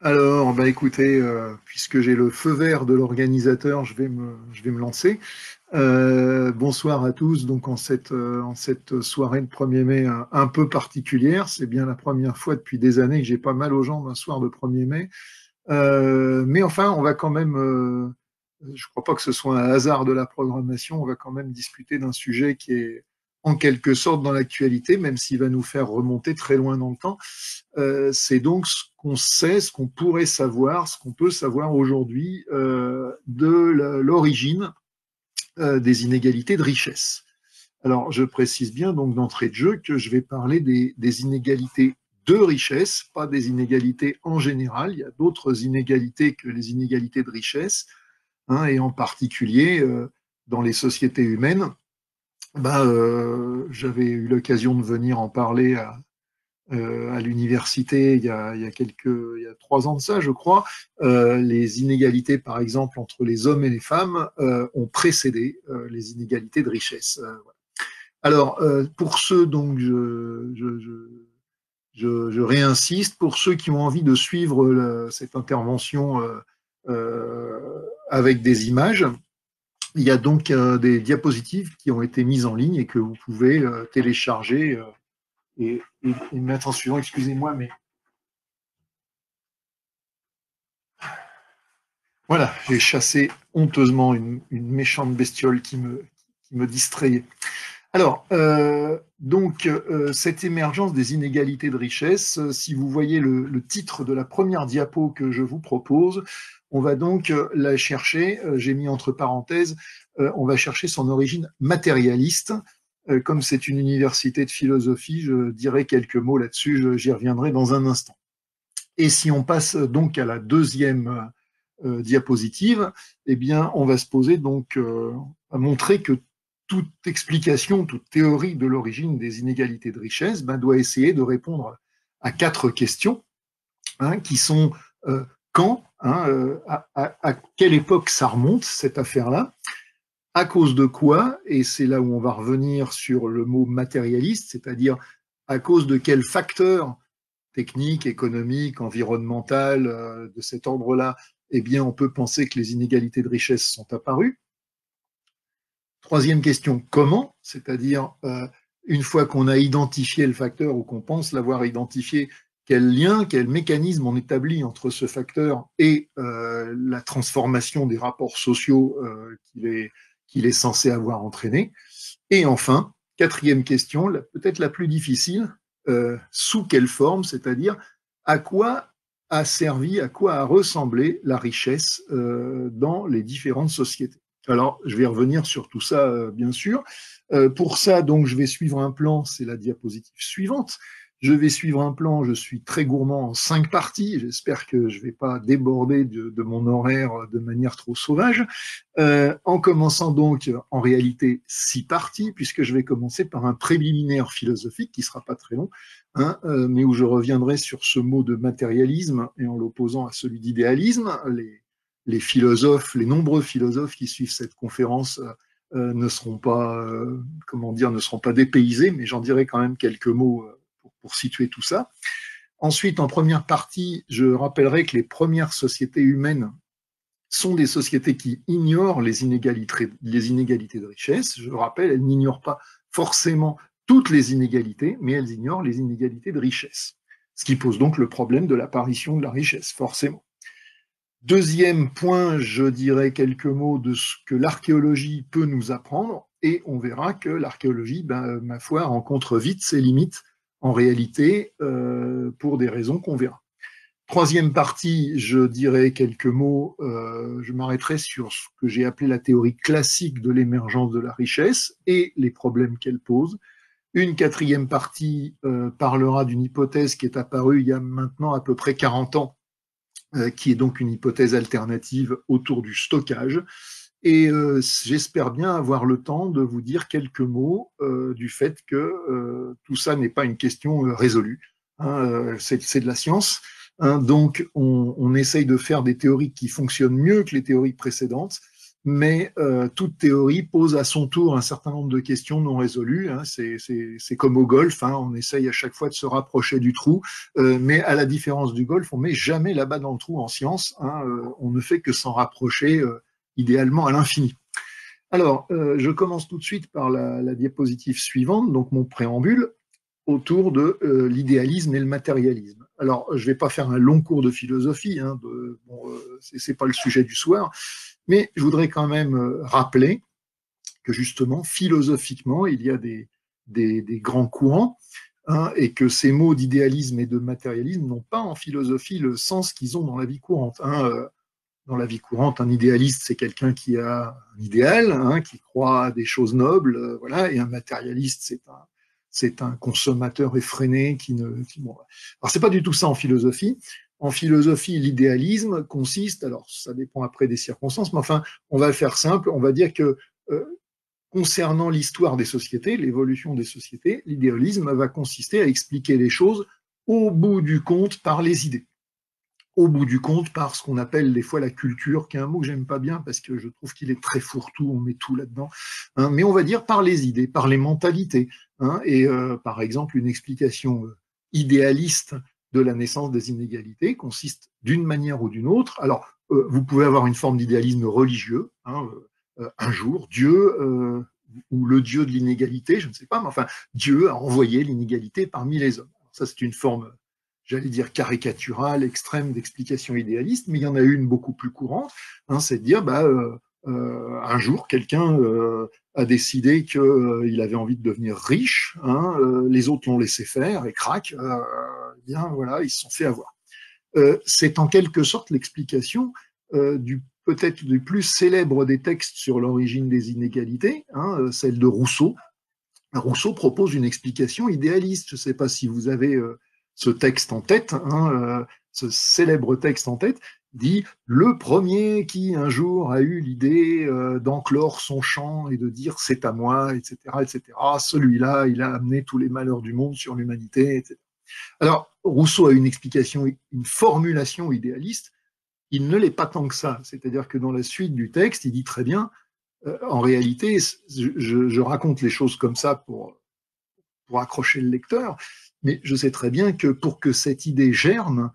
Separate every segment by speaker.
Speaker 1: Alors, bah écoutez, puisque j'ai le feu vert de l'organisateur, je vais me lancer. Bonsoir à tous. Donc, en cette soirée de 1er mai un peu particulière, c'est bien la première fois depuis des années que j'ai pas mal aux jambes un soir de 1er mai. Mais enfin, on va quand même, je crois pas que ce soit un hasard de la programmation, on va quand même discuter d'un sujet qui est en quelque sorte dans l'actualité, même s'il va nous faire remonter très loin dans le temps. C'est donc ce qu'on sait, ce qu'on pourrait savoir, ce qu'on peut savoir aujourd'hui de l'origine des inégalités de richesse. Alors, je précise bien donc d'entrée de jeu que je vais parler des inégalités de richesse, pas des inégalités en général. Il y a d'autres inégalités que les inégalités de richesse, hein, et en particulier dans les sociétés humaines. J'avais eu l'occasion de venir en parler à l'université il y a 3 ans de ça, je crois. Les inégalités, par exemple, entre les hommes et les femmes ont précédé les inégalités de richesse. Voilà. Alors, pour ceux, donc, je réinsiste, pour ceux qui ont envie de suivre cette intervention avec des images, il y a donc des diapositives qui ont été mises en ligne et que vous pouvez télécharger et mettre en suivant. Excusez-moi, mais voilà, j'ai chassé honteusement une méchante bestiole qui me distrayait. Alors, cette émergence des inégalités de richesse, si vous voyez le titre de la première diapo que je vous propose, on va donc la chercher, j'ai mis entre parenthèses, on va chercher son origine matérialiste. Comme c'est une université de philosophie, je dirai quelques mots là-dessus, j'y reviendrai dans un instant. Et si on passe donc à la deuxième diapositive, eh bien, on va se poser donc à montrer que toute explication, toute théorie de l'origine des inégalités de richesse doit essayer de répondre à 4 questions, hein, qui sont quand, hein, à quelle époque ça remonte, cette affaire-là, à cause de quoi, et c'est là où on va revenir sur le mot matérialiste, c'est-à-dire à cause de quels facteurs techniques, économiques, environnementales, de cet ordre-là, eh bien, on peut penser que les inégalités de richesse sont apparues. Troisième question, comment? C'est-à-dire, une fois qu'on a identifié le facteur ou qu'on pense l'avoir identifié, quel lien, quel mécanisme on établit entre ce facteur et la transformation des rapports sociaux qu'il est censé avoir entraîné? Et enfin, quatrième question, peut-être la plus difficile, sous quelle forme, c'est-à-dire à quoi a servi, à quoi a ressemblé la richesse dans les différentes sociétés. Alors, je vais revenir sur tout ça, bien sûr. Pour ça, donc, je vais suivre un plan, c'est la diapositive suivante. Je vais suivre un plan, je suis très gourmand en 5 parties, j'espère que je ne vais pas déborder de mon horaire de manière trop sauvage, en commençant donc en réalité 6 parties, puisque je vais commencer par un préliminaire philosophique qui ne sera pas très long, hein, mais où je reviendrai sur ce mot de matérialisme et en l'opposant à celui d'idéalisme. Les philosophes, les nombreux philosophes qui suivent cette conférence ne seront pas, comment dire, ne seront pas dépaysés, mais j'en dirai quand même quelques mots pour situer tout ça. Ensuite, en première partie, je rappellerai que les premières sociétés humaines sont des sociétés qui ignorent les inégalités de richesse. Je rappelle, elles n'ignorent pas forcément toutes les inégalités, mais elles ignorent les inégalités de richesse. Ce qui pose donc le problème de l'apparition de la richesse, forcément. Deuxième point, je dirais quelques mots de ce que l'archéologie peut nous apprendre, et on verra que l'archéologie, ma foi, rencontre vite ses limites en réalité, pour des raisons qu'on verra. Troisième partie, je dirais quelques mots, je m'arrêterai sur ce que j'ai appelé la théorie classique de l'émergence de la richesse et les problèmes qu'elle pose. Une quatrième partie parlera d'une hypothèse qui est apparue il y a maintenant à peu près 40 ans, qui est donc une hypothèse alternative autour du stockage. Et j'espère bien avoir le temps de vous dire quelques mots du fait que tout ça n'est pas une question résolue. Hein, c'est de la science. Hein, donc, on essaye de faire des théories qui fonctionnent mieux que les théories précédentes, mais toute théorie pose à son tour un certain nombre de questions non résolues. Hein. C'est comme au golf, hein. On essaye à chaque fois de se rapprocher du trou, mais à la différence du golf, on met jamais la balle dans le trou en science. Hein. On ne fait que s'en rapprocher idéalement à l'infini. Alors, je commence tout de suite par la diapositive suivante, donc mon préambule autour de l'idéalisme et le matérialisme. Alors, je ne vais pas faire un long cours de philosophie, hein, c'est pas le sujet du soir, mais je voudrais quand même rappeler que justement, philosophiquement, il y a des grands courants, hein, et que ces mots d'idéalisme et de matérialisme n'ont pas en philosophie le sens qu'ils ont dans la vie courante. Hein. Dans la vie courante, un idéaliste, c'est quelqu'un qui a un idéal, hein, qui croit à des choses nobles, voilà, et un matérialiste, c'est un consommateur effréné bon. Alors, c'est pas du tout ça en philosophie. En philosophie, l'idéalisme consiste, alors ça dépend après des circonstances, mais enfin, on va le faire simple, on va dire que concernant l'histoire des sociétés, l'évolution des sociétés, l'idéalisme va consister à expliquer les choses au bout du compte par les idées. Au bout du compte, par ce qu'on appelle des fois la culture, qui est un mot que j'aime pas bien parce que je trouve qu'il est très fourre-tout, on met tout là-dedans, hein, mais on va dire par les idées, par les mentalités, hein, et par exemple une explication idéaliste de la naissance des inégalités consiste d'une manière ou d'une autre. Alors, vous pouvez avoir une forme d'idéalisme religieux, hein, un jour, Dieu, ou le Dieu de l'inégalité, je ne sais pas, mais enfin, Dieu a envoyé l'inégalité parmi les hommes. Alors, ça, c'est une forme, j'allais dire caricaturale, extrême d'explication idéaliste, mais il y en a une beaucoup plus courante, hein, c'est de dire, un jour, quelqu'un a décidé qu'il avait envie de devenir riche, hein, les autres l'ont laissé faire, et crac, bien voilà, ils se sont fait avoir. C'est en quelque sorte l'explication peut-être du plus célèbre des textes sur l'origine des inégalités, hein, celle de Rousseau. Rousseau propose une explication idéaliste. Je ne sais pas si vous avez ce texte en tête, hein, ce célèbre texte en tête, dit « Le premier qui un jour a eu l'idée d'enclore son champ et de dire « c'est à moi », etc., etc., celui-là, il a amené tous les malheurs du monde sur l'humanité, etc. » Alors, Rousseau a une explication, une formulation idéaliste. Il ne l'est pas tant que ça. C'est-à-dire que dans la suite du texte, il dit très bien, en réalité, je raconte les choses comme ça pour accrocher le lecteur, mais je sais très bien que pour que cette idée germe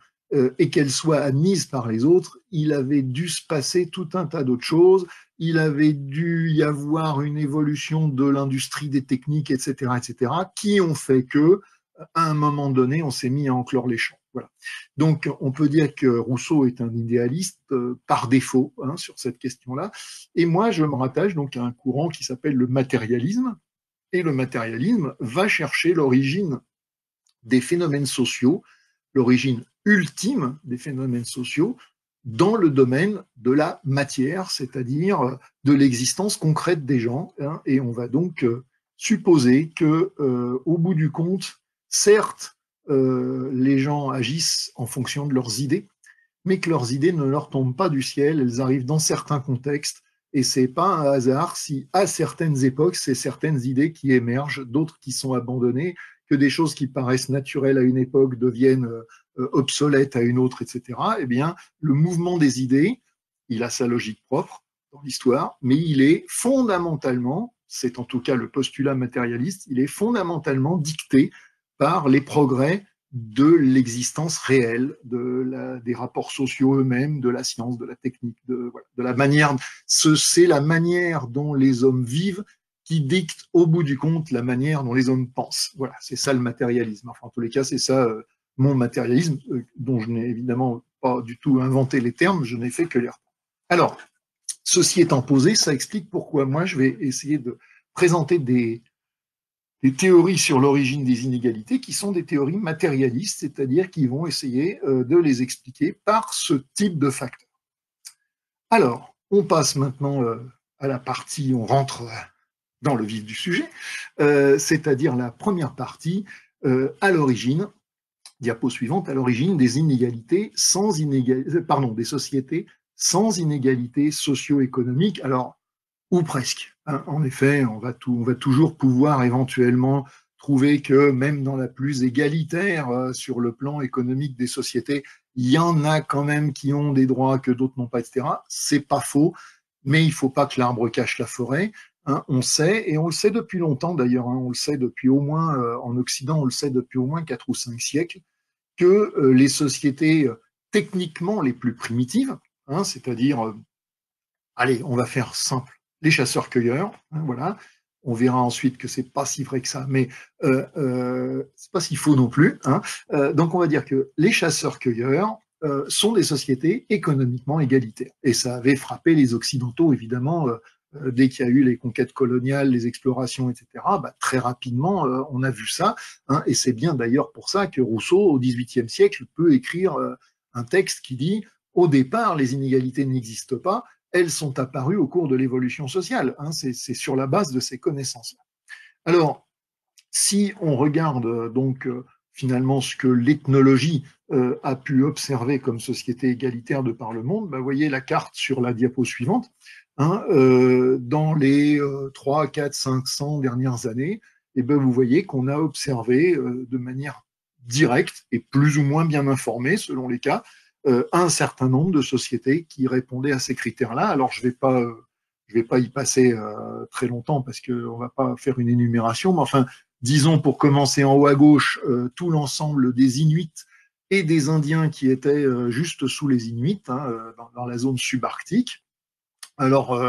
Speaker 1: et qu'elle soit admise par les autres, il avait dû se passer tout un tas d'autres choses, il avait dû y avoir une évolution de l'industrie des techniques, etc., etc., qui ont fait que, à un moment donné, on s'est mis à enclore les champs. Voilà. Donc, on peut dire que Rousseau est un idéaliste par défaut, hein, sur cette question-là. Et moi, je me rattache donc à un courant qui s'appelle le matérialisme. Et le matérialisme va chercher l'origine des phénomènes sociaux, l'origine ultime des phénomènes sociaux, dans le domaine de la matière, c'est-à-dire de l'existence concrète des gens. Hein, et on va donc supposer que, au bout du compte, certes, les gens agissent en fonction de leurs idées, mais que leurs idées ne leur tombent pas du ciel, elles arrivent dans certains contextes, et c'est pas un hasard si à certaines époques, c'est certaines idées qui émergent, d'autres qui sont abandonnées, que des choses qui paraissent naturelles à une époque deviennent obsolètes à une autre, etc. Eh bien, le mouvement des idées, il a sa logique propre dans l'histoire, mais il est fondamentalement, c'est en tout cas le postulat matérialiste, il est fondamentalement dicté par les progrès de l'existence réelle, des rapports sociaux eux-mêmes, de la science, de la technique, de la manière. C'est la manière dont les hommes vivent qui dicte au bout du compte la manière dont les hommes pensent. Voilà, c'est ça le matérialisme. Enfin, en tous les cas, c'est ça mon matérialisme, dont je n'ai évidemment pas du tout inventé les termes, je n'ai fait que les reprendre. Alors, ceci étant posé, ça explique pourquoi moi je vais essayer de présenter des théories sur l'origine des inégalités qui sont des théories matérialistes, c'est-à-dire qui vont essayer de les expliquer par ce type de facteurs. Alors, on passe maintenant à la partie, on rentre dans le vif du sujet, c'est-à-dire la première partie, à l'origine, diapo suivante, à l'origine des inégalités sans inégalités, pardon, des sociétés sans inégalités socio-économiques. Alors, ou presque. Hein. En effet, on va toujours pouvoir éventuellement trouver que même dans la plus égalitaire sur le plan économique des sociétés, il y en a quand même qui ont des droits que d'autres n'ont pas, etc. C'est pas faux, mais il ne faut pas que l'arbre cache la forêt. Hein, on sait, et on le sait depuis longtemps d'ailleurs, hein, on le sait depuis au moins, en Occident, on le sait depuis au moins 4 ou 5 siècles, que les sociétés techniquement les plus primitives, hein, c'est-à-dire, allez, on va faire simple, les chasseurs-cueilleurs, hein, voilà. On verra ensuite que c'est pas si vrai que ça, mais c'est pas si faux non plus. Hein. Donc on va dire que les chasseurs-cueilleurs sont des sociétés économiquement égalitaires. Et ça avait frappé les Occidentaux, évidemment, dès qu'il y a eu les conquêtes coloniales, les explorations, etc. Bah, très rapidement, on a vu ça. Hein, et c'est bien d'ailleurs pour ça que Rousseau, au XVIIIe siècle, peut écrire un texte qui dit « Au départ, les inégalités n'existent pas, elles sont apparues au cours de l'évolution sociale. Hein, c'est sur la base de ces connaissances-là. » Alors, si on regarde donc finalement ce que l'ethnologie a pu observer comme société égalitaire de par le monde, bah, vous voyez la carte sur la diapo suivante. Hein, dans les 3, 4, 500 dernières années, et ben vous voyez qu'on a observé de manière directe et plus ou moins bien informée, selon les cas, un certain nombre de sociétés qui répondaient à ces critères-là. Alors, je vais pas y passer très longtemps parce qu'on va pas faire une énumération, mais enfin, disons pour commencer en haut à gauche, tout l'ensemble des Inuits et des Indiens qui étaient juste sous les Inuits, hein, dans la zone subarctique. Alors,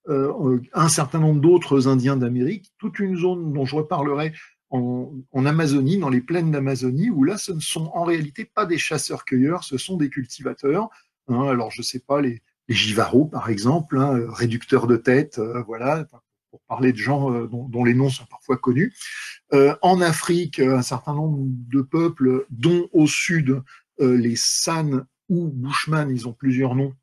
Speaker 1: un certain nombre d'autres Indiens d'Amérique, toute une zone dont je reparlerai en Amazonie, dans les plaines d'Amazonie, où là, ce ne sont en réalité pas des chasseurs-cueilleurs, ce sont des cultivateurs. Hein, alors, je ne sais pas, les Jivaros, par exemple, hein, réducteurs de tête, voilà, pour parler de gens dont les noms sont parfois connus. En Afrique, un certain nombre de peuples, dont au sud, les San ou Bushmen, ils ont plusieurs noms.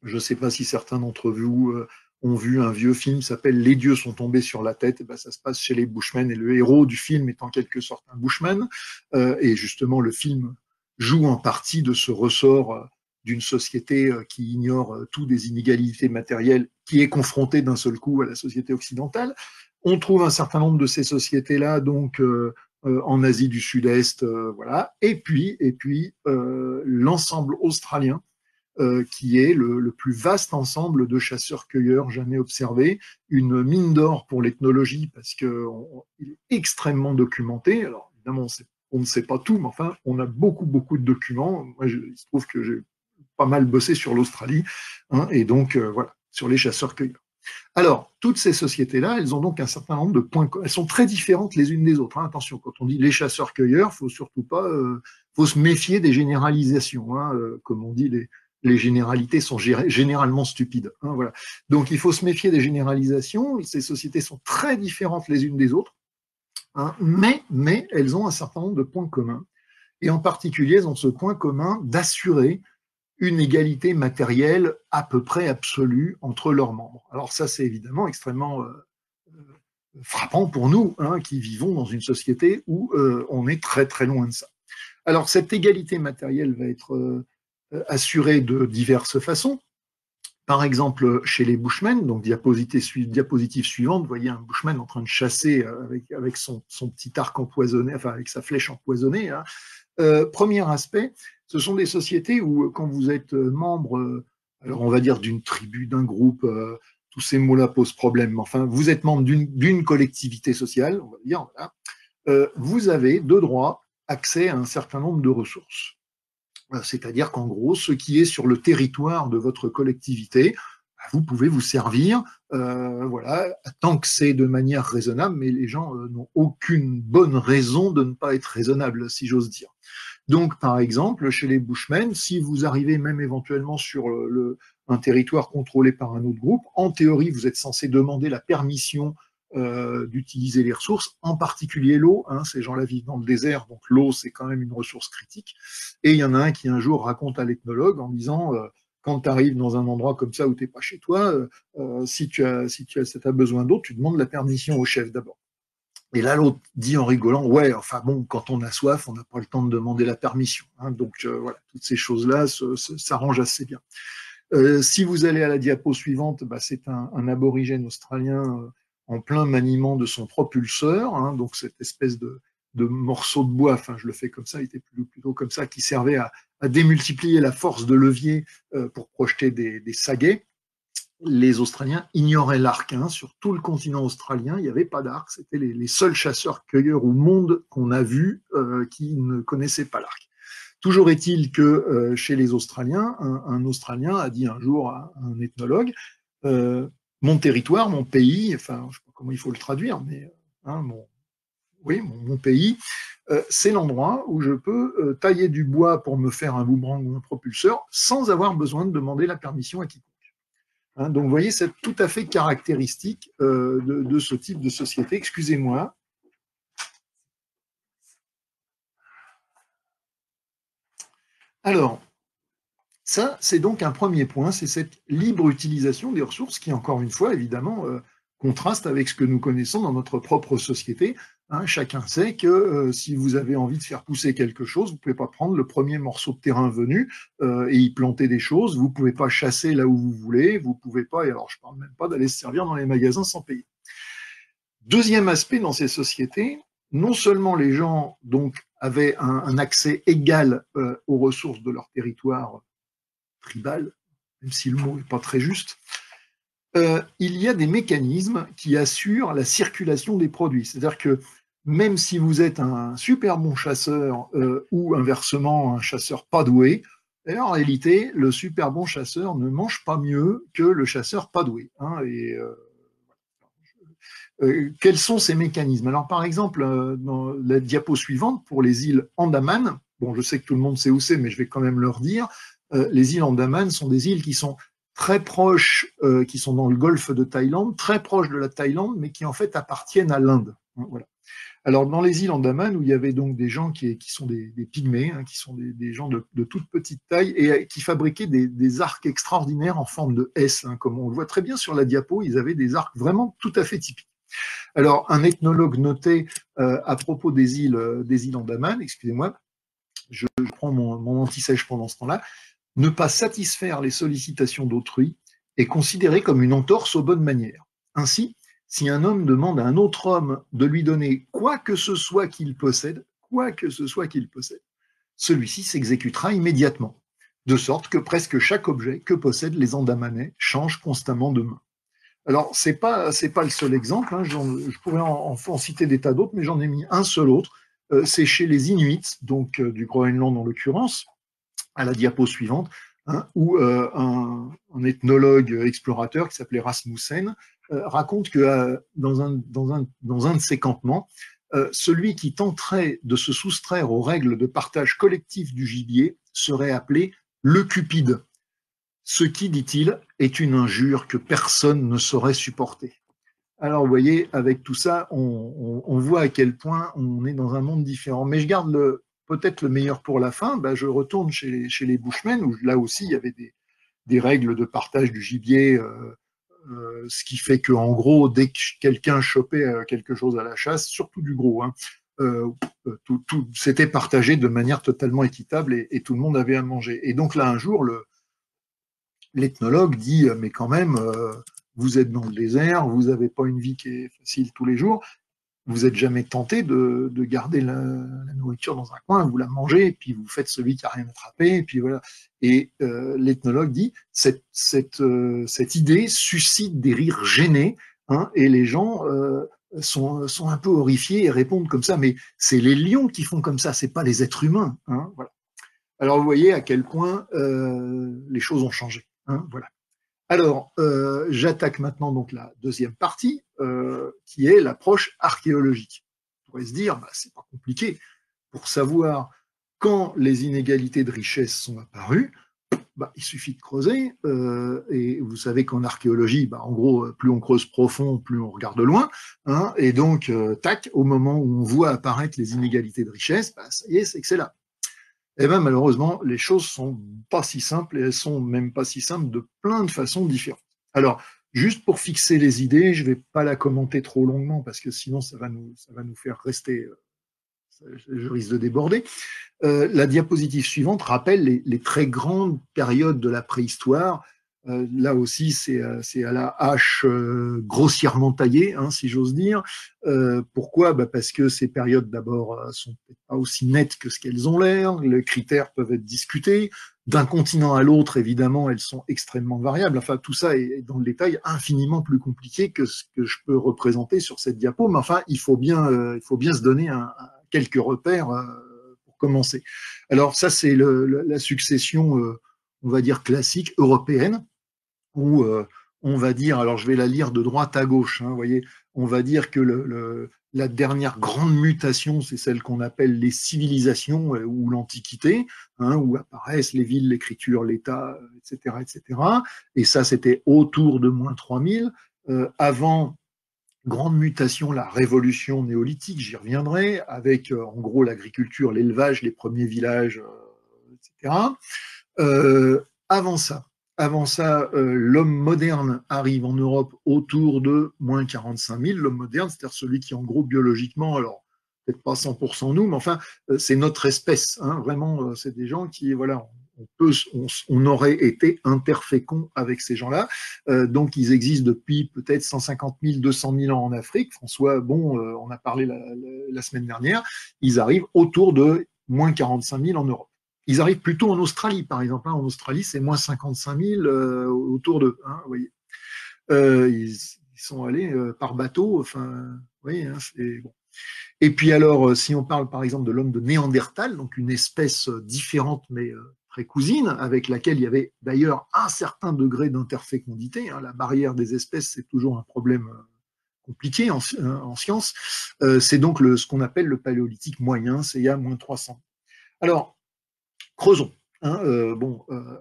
Speaker 1: Je ne sais pas si certains d'entre vous ont vu un vieux film qui s'appelle Les dieux sont tombés sur la tête. Et ben, ça se passe chez les Bushmen et le héros du film est en quelque sorte un Bushman. Et justement, le film joue en partie de ce ressort d'une société qui ignore tout des inégalités matérielles, qui est confrontée d'un seul coup à la société occidentale. On trouve un certain nombre de ces sociétés-là, donc en Asie du Sud-Est, voilà. Et puis l'ensemble australien qui est le plus vaste ensemble de chasseurs-cueilleurs jamais observé, une mine d'or pour l'ethnologie parce qu'il est extrêmement documenté. Alors évidemment, on ne sait pas tout, mais enfin, on a beaucoup, beaucoup de documents. Moi, il se trouve que j'ai pas mal bossé sur l'Australie, hein, et donc voilà, sur les chasseurs-cueilleurs. Alors, toutes ces sociétés-là, elles ont donc un certain nombre de points. Elles sont très différentes les unes des autres. Hein. Attention, quand on dit les chasseurs-cueilleurs, faut surtout pas, faut se méfier des généralisations. Hein. Comme on dit, les généralités sont généralement stupides. Hein, voilà. Donc, il faut se méfier des généralisations. Ces sociétés sont très différentes les unes des autres, hein, mais elles ont un certain nombre de points communs. Et en particulier, elles ont ce point commun d'assurer une égalité matérielle à peu près absolue entre leurs membres. Alors ça, c'est évidemment extrêmement frappant pour nous, hein, qui vivons dans une société où on est très très loin de ça. Alors cette égalité matérielle va être assurée de diverses façons. Par exemple, chez les Bushmen, donc diapositive suivante, vous voyez un Bushman en train de chasser avec son petit arc empoisonné, enfin avec sa flèche empoisonnée. Hein. Premier aspect, ce sont des sociétés où quand vous êtes membre, alors on va dire d'une tribu, d'un groupe, tous ces mots-là posent problème, mais enfin vous êtes membre d'une collectivité sociale, on va dire, voilà, vous avez de droit accès à un certain nombre de ressources. C'est-à-dire qu'en gros, ce qui est sur le territoire de votre collectivité, vous pouvez vous servir, voilà, tant que c'est de manière raisonnable, mais les gens n'ont aucune bonne raison de ne pas être raisonnables, si j'ose dire. Donc, par exemple, chez les Bushmen, si vous arrivez même éventuellement sur un territoire contrôlé par un autre groupe, en théorie, vous êtes censé demander la permission d'utiliser les ressources, en particulier l'eau. Hein, ces gens-là vivent dans le désert, donc l'eau, c'est quand même une ressource critique. Et il y en a un qui un jour raconte à l'ethnologue en disant quand tu arrives dans un endroit comme ça où tu n'es pas chez toi, si tu as besoin d'eau, tu demandes la permission au chef d'abord. Et là, l'autre dit en rigolant, ouais, enfin bon, quand on a soif, on n'a pas le temps de demander la permission. Hein, donc voilà, toutes ces choses-là s'arrangent assez bien. Si vous allez à la diapo suivante, bah, c'est un aborigène australien en plein maniement de son propulseur, hein, donc cette espèce de morceau de bois, enfin je le fais comme ça, il était plutôt comme ça, qui servait à démultiplier la force de levier pour projeter des saguets. les Australiens ignoraient l'arc. Hein. Sur tout le continent australien, il n'y avait pas d'arc. C'était les seuls chasseurs-cueilleurs au monde qu'on a vus qui ne connaissaient pas l'arc. Toujours est-il que chez les Australiens, un Australien a dit un jour à un ethnologue, mon territoire, mon pays, enfin, je ne sais pas comment il faut le traduire, mais hein, mon pays, c'est l'endroit où je peux tailler du bois pour me faire un boomerang ou un propulseur sans avoir besoin de demander la permission à quiconque. Hein, donc, vous voyez, c'est tout à fait caractéristique de ce type de société. Excusez-moi. Alors, ça, c'est donc un premier point, c'est cette libre utilisation des ressources qui, encore une fois, évidemment, contraste avec ce que nous connaissons dans notre propre société. Hein, chacun sait que si vous avez envie de faire pousser quelque chose, vous ne pouvez pas prendre le premier morceau de terrain venu et y planter des choses. Vous ne pouvez pas chasser là où vous voulez. Vous ne pouvez pas, et alors je ne parle même pas d'aller se servir dans les magasins sans payer. Deuxième aspect dans ces sociétés, non seulement les gens donc avaient un accès égal aux ressources de leur territoire tribal, même si le mot n'est pas très juste, il y a des mécanismes qui assurent la circulation des produits. C'est-à-dire que même si vous êtes un super bon chasseur ou inversement un chasseur pas doué, en réalité, le super bon chasseur ne mange pas mieux que le chasseur pas doué. Hein, quels sont ces mécanismes? Alors, par exemple, dans la diapo suivante, pour les îles Andaman, bon, je sais que tout le monde sait où c'est, mais je vais quand même leur dire, les îles Andaman sont des îles qui sont très proches, qui sont dans le golfe de Thaïlande, très proches de la Thaïlande, mais qui en fait appartiennent à l'Inde. Hein, voilà. Alors, dans les îles Andaman, où il y avait donc des gens qui sont des pygmées, hein, qui sont des gens de toute petite taille, et qui fabriquaient des arcs extraordinaires en forme de S, hein, comme on le voit très bien sur la diapo, ils avaient des arcs vraiment tout à fait typiques. Alors, un ethnologue notait à propos des îles Andaman, excusez-moi, je prends mon anti-sèche pendant ce temps-là, ne pas satisfaire les sollicitations d'autrui est considéré comme une entorse aux bonnes manières. Ainsi, si un homme demande à un autre homme de lui donner quoi que ce soit qu'il possède, celui-ci s'exécutera immédiatement, de sorte que presque chaque objet que possèdent les Andamanais change constamment de main. Alors, c'est pas le seul exemple, hein, je pourrais en citer des tas d'autres, mais j'en ai mis un seul autre, c'est chez les Inuits, donc du Groenland en l'occurrence, à la diapo suivante, hein, où un ethnologue explorateur qui s'appelait Rasmussen raconte que dans un de ses campements, celui qui tenterait de se soustraire aux règles de partage collectif du gibier serait appelé le Cupide. Ce qui, dit-il, est une injure que personne ne saurait supporter. Alors, vous voyez, avec tout ça, on voit à quel point on est dans un monde différent. Mais je garde peut-être le meilleur pour la fin. Ben, je retourne chez les Bushmen, où là aussi, il y avait des règles de partage du gibier, ce qui fait qu'en gros, dès que quelqu'un chopait quelque chose à la chasse, surtout du gros, hein, tout s'était partagé de manière totalement équitable et tout le monde avait à manger. Et donc là, un jour, l'ethnologue dit mais quand même, vous êtes dans le désert, vous n'avez pas une vie qui est facile tous les jours, vous n'êtes jamais tenté de garder la nourriture dans un coin, vous la mangez, et puis vous faites celui qui n'a rien attrapé, et puis voilà. Et l'ethnologue dit cette idée suscite des rires gênés, hein, et les gens sont un peu horrifiés et répondent comme ça, mais c'est les lions qui font comme ça, c'est pas les êtres humains. Hein, voilà. Alors vous voyez à quel point les choses ont changé. Hein, voilà. Alors, j'attaque maintenant donc la deuxième partie, qui est l'approche archéologique. On pourrait se dire, bah, c'est pas compliqué. Pour savoir quand les inégalités de richesse sont apparues, bah, il suffit de creuser. Et vous savez qu'en archéologie, bah, en gros, plus on creuse profond, plus on regarde loin. Hein, et donc, tac, au moment où on voit apparaître les inégalités de richesse, bah, ça y est, c'est que c'est là. Eh bien, malheureusement, les choses sont pas si simples et elles sont même pas si simples de plein de façons différentes. Alors, juste pour fixer les idées, je vais pas la commenter trop longuement parce que sinon ça va nous faire rester, je risque de déborder. La diapositive suivante rappelle les très grandes périodes de la préhistoire, Là aussi, c'est à la hache grossièrement taillée, hein, si j'ose dire. Pourquoi? Parce que ces périodes, d'abord, sont peut-être pas aussi nettes que ce qu'elles ont l'air. Les critères peuvent être discutés. D'un continent à l'autre, évidemment, elles sont extrêmement variables. Enfin, tout ça est dans le détail infiniment plus compliqué que ce que je peux représenter sur cette diapo. Mais enfin, il faut bien se donner quelques repères pour commencer. Alors ça, c'est la succession, on va dire, classique européenne, où on va dire, alors je vais la lire de droite à gauche, hein, vous voyez, on va dire que la dernière grande mutation, c'est celle qu'on appelle les civilisations ou l'Antiquité, hein, où apparaissent les villes, l'écriture, l'État, etc., etc. Et ça, c'était autour de moins 3000. Avant, grande mutation, la révolution néolithique, j'y reviendrai, avec en gros l'agriculture, l'élevage, les premiers villages, etc. Euh, avant ça, l'homme moderne arrive en Europe autour de moins 45 000. L'homme moderne, c'est-à-dire celui qui, en gros, biologiquement, alors peut-être pas 100% nous, mais enfin, c'est notre espèce. Hein, vraiment, c'est des gens qui, voilà, on aurait été interféconds avec ces gens-là. Donc, ils existent depuis peut-être 150 000, 200 000 ans en Afrique. François, bon, on a parlé la semaine dernière. Ils arrivent autour de moins 45 000 en Europe. Ils arrivent plutôt en Australie, par exemple. Hein. En Australie, c'est moins 55 000 autour d'eux. Hein, vous voyez. Ils sont allés par bateau. Enfin, vous voyez, hein, c'est bon. Et puis alors, si on parle par exemple de l'homme de Néandertal, donc une espèce différente mais très cousine, avec laquelle il y avait d'ailleurs un certain degré d'interfécondité. Hein, la barrière des espèces, c'est toujours un problème compliqué en science. C'est donc ce qu'on appelle le paléolithique moyen, c'est il y a moins 300. Alors, creusons. Hein,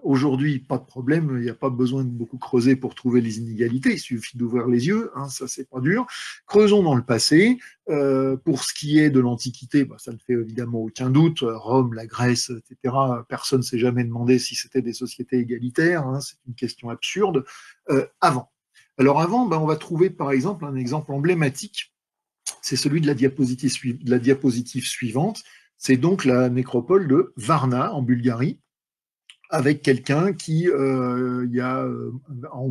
Speaker 1: aujourd'hui, pas de problème, il n'y a pas besoin de beaucoup creuser pour trouver les inégalités, il suffit d'ouvrir les yeux, hein, ça c'est pas dur. Creusons dans le passé. Pour ce qui est de l'Antiquité, ça ne fait évidemment aucun doute. Rome, la Grèce, etc. Personne ne s'est jamais demandé si c'était des sociétés égalitaires. Hein, c'est une question absurde. Avant. Alors avant, on va trouver par exemple un exemple emblématique. C'est celui de la diapositive suivante. C'est donc la nécropole de Varna en Bulgarie, avec quelqu'un qui, il y a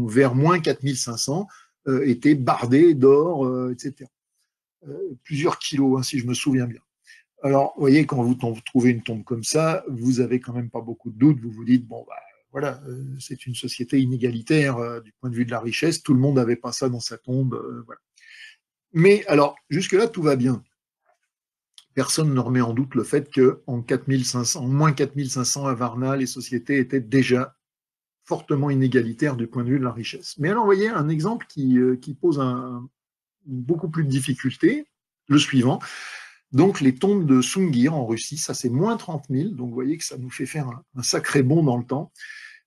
Speaker 1: vers moins 4500, était bardé d'or, etc. Plusieurs kilos, hein, si je me souviens bien. Alors, vous voyez, quand vous trouvez une tombe comme ça, vous avez quand même pas beaucoup de doutes. Vous vous dites, bon, voilà, c'est une société inégalitaire du point de vue de la richesse. Tout le monde n'avait pas ça dans sa tombe. Voilà. Mais alors, jusque-là, tout va bien. Personne ne remet en doute le fait qu'en moins 4500 à Varna, les sociétés étaient déjà fortement inégalitaires du point de vue de la richesse. Mais alors, vous voyez, un exemple qui pose beaucoup plus de difficultés, le suivant. Donc, les tombes de Sungir en Russie, ça c'est moins 30 000, donc vous voyez que ça nous fait faire un sacré bond dans le temps.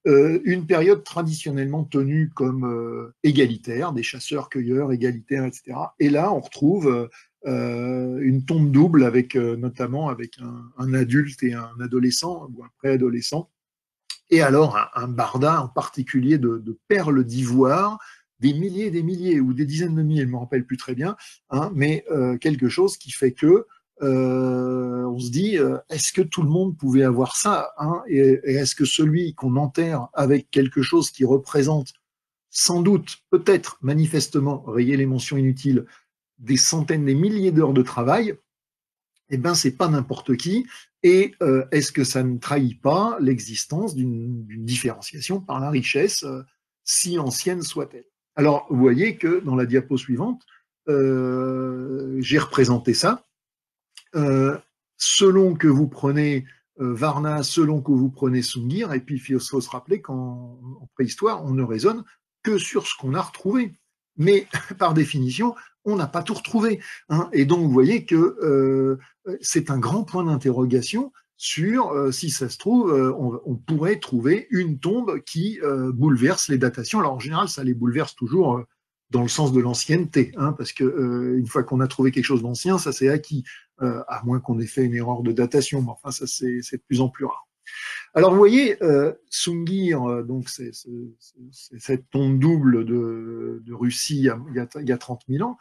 Speaker 1: Une période traditionnellement tenue comme égalitaire, des chasseurs-cueilleurs égalitaires, etc. Et là, on retrouve une tombe double avec notamment avec un adulte et un adolescent ou un préadolescent. Et alors un barda en particulier de perles d'ivoire, des milliers ou des dizaines de milliers, je ne me rappelle plus très bien, hein, mais quelque chose qui fait que on se dit, est-ce que tout le monde pouvait avoir ça, hein, et est-ce que celui qu'on enterre avec quelque chose qui représente sans doute, peut-être, manifestement, rayez les mentions inutiles, des centaines, des milliers d'heures de travail, eh ben c'est pas n'importe qui. Et est-ce que ça ne trahit pas l'existence d'une différenciation par la richesse, si ancienne soit-elle? Alors, vous voyez que dans la diapo suivante, j'ai représenté ça. Selon que vous prenez Varna, selon que vous prenez Sungir, et puis il faut se rappeler qu'en préhistoire, on ne raisonne que sur ce qu'on a retrouvé. Mais par définition, on n'a pas tout retrouvé. Hein. Et donc, vous voyez que c'est un grand point d'interrogation sur si ça se trouve, on pourrait trouver une tombe qui bouleverse les datations. Alors, en général, ça les bouleverse toujours dans le sens de l'ancienneté, hein, parce que une fois qu'on a trouvé quelque chose d'ancien, ça c'est acquis, à moins qu'on ait fait une erreur de datation. Mais enfin, ça c'est de plus en plus rare. Alors, vous voyez, Sungir, donc c'est cette tombe double de Russie il y a 30 000 ans,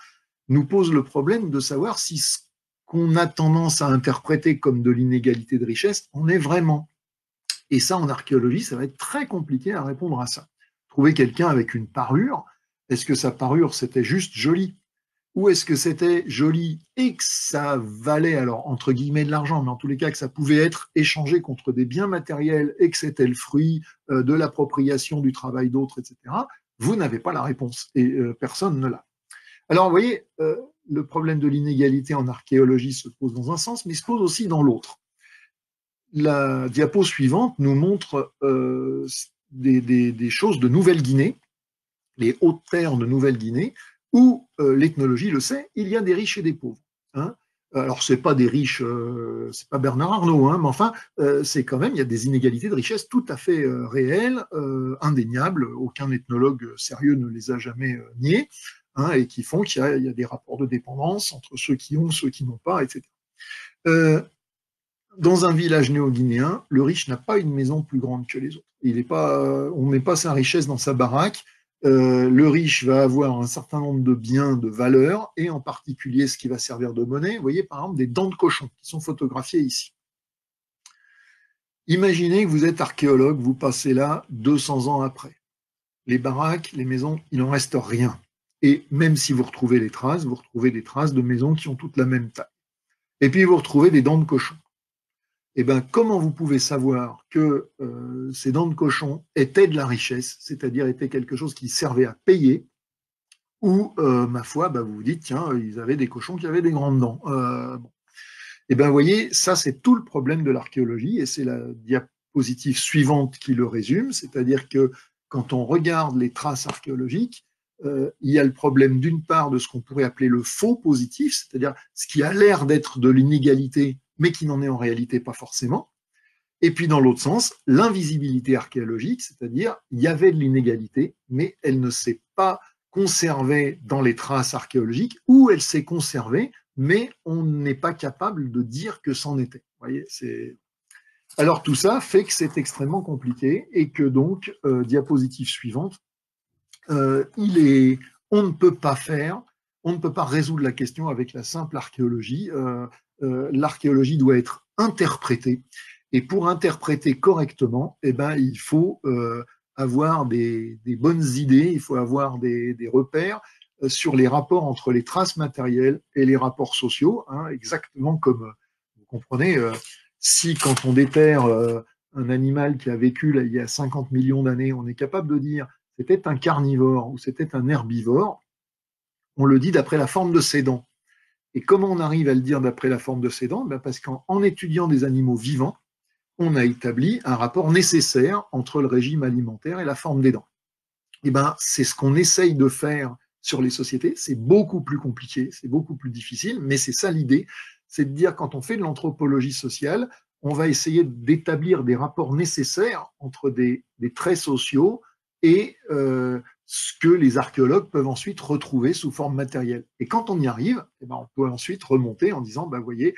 Speaker 1: nous pose le problème de savoir si ce qu'on a tendance à interpréter comme de l'inégalité de richesse en est vraiment. Et ça, en archéologie, ça va être très compliqué à répondre à ça. trouver quelqu'un avec une parure. Est-ce que sa parure, c'était juste joli? Ou est-ce que c'était joli et que ça valait, alors entre guillemets, de l'argent, mais en tous les cas que ça pouvait être échangé contre des biens matériels et que c'était le fruit de l'appropriation du travail d'autres, etc. Vous n'avez pas la réponse et personne ne l'a. Alors, vous voyez, le problème de l'inégalité en archéologie se pose dans un sens, mais il se pose aussi dans l'autre. La diapo suivante nous montre des choses de Nouvelle-Guinée, les hautes terres de Nouvelle-Guinée, où l'ethnologie le sait, il y a des riches et des pauvres. Hein. Alors, c'est pas des riches, c'est pas Bernard Arnault, hein, mais enfin, c'est quand même, il y a des inégalités de richesse tout à fait réelles, indéniables. Aucun ethnologue sérieux ne les a jamais niées, hein, et qui font qu'il y a des rapports de dépendance entre ceux qui ont, ceux qui n'ont pas, etc. Dans un village néo-guinéen, le riche n'a pas une maison plus grande que les autres. Il est pas, on ne met pas sa richesse dans sa baraque. Le riche va avoir un certain nombre de biens de valeur, et en particulier ce qui va servir de monnaie. Vous voyez par exemple des dents de cochon qui sont photographiées ici. Imaginez que vous êtes archéologue, vous passez là 200 ans après. Les baraques, les maisons, il n'en reste rien. Et même si vous retrouvez les traces, vous retrouvez des traces de maisons qui ont toutes la même taille. Et puis vous retrouvez des dents de cochon. Eh bien, comment vous pouvez savoir que ces dents de cochon étaient de la richesse, c'est-à-dire étaient quelque chose qui servait à payer, ou, ma foi, vous vous dites, tiens, ils avaient des cochons qui avaient des grandes dents. Bon. Eh bien, vous voyez, ça, c'est tout le problème de l'archéologie, et c'est la diapositive suivante qui le résume, c'est-à-dire que quand on regarde les traces archéologiques, il y a le problème d'une part de ce qu'on pourrait appeler le faux positif, c'est-à-dire ce qui a l'air d'être de l'inégalité, mais qui n'en est en réalité pas forcément. Et puis dans l'autre sens, l'invisibilité archéologique, c'est-à-dire il y avait de l'inégalité, mais elle ne s'est pas conservée dans les traces archéologiques, ou elle s'est conservée, mais on n'est pas capable de dire que c'en était. Vous voyez, alors tout ça fait que c'est extrêmement compliqué, et que donc, diapositive suivante, on ne peut pas résoudre la question avec la simple archéologie. L'archéologie doit être interprétée, et pour interpréter correctement, il faut avoir des bonnes idées, il faut avoir des repères sur les rapports entre les traces matérielles et les rapports sociaux, hein, exactement comme, vous comprenez, si quand on déterre un animal qui a vécu là, il y a 50 millions d'années, on est capable de dire c'était un carnivore ou c'était un herbivore, on le dit d'après la forme de ses dents. Et comment on arrive à le dire d'après la forme de ses dents? Parce qu'en étudiant des animaux vivants, on a établi un rapport nécessaire entre le régime alimentaire et la forme des dents. Et c'est ce qu'on essaye de faire sur les sociétés. C'est beaucoup plus compliqué, c'est beaucoup plus difficile, mais c'est ça l'idée, c'est de dire quand on fait de l'anthropologie sociale, on va essayer d'établir des rapports nécessaires entre des traits sociaux et ce que les archéologues peuvent ensuite retrouver sous forme matérielle. Et quand on y arrive, on peut ensuite remonter en disant, vous voyez,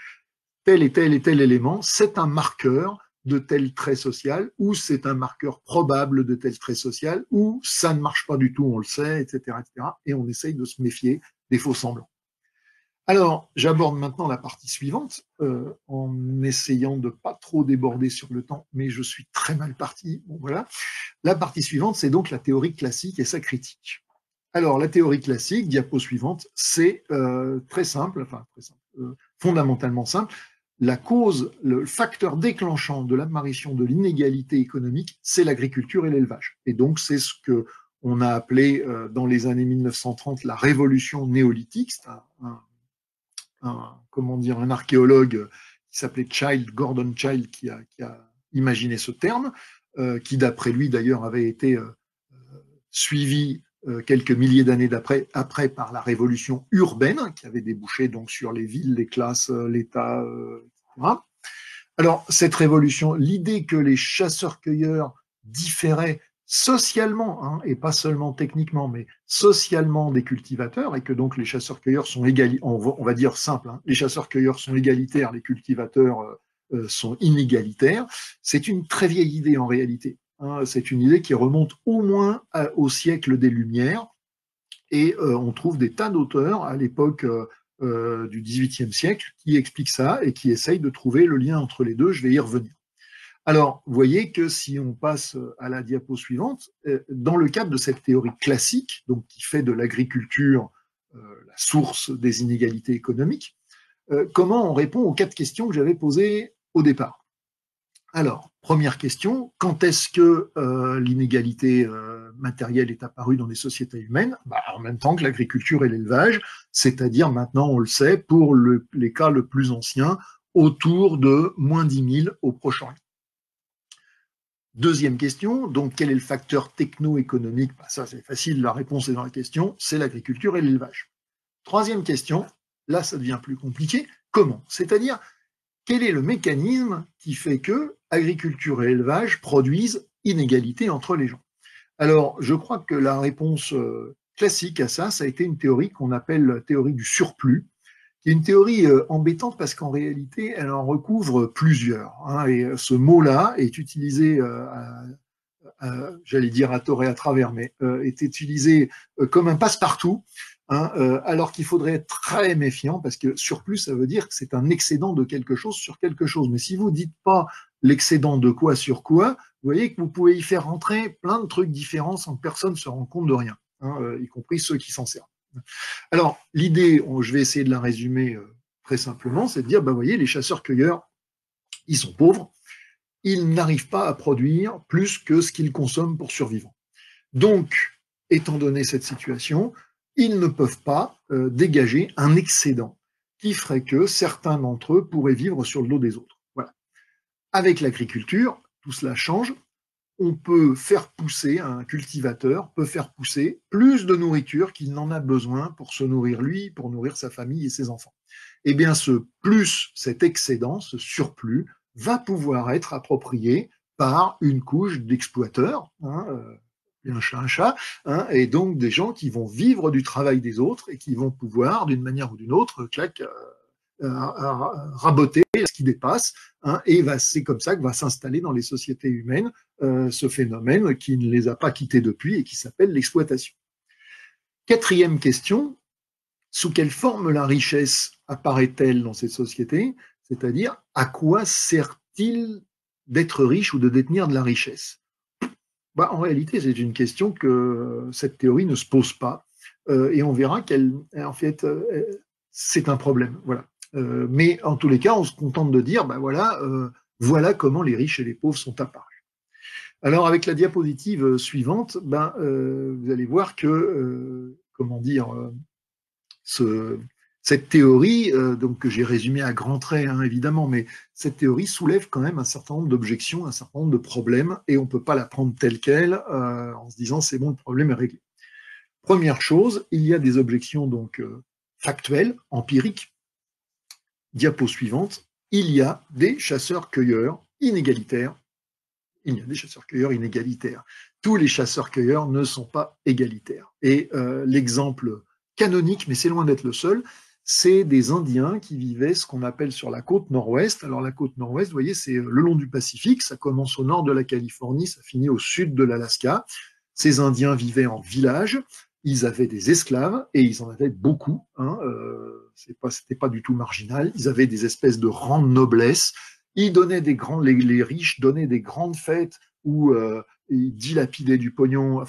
Speaker 1: tel et tel et tel élément, c'est un marqueur de tel trait social, ou c'est un marqueur probable de tel trait social, ou ça ne marche pas du tout, on le sait, etc., etc. Et on essaye de se méfier des faux semblants. Alors, j'aborde maintenant la partie suivante, en essayant de ne pas trop déborder sur le temps, mais je suis très mal parti. Bon, voilà. La partie suivante, c'est donc la théorie classique et sa critique. Alors, la théorie classique, diapo suivante, c'est très simple, fondamentalement simple. La cause, le facteur déclenchant de l'apparition de l'inégalité économique, c'est l'agriculture et l'élevage. Et donc, c'est ce qu'on a appelé dans les années 1930 la révolution néolithique. C'est un archéologue qui s'appelait Gordon Childe, qui a imaginé ce terme, qui d'après lui d'ailleurs avait été suivi quelques milliers d'années après par la révolution urbaine, qui avait débouché donc sur les villes, les classes, l'État, etc. Alors cette révolution, l'idée que les chasseurs-cueilleurs différaient socialement, hein, et pas seulement techniquement, mais socialement des cultivateurs, et que donc les chasseurs-cueilleurs sont égalitaires, on va dire simple, hein, les chasseurs-cueilleurs sont égalitaires, les cultivateurs sont inégalitaires, c'est une très vieille idée en réalité. Hein, c'est une idée qui remonte au moins au siècle des Lumières, et on trouve des tas d'auteurs à l'époque du XVIIIe siècle qui expliquent ça et qui essayent de trouver le lien entre les deux, je vais y revenir. Alors, vous voyez que si on passe à la diapo suivante, dans le cadre de cette théorie classique, donc qui fait de l'agriculture la source des inégalités économiques, comment on répond aux 4 questions que j'avais posées au départ? Alors, première question, quand est-ce que l'inégalité matérielle est apparue dans les sociétés humaines? En même temps que l'agriculture et l'élevage, c'est-à-dire maintenant, on le sait, pour les cas le plus anciens, autour de moins 10 000 au Proche-Orient. Deuxième question, donc quel est le facteur techno-économique? Ça c'est facile, la réponse est dans la question, c'est l'agriculture et l'élevage. Troisième question, là ça devient plus compliqué, comment? C'est-à-dire, quel est le mécanisme qui fait que agriculture et élevage produisent inégalité entre les gens? Alors, je crois que la réponse classique à ça, ça a été une théorie qu'on appelle la théorie du surplus, qui est une théorie embêtante parce qu'en réalité, elle en recouvre plusieurs. Et ce mot-là est utilisé, j'allais dire à tort et à travers, mais est utilisé comme un passe-partout, alors qu'il faudrait être très méfiant parce que surplus, ça veut dire que c'est un excédent de quelque chose sur quelque chose. Mais si vous ne dites pas l'excédent de quoi sur quoi, vous voyez que vous pouvez y faire rentrer plein de trucs différents sans que personne se rende compte de rien, y compris ceux qui s'en servent. Alors, l'idée, je vais essayer de la résumer très simplement, c'est de dire, vous voyez, les chasseurs-cueilleurs, ils sont pauvres, ils n'arrivent pas à produire plus que ce qu'ils consomment pour survivre. Donc, étant donné cette situation, ils ne peuvent pas dégager un excédent qui ferait que certains d'entre eux pourraient vivre sur le dos des autres. Voilà. Avec l'agriculture, tout cela change. On peut faire pousser, un cultivateur peut faire pousser plus de nourriture qu'il n'en a besoin pour se nourrir lui, pour nourrir sa famille et ses enfants. Eh bien, ce plus, cet excédent, ce surplus, va pouvoir être approprié par une couche d'exploiteurs, un chat, et donc des gens qui vont vivre du travail des autres et qui vont pouvoir, d'une manière ou d'une autre, raboter ce qui dépasse, et c'est comme ça que va s'installer dans les sociétés humaines ce phénomène qui ne les a pas quittés depuis et qui s'appelle l'exploitation. Quatrième question, sous quelle forme la richesse apparaît-elle dans cette société? C'est-à-dire, à quoi sert-il d'être riche ou de détenir de la richesse? En réalité, c'est une question que cette théorie ne se pose pas, et on verra qu'elle, en fait, c'est un problème. Voilà. Mais en tous les cas, on se contente de dire, voilà comment les riches et les pauvres sont apparus. Alors, avec la diapositive suivante, vous allez voir que, cette théorie, donc que j'ai résumée à grands traits, évidemment, mais cette théorie soulève quand même un certain nombre d'objections, un certain nombre de problèmes, et on ne peut pas la prendre telle qu'elle en se disant c'est bon, le problème est réglé. Première chose, il y a des objections donc factuelles, empiriques. Diapo suivante, il y a des chasseurs-cueilleurs inégalitaires. Il y a des chasseurs-cueilleurs inégalitaires. Tous les chasseurs-cueilleurs ne sont pas égalitaires. Et l'exemple canonique, mais c'est loin d'être le seul, c'est des Indiens qui vivaient ce qu'on appelle sur la côte nord-ouest. Alors la côte nord-ouest, vous voyez, c'est le long du Pacifique, ça commence au nord de la Californie, ça finit au sud de l'Alaska. Ces Indiens vivaient en village, ils avaient des esclaves, et ils en avaient beaucoup, c'était pas du tout marginal, ils avaient des espèces de rangs de noblesse, ils donnaient les riches donnaient des grandes fêtes où ils dilapidaient du pognon,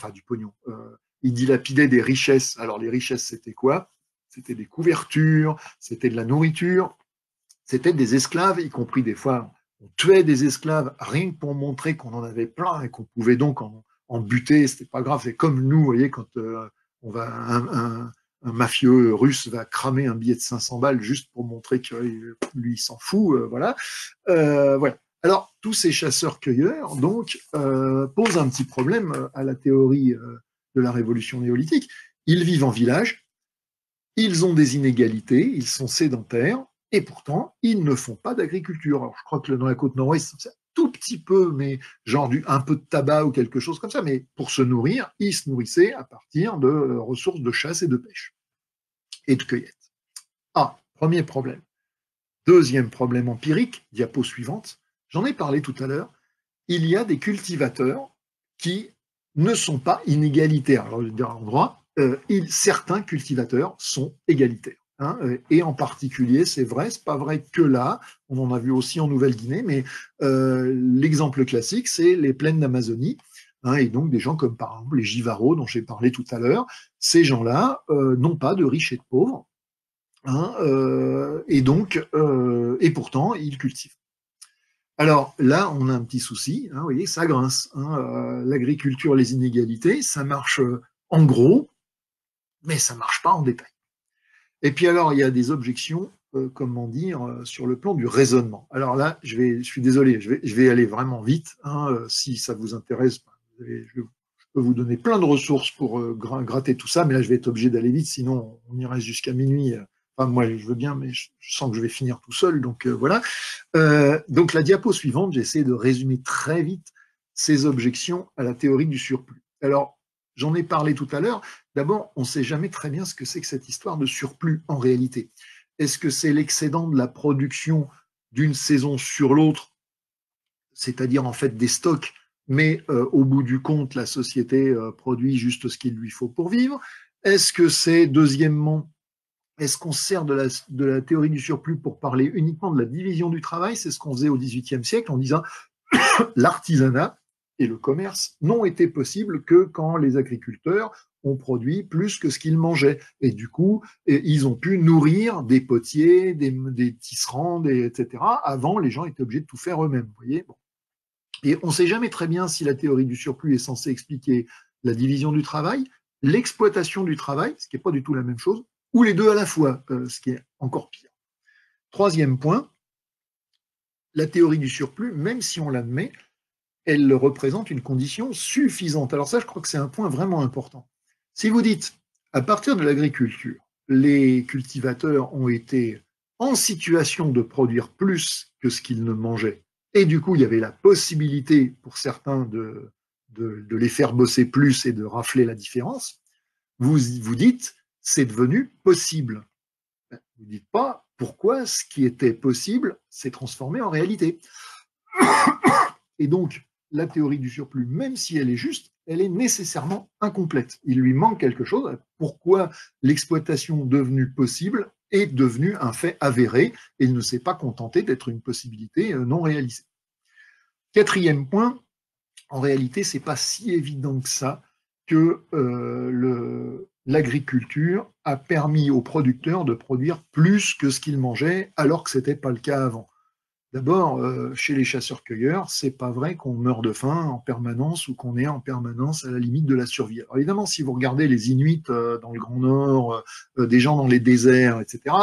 Speaker 1: ils dilapidaient des richesses. Alors les richesses, c'était quoi? C'était des couvertures, c'était de la nourriture, c'était des esclaves, y compris des fois, on tuait des esclaves rien que pour montrer qu'on en avait plein et qu'on pouvait donc en buter, c'était pas grave. C'est comme nous, vous voyez, quand on va un mafieux russe va cramer un billet de 500 balles juste pour montrer que lui, il s'en fout, voilà. Voilà. Alors, tous ces chasseurs-cueilleurs, donc, posent un petit problème à la théorie de la révolution néolithique. Ils vivent en village, ils ont des inégalités, ils sont sédentaires, et pourtant, ils ne font pas d'agriculture. Alors, je crois que dans la côte nord-ouest, c'est un tout petit peu, mais genre un peu de tabac ou quelque chose comme ça, mais pour se nourrir, ils se nourrissaient à partir de ressources de chasse et de pêche et de cueillette. Premier problème. Deuxième problème empirique, diapo suivante, j'en ai parlé tout à l'heure, il y a des cultivateurs qui ne sont pas inégalitaires. Alors, je vais dire en droit, certains cultivateurs sont égalitaires. hein, et en particulier, c'est vrai, c'est pas vrai que là, on en a vu aussi en Nouvelle-Guinée, mais l'exemple classique, c'est les plaines d'Amazonie, hein, et donc des gens comme par exemple les Jivaro dont j'ai parlé tout à l'heure. Ces gens-là n'ont pas de riches et de pauvres, hein, et pourtant ils cultivent. Alors là, on a un petit souci, hein, vous voyez, ça grince, hein, l'agriculture, les inégalités, ça marche en gros, mais ça marche pas en détail. Et puis alors, il y a des objections, comment dire, sur le plan du raisonnement. Alors là, je suis désolé, je vais aller vraiment vite, hein, si ça vous intéresse, je peux vous donner plein de ressources pour gratter tout ça, mais là, je vais être obligé d'aller vite, sinon on y reste jusqu'à minuit. Enfin, moi, je veux bien, mais je sens que je vais finir tout seul, donc voilà. Donc la diapo suivante, j'essaie de résumer très vite ces objections à la théorie du surplus. Alors, j'en ai parlé tout à l'heure. D'abord, on ne sait jamais très bien ce que c'est que cette histoire de surplus en réalité. Est-ce que c'est l'excédent de la production d'une saison sur l'autre, c'est-à-dire en fait des stocks, mais au bout du compte, la société produit juste ce qu'il lui faut pour vivre? Est-ce que c'est, deuxièmement, est-ce qu'on sert de la théorie du surplus pour parler uniquement de la division du travail? C'est ce qu'on faisait au XVIIIe siècle en disant l'artisanat et le commerce n'ont été possibles que quand les agriculteurs ont produit plus que ce qu'ils mangeaient. Et du coup, ils ont pu nourrir des potiers, des tisserands, etc. Avant, les gens étaient obligés de tout faire eux-mêmes. Vous voyez, bon. Et on ne sait jamais très bien si la théorie du surplus est censée expliquer la division du travail, l'exploitation du travail, ce qui n'est pas du tout la même chose, ou les deux à la fois, ce qui est encore pire. Troisième point, la théorie du surplus, même si on l'admet, elle représente une condition suffisante. Alors ça, je crois que c'est un point vraiment important. Si vous dites, à partir de l'agriculture, les cultivateurs ont été en situation de produire plus que ce qu'ils ne mangeaient, et du coup, il y avait la possibilité pour certains de les faire bosser plus et de rafler la différence, vous vous dites, c'est devenu possible. Vous ne dites pas pourquoi ce qui était possible s'est transformé en réalité. Et donc, la théorie du surplus, même si elle est juste, elle est nécessairement incomplète. Il lui manque quelque chose. Pourquoi l'exploitation devenue possible est devenue un fait avéré et il ne s'est pas contenté d'être une possibilité non réalisée. Quatrième point, en réalité, ce n'est pas si évident que ça que l'agriculture a permis aux producteurs de produire plus que ce qu'ils mangeaient, alors que ce n'était pas le cas avant. D'abord, chez les chasseurs-cueilleurs, c'est pas vrai qu'on meurt de faim en permanence ou qu'on est en permanence à la limite de la survie. Alors évidemment, si vous regardez les Inuits dans le Grand Nord, des gens dans les déserts, etc.,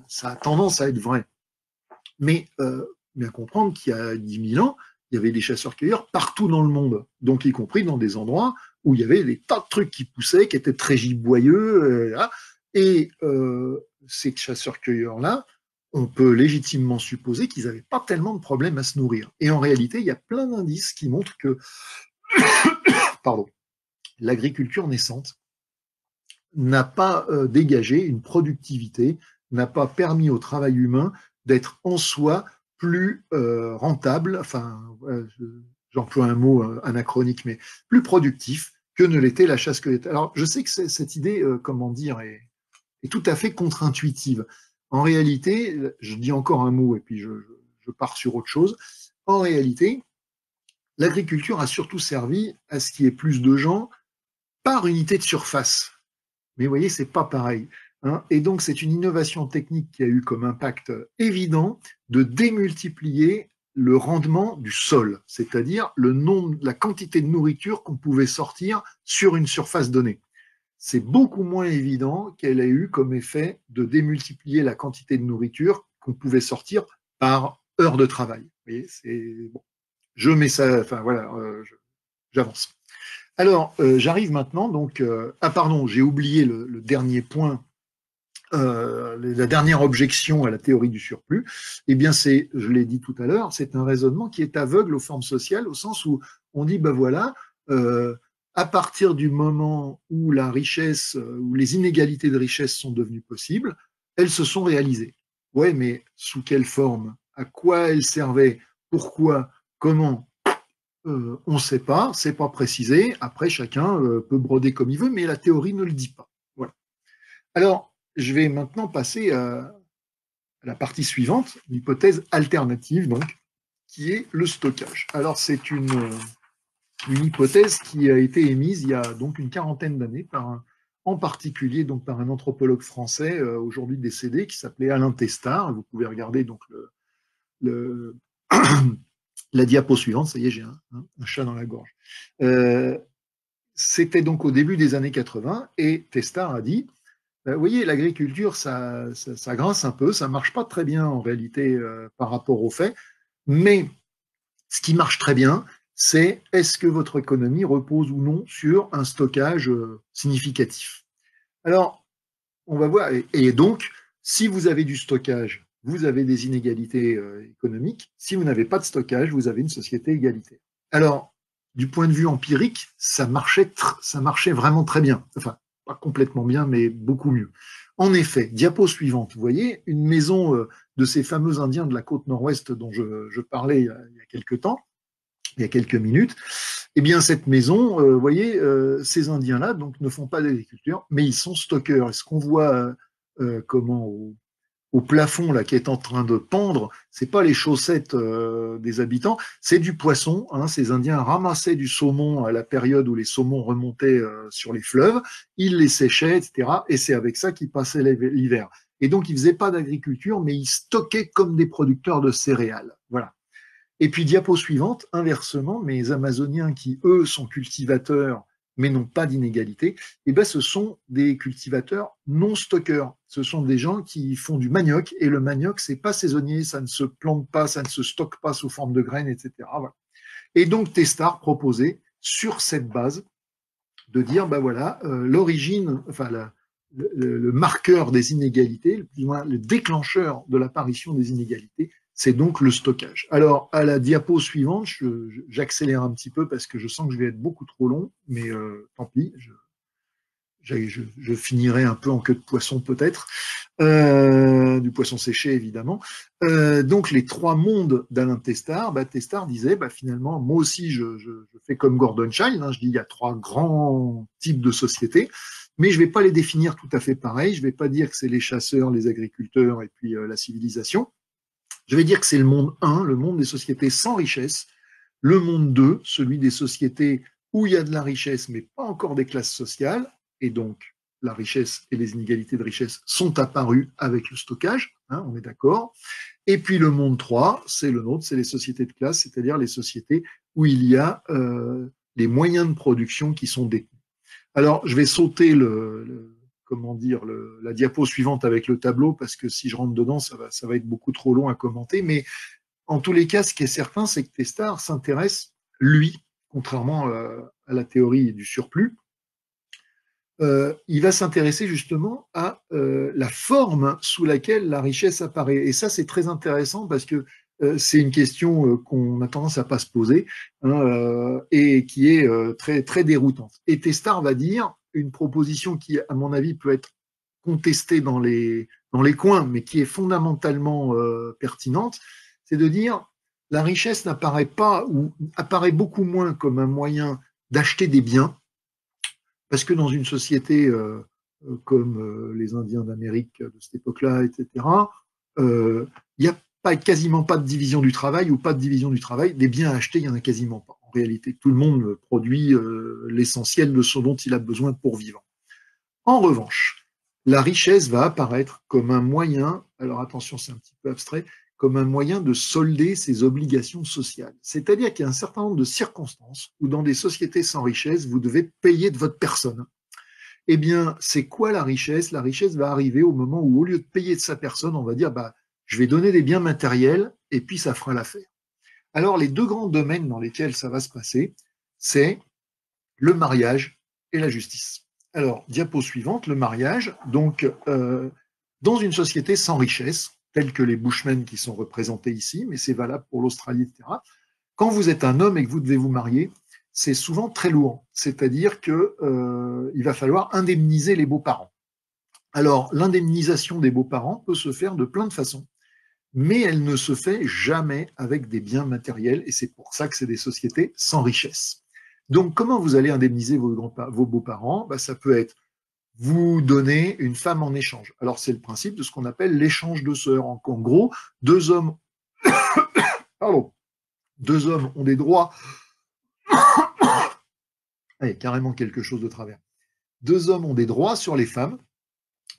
Speaker 1: ça a tendance à être vrai. Mais bien comprendre qu'il y a 10 000 ans, il y avait des chasseurs-cueilleurs partout dans le monde, donc y compris dans des endroits où il y avait des tas de trucs qui poussaient, qui étaient très giboyeux, et ces chasseurs-cueilleurs-là, on peut légitimement supposer qu'ils n'avaient pas tellement de problèmes à se nourrir. Et en réalité, il y a plein d'indices qui montrent que pardon, l'agriculture naissante n'a pas dégagé une productivité, n'a pas permis au travail humain d'être en soi plus rentable, enfin, j'emploie un mot anachronique, mais plus productif que ne l'était la chasse-cueillette. Alors, je sais que cette idée, comment dire, est tout à fait contre-intuitive. En réalité, je dis encore un mot et puis je pars sur autre chose. En réalité, l'agriculture a surtout servi à ce qu'il y ait plus de gens par unité de surface. Mais vous voyez, c'est pas pareil. Hein. Et donc, c'est une innovation technique qui a eu comme impact évident de démultiplier le rendement du sol, c'est-à-dire la quantité de nourriture qu'on pouvait sortir sur une surface donnée. C'est beaucoup moins évident qu'elle ait eu comme effet de démultiplier la quantité de nourriture qu'on pouvait sortir par heure de travail. Vous voyez, c'est bon. Je mets ça, enfin voilà, j'avance. Alors, j'arrive maintenant, donc, pardon, j'ai oublié le dernier point, la dernière objection à la théorie du surplus. Eh bien, je l'ai dit tout à l'heure, c'est un raisonnement qui est aveugle aux formes sociales, au sens où on dit, ben voilà, à partir du moment où la richesse, où les inégalités de richesse sont devenues possibles, elles se sont réalisées. Ouais, mais sous quelle forme? À quoi elles servaient? Pourquoi? Comment? On ne sait pas, c'est pas précisé. Après, chacun peut broder comme il veut, mais la théorie ne le dit pas. Voilà. Alors, je vais maintenant passer à la partie suivante, l'hypothèse alternative, donc, qui est le stockage. Alors, c'est une hypothèse qui a été émise il y a donc une quarantaine d'années, en particulier donc, par un anthropologue français, aujourd'hui décédé, qui s'appelait Alain Testard. Vous pouvez regarder donc le la diapo suivante. Ça y est, j'ai un chat dans la gorge. C'était donc au début des années 80, et Testard a dit, vous voyez, l'agriculture, ça grince un peu, ça marche pas très bien en réalité par rapport aux faits, mais ce qui marche très bien, c'est est-ce que votre économie repose ou non sur un stockage significatif. Alors, on va voir, et donc, si vous avez du stockage, vous avez des inégalités économiques. Si vous n'avez pas de stockage, vous avez une société égalitaire. Alors, du point de vue empirique, ça marchait vraiment très bien. Enfin, pas complètement bien, mais beaucoup mieux. En effet, diapo suivante, vous voyez, une maison de ces fameux Indiens de la côte nord-ouest dont je parlais il y a quelques temps, il y a quelques minutes, eh bien cette maison, vous voyez, ces Indiens-là donc ne font pas d'agriculture, mais ils sont stockeurs. Et ce qu'on voit comment au plafond là qui est en train de pendre, c'est pas les chaussettes des habitants, c'est du poisson. Hein. Ces Indiens ramassaient du saumon à la période où les saumons remontaient sur les fleuves, ils les séchaient, etc. Et c'est avec ça qu'ils passaient l'hiver. Et donc ils faisaient pas d'agriculture, mais ils stockaient comme des producteurs de céréales. Voilà. Et puis, diapo suivante, inversement, mes Amazoniens qui, eux, sont cultivateurs, mais n'ont pas d'inégalité, eh ben, ce sont des cultivateurs non stockeurs. Ce sont des gens qui font du manioc, et le manioc, c'est pas saisonnier, ça ne se plante pas, ça ne se stocke pas sous forme de graines, etc. Voilà. Et donc, Testard proposait, sur cette base, de dire, ben voilà, l'origine, enfin, le marqueur des inégalités, plus ou moins le déclencheur de l'apparition des inégalités, c'est donc le stockage. Alors, à la diapo suivante, j'accélère un petit peu parce que je sens que je vais être beaucoup trop long, mais tant pis, je finirai un peu en queue de poisson peut-être, du poisson séché évidemment. Donc les trois mondes d'Alain Testard, Testard disait finalement, moi aussi je fais comme Gordon Child, hein, je dis il y a trois grands types de sociétés, mais je ne vais pas les définir tout à fait pareil, je ne vais pas dire que c'est les chasseurs, les agriculteurs et puis la civilisation. Je vais dire que c'est le monde 1, le monde des sociétés sans richesse, le monde 2, celui des sociétés où il y a de la richesse, mais pas encore des classes sociales, et donc la richesse et les inégalités de richesse sont apparues avec le stockage, hein, on est d'accord. Et puis le monde 3, c'est le nôtre, c'est les sociétés de classe, c'est-à-dire les sociétés où il y a les moyens de production qui sont détenus. Alors, je vais sauter comment dire, la diapo suivante avec le tableau, parce que si je rentre dedans, ça va être beaucoup trop long à commenter. Mais en tous les cas, ce qui est certain, c'est que Testard s'intéresse, lui, contrairement à la théorie du surplus, il va s'intéresser justement à la forme sous laquelle la richesse apparaît. Et ça, c'est très intéressant parce que c'est une question qu'on a tendance à pas se poser, hein, et qui est très, très déroutante. Et Testard va dire une proposition qui, à mon avis, peut être contestée dans les coins, mais qui est fondamentalement pertinente, c'est de dire la richesse n'apparaît pas ou apparaît beaucoup moins comme un moyen d'acheter des biens, parce que dans une société comme les Indiens d'Amérique de cette époque-là, etc., il n'y a quasiment pas de division du travail ou pas de division du travail. Des biens à acheter, il n'y en a quasiment pas. En réalité, tout le monde produit l'essentiel de ce dont il a besoin pour vivre. En revanche, la richesse va apparaître comme un moyen, alors attention, c'est un petit peu abstrait, comme un moyen de solder ses obligations sociales. C'est-à-dire qu'il y a un certain nombre de circonstances où dans des sociétés sans richesse, vous devez payer de votre personne. Eh bien, c'est quoi la richesse? La richesse va arriver au moment où, au lieu de payer de sa personne, on va dire, je vais donner des biens matériels et puis ça fera l'affaire. Alors, les deux grands domaines dans lesquels ça va se passer, c'est le mariage et la justice. Alors, diapo suivante, le mariage. Donc, dans une société sans richesse, telle que les Bushmen qui sont représentés ici, mais c'est valable pour l'Australie, etc., quand vous êtes un homme et que vous devez vous marier, c'est souvent très lourd. C'est-à-dire qu'il va falloir indemniser les beaux-parents. Alors, l'indemnisation des beaux-parents peut se faire de plein de façons, mais elle ne se fait jamais avec des biens matériels, et c'est pour ça que c'est des sociétés sans richesse. Donc, comment vous allez indemniser vos beaux-parents? Ça peut être vous donnez une femme en échange. Alors c'est le principe de ce qu'on appelle l'échange de sœurs. En gros, deux hommes, pardon, deux hommes ont des droits. Allez, carrément quelque chose de travers. Deux hommes ont des droits sur les femmes.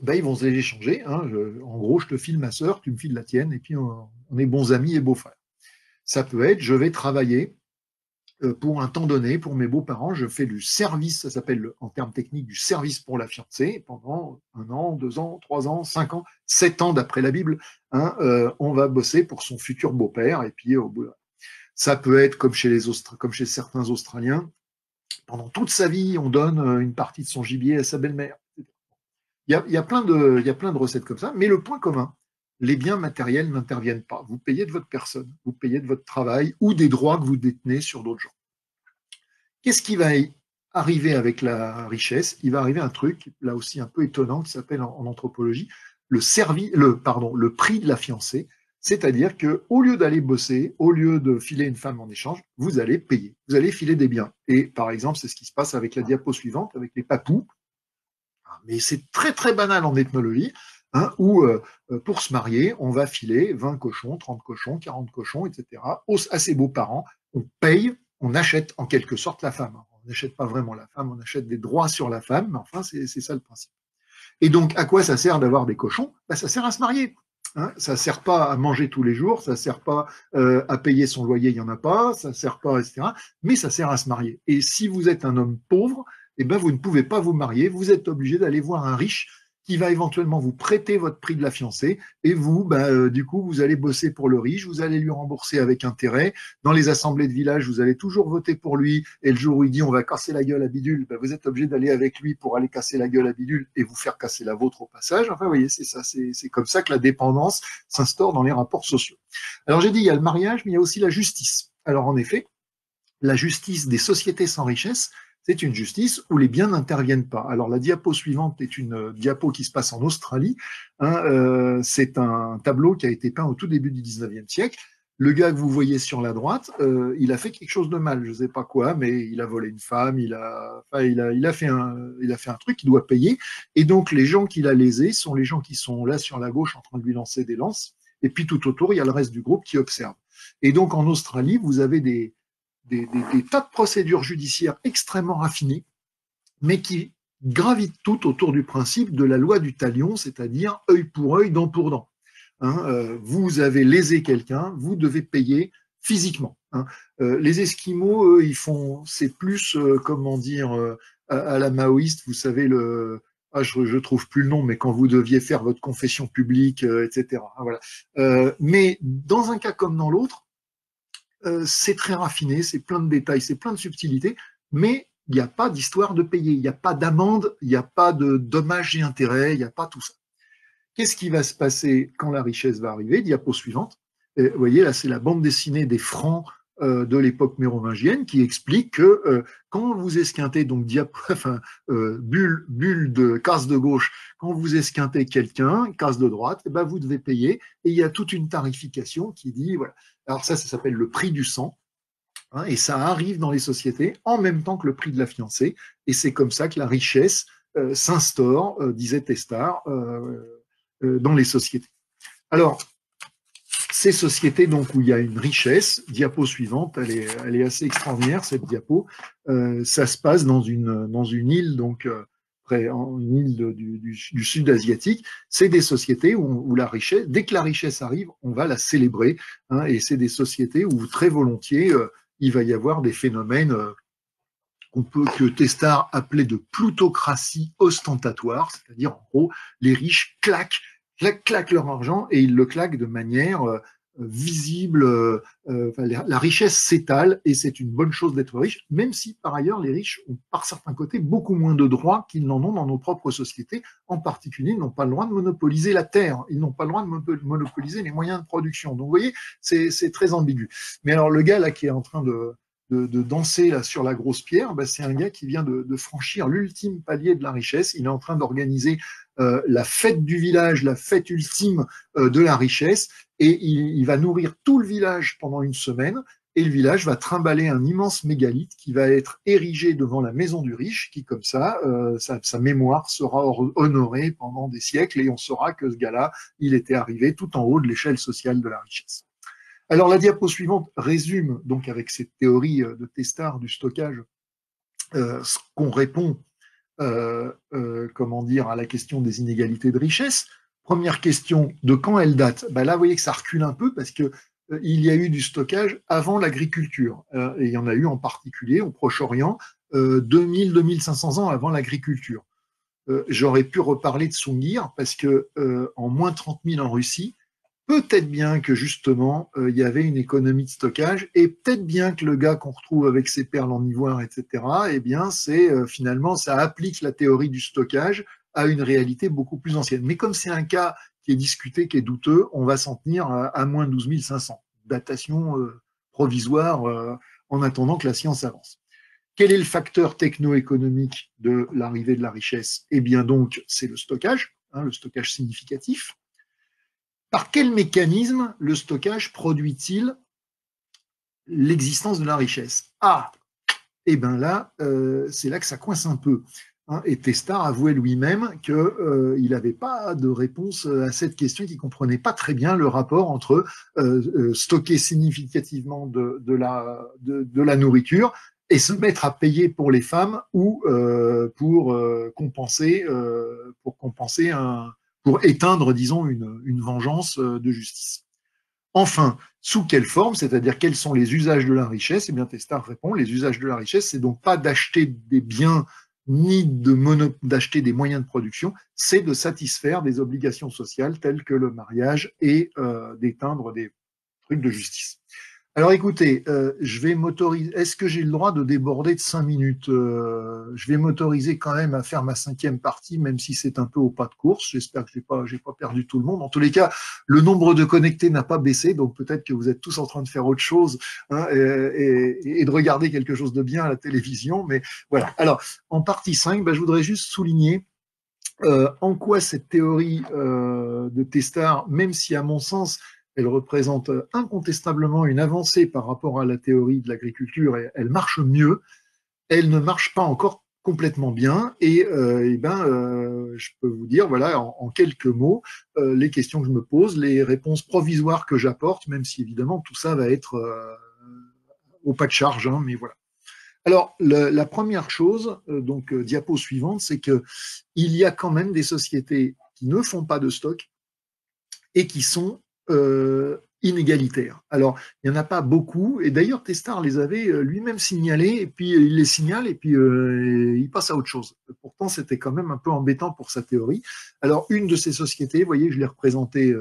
Speaker 1: Ben, ils vont se les échanger. Hein. En gros, je te file ma sœur, tu me files la tienne, et puis on est bons amis et beaux-frères. Ça peut être, je vais travailler pour un temps donné, pour mes beaux-parents, je fais du service, ça s'appelle en termes techniques du service pour la fiancée, pendant 1 an, 2 ans, 3 ans, 5 ans, 7 ans d'après la Bible, hein, on va bosser pour son futur beau-père, et puis au bout, ça peut être comme chez certains Australiens, pendant toute sa vie, on donne une partie de son gibier à sa belle-mère. Il y a plein de recettes comme ça, mais le point commun, les biens matériels n'interviennent pas. Vous payez de votre personne, vous payez de votre travail ou des droits que vous détenez sur d'autres gens. Qu'est-ce qui va arriver avec la richesse? Il va arriver un truc, là aussi un peu étonnant, qui s'appelle en anthropologie le prix de la fiancée. C'est-à-dire qu'au lieu d'aller bosser, au lieu de filer une femme en échange, vous allez payer, vous allez filer des biens. Et par exemple, c'est ce qui se passe avec la diapo suivante, avec les papous. Mais c'est très très banal en ethnologie, hein, où pour se marier, on va filer 20 cochons, 30 cochons, 40 cochons, etc. à ses beaux-parents. On paye, on achète en quelque sorte la femme. On n'achète pas vraiment la femme, on achète des droits sur la femme, mais enfin, c'est ça le principe. Et donc, à quoi ça sert d'avoir des cochons? Ben, ça sert à se marier. Hein, ça ne sert pas à manger tous les jours, ça ne sert pas à payer son loyer, il n'y en a pas, ça ne sert pas, etc. Mais ça sert à se marier. Et si vous êtes un homme pauvre, eh ben, vous ne pouvez pas vous marier, vous êtes obligé d'aller voir un riche qui va éventuellement vous prêter votre prix de la fiancée, et vous, du coup, vous allez bosser pour le riche, vous allez lui rembourser avec intérêt. Dans les assemblées de village, vous allez toujours voter pour lui, et le jour où il dit on va casser la gueule à Bidule, ben, vous êtes obligé d'aller avec lui pour aller casser la gueule à Bidule et vous faire casser la vôtre au passage. Enfin, vous voyez, c'est ça, c'est comme ça que la dépendance s'instaure dans les rapports sociaux. Alors, j'ai dit, il y a le mariage, mais il y a aussi la justice. Alors, en effet, la justice des sociétés sans richesse, c'est une justice où les biens n'interviennent pas. Alors la diapo suivante est une diapo qui se passe en Australie. Hein, c'est un tableau qui a été peint au tout début du 19e siècle. Le gars que vous voyez sur la droite, il a fait quelque chose de mal, je ne sais pas quoi, mais il a volé une femme, il a fait un truc qu'il doit payer. Et donc les gens qu'il a lésés sont les gens qui sont là sur la gauche en train de lui lancer des lances. Et puis tout autour, il y a le reste du groupe qui observe. Et donc en Australie, vous avez des tas de procédures judiciaires extrêmement raffinées, mais qui gravitent toutes autour du principe de la loi du talion, c'est-à-dire œil pour œil, dent pour dent. Hein, vous avez lésé quelqu'un, vous devez payer physiquement. Hein. Les Esquimaux, eux, ils font, c'est plus, comment dire, à la maoïste, vous savez, je trouve plus le nom, mais quand vous deviez faire votre confession publique, etc. Voilà. Mais dans un cas comme dans l'autre, c'est très raffiné, c'est plein de détails, c'est plein de subtilités, mais il n'y a pas d'histoire de payer, il n'y a pas d'amende, il n'y a pas de dommages et intérêts, il n'y a pas tout ça. Qu'est-ce qui va se passer quand la richesse va arriver? Diapo suivante. Vous voyez, là, c'est la bande dessinée des francs de l'époque mérovingienne qui explique que quand vous esquintez, donc bulle de case de gauche, quand vous esquintez quelqu'un, case de droite, eh ben, vous devez payer, et il y a toute une tarification qui dit, voilà. Alors ça s'appelle le prix du sang, hein, et ça arrive dans les sociétés en même temps que le prix de la fiancée, et c'est comme ça que la richesse s'instaure, disait Testard, dans les sociétés. Alors, ces sociétés donc où il y a une richesse, diapo suivante, elle est assez extraordinaire cette diapo. Ça se passe dans une île donc une île du sud asiatique. C'est des sociétés où la richesse, dès que la richesse arrive, on va la célébrer. Hein, et c'est des sociétés où très volontiers il va y avoir des phénomènes que Testard appelait de plutocratie ostentatoire, c'est-à-dire en gros les riches claquent leur argent et ils le claquent de manière visible. La richesse s'étale et c'est une bonne chose d'être riche, même si par ailleurs les riches ont par certains côtés beaucoup moins de droits qu'ils n'en ont dans nos propres sociétés. En particulier, ils n'ont pas le droit de monopoliser la terre, ils n'ont pas le droit de monopoliser les moyens de production. Donc vous voyez, c'est très ambigu. Mais alors le gars là qui est en train de danser là sur la grosse pierre, ben, c'est un gars qui vient de franchir l'ultime palier de la richesse. Il est en train d'organiser la fête du village, la fête ultime de la richesse, et il va nourrir tout le village pendant une semaine. et le village va trimballer un immense mégalithe qui va être érigé devant la maison du riche, qui comme ça, sa mémoire sera honorée pendant des siècles, et on saura que ce gars-là, il était arrivé tout en haut de l'échelle sociale de la richesse. Alors la diapo suivante résume donc avec cette théorie de Testard du stockage ce qu'on répond comment dire, à la question des inégalités de richesse. Première question, de quand elle date? Là, vous voyez que ça recule un peu parce que il y a eu du stockage avant l'agriculture. Et il y en a eu en particulier au Proche-Orient 2000-2500 ans avant l'agriculture. J'aurais pu reparler de Sungir parce que en moins 30 000 en Russie, peut-être bien que justement il y avait une économie de stockage et peut-être bien que le gars qu'on retrouve avec ses perles en ivoire, etc., eh bien c'est finalement ça applique la théorie du stockage à une réalité beaucoup plus ancienne. Mais comme c'est un cas qui est discuté, qui est douteux, on va s'en tenir à moins 12 500. Datation provisoire en attendant que la science avance. Quel est le facteur techno-économique de l'arrivée de la richesse? Eh bien donc, c'est le stockage significatif. Par quel mécanisme le stockage produit-il l'existence de la richesse? Ah, eh bien là, c'est là que ça coince un peu. Et Testard avouait lui-même qu'il n'avait pas de réponse à cette question, qu'il ne comprenait pas très bien le rapport entre stocker significativement de la nourriture et se mettre à payer pour les femmes ou pour éteindre, disons, une vengeance de justice. Enfin, sous quelle forme, c'est-à-dire quels sont les usages de la richesse? Eh bien, Testard répond, les usages de la richesse, c'est donc pas d'acheter des biens ni d'acheter des moyens de production, c'est de satisfaire des obligations sociales telles que le mariage et d'éteindre des trucs de justice. Alors écoutez, je vais m'autoriser. Est-ce que j'ai le droit de déborder de 5 minutes? Je vais m'autoriser quand même à faire ma 5e partie, même si c'est un peu au pas de course. J'espère que j'ai pas perdu tout le monde. En tous les cas, le nombre de connectés n'a pas baissé, donc peut-être que vous êtes tous en train de faire autre chose et de regarder quelque chose de bien à la télévision. Mais voilà. Alors, en partie 5, je voudrais juste souligner en quoi cette théorie de Testard, même si à mon sens elle représente incontestablement une avancée par rapport à la théorie de l'agriculture et elle marche mieux, elle ne marche pas encore complètement bien et je peux vous dire voilà en quelques mots les questions que je me pose, les réponses provisoires que j'apporte, même si évidemment tout ça va être au pas de charge, mais voilà. Alors, la première chose, diapo suivante, c'est que il y a quand même des sociétés qui ne font pas de stock et qui sont inégalitaires. Alors, il n'y en a pas beaucoup, et d'ailleurs, Testard les avait lui-même signalés, et puis il les signale, et puis il passe à autre chose. Pourtant, c'était quand même un peu embêtant pour sa théorie. Alors, une de ces sociétés, vous voyez, je l'ai représenté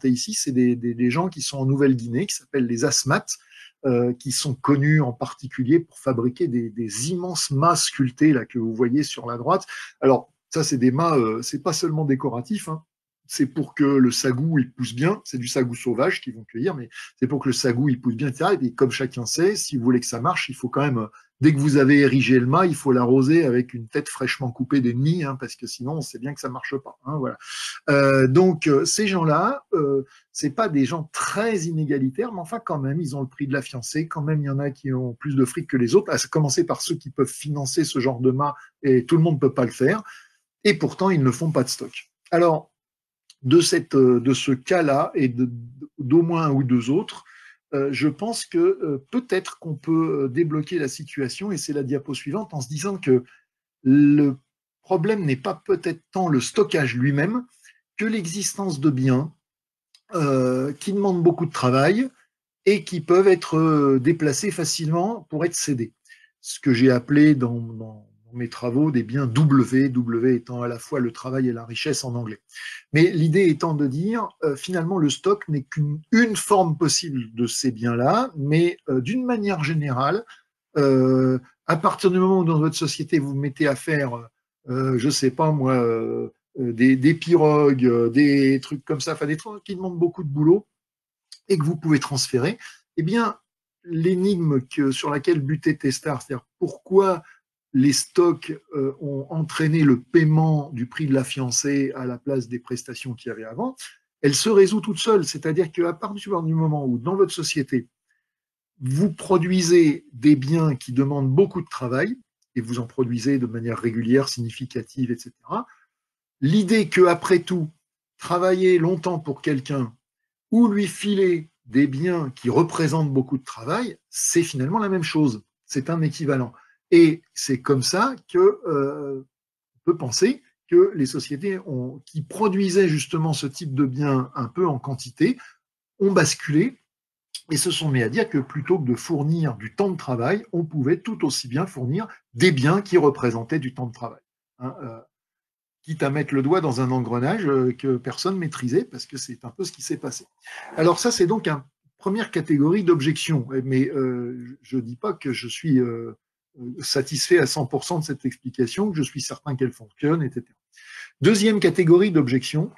Speaker 1: ici, c'est des gens qui sont en Nouvelle-Guinée, qui s'appellent les Asmat, qui sont connus en particulier pour fabriquer des immenses mâts sculptés là que vous voyez sur la droite. Alors ça, c'est des mâts, c'est pas seulement décoratif, c'est pour que le sagou il pousse bien. C'est du sagou sauvage qu'ils vont cueillir, mais c'est pour que le sagou il pousse bien, etc. Et puis, comme chacun sait, si vous voulez que ça marche, il faut quand même dès que vous avez érigé le mât, il faut l'arroser avec une tête fraîchement coupée d'ennemis, parce que sinon on sait bien que ça marche pas. Voilà. Donc ces gens-là, c'est pas des gens très inégalitaires, mais enfin quand même, ils ont le prix de la fiancée. Quand même, il y en a qui ont plus de fric que les autres. À commencer par ceux qui peuvent financer ce genre de mât, et tout le monde peut pas le faire. Et pourtant, ils ne font pas de stock. Alors de ce cas-là et d'au moins un ou deux autres, je pense que peut-être qu'on peut débloquer la situation, et c'est la diapo suivante, en se disant que le problème n'est pas peut-être tant le stockage lui-même que l'existence de biens qui demandent beaucoup de travail et qui peuvent être déplacés facilement pour être cédés. Ce que j'ai appelé dans mes travaux des biens W étant à la fois le travail et la richesse en anglais. Mais l'idée étant de dire, finalement, le stock n'est qu'une forme possible de ces biens-là, mais d'une manière générale, à partir du moment où dans votre société vous mettez à faire, je sais pas moi, des pirogues, des trucs comme ça, enfin des trucs qui demandent beaucoup de boulot et que vous pouvez transférer, eh bien, l'énigme sur laquelle butait Testard, c'est-à-dire pourquoi les stocks ont entraîné le paiement du prix de la fiancée à la place des prestations qu'il y avait avant, elle se résout toute seule. C'est-à-dire qu'à partir du moment où, dans votre société, vous produisez des biens qui demandent beaucoup de travail, et vous en produisez de manière régulière, significative, etc. L'idée que, après tout, travailler longtemps pour quelqu'un ou lui filer des biens qui représentent beaucoup de travail, c'est finalement la même chose. C'est un équivalent. Et c'est comme ça que on peut penser que les sociétés qui produisaient justement ce type de biens un peu en quantité ont basculé et se sont mis à dire que plutôt que de fournir du temps de travail, on pouvait tout aussi bien fournir des biens qui représentaient du temps de travail. Hein, quitte à mettre le doigt dans un engrenage que personne maîtrisait, parce que c'est un peu ce qui s'est passé. Alors ça, c'est donc une première catégorie d'objections, mais je ne dis pas que je suis satisfait à 100% de cette explication, que je suis certain qu'elle fonctionne, etc. Deuxième catégorie d'objections,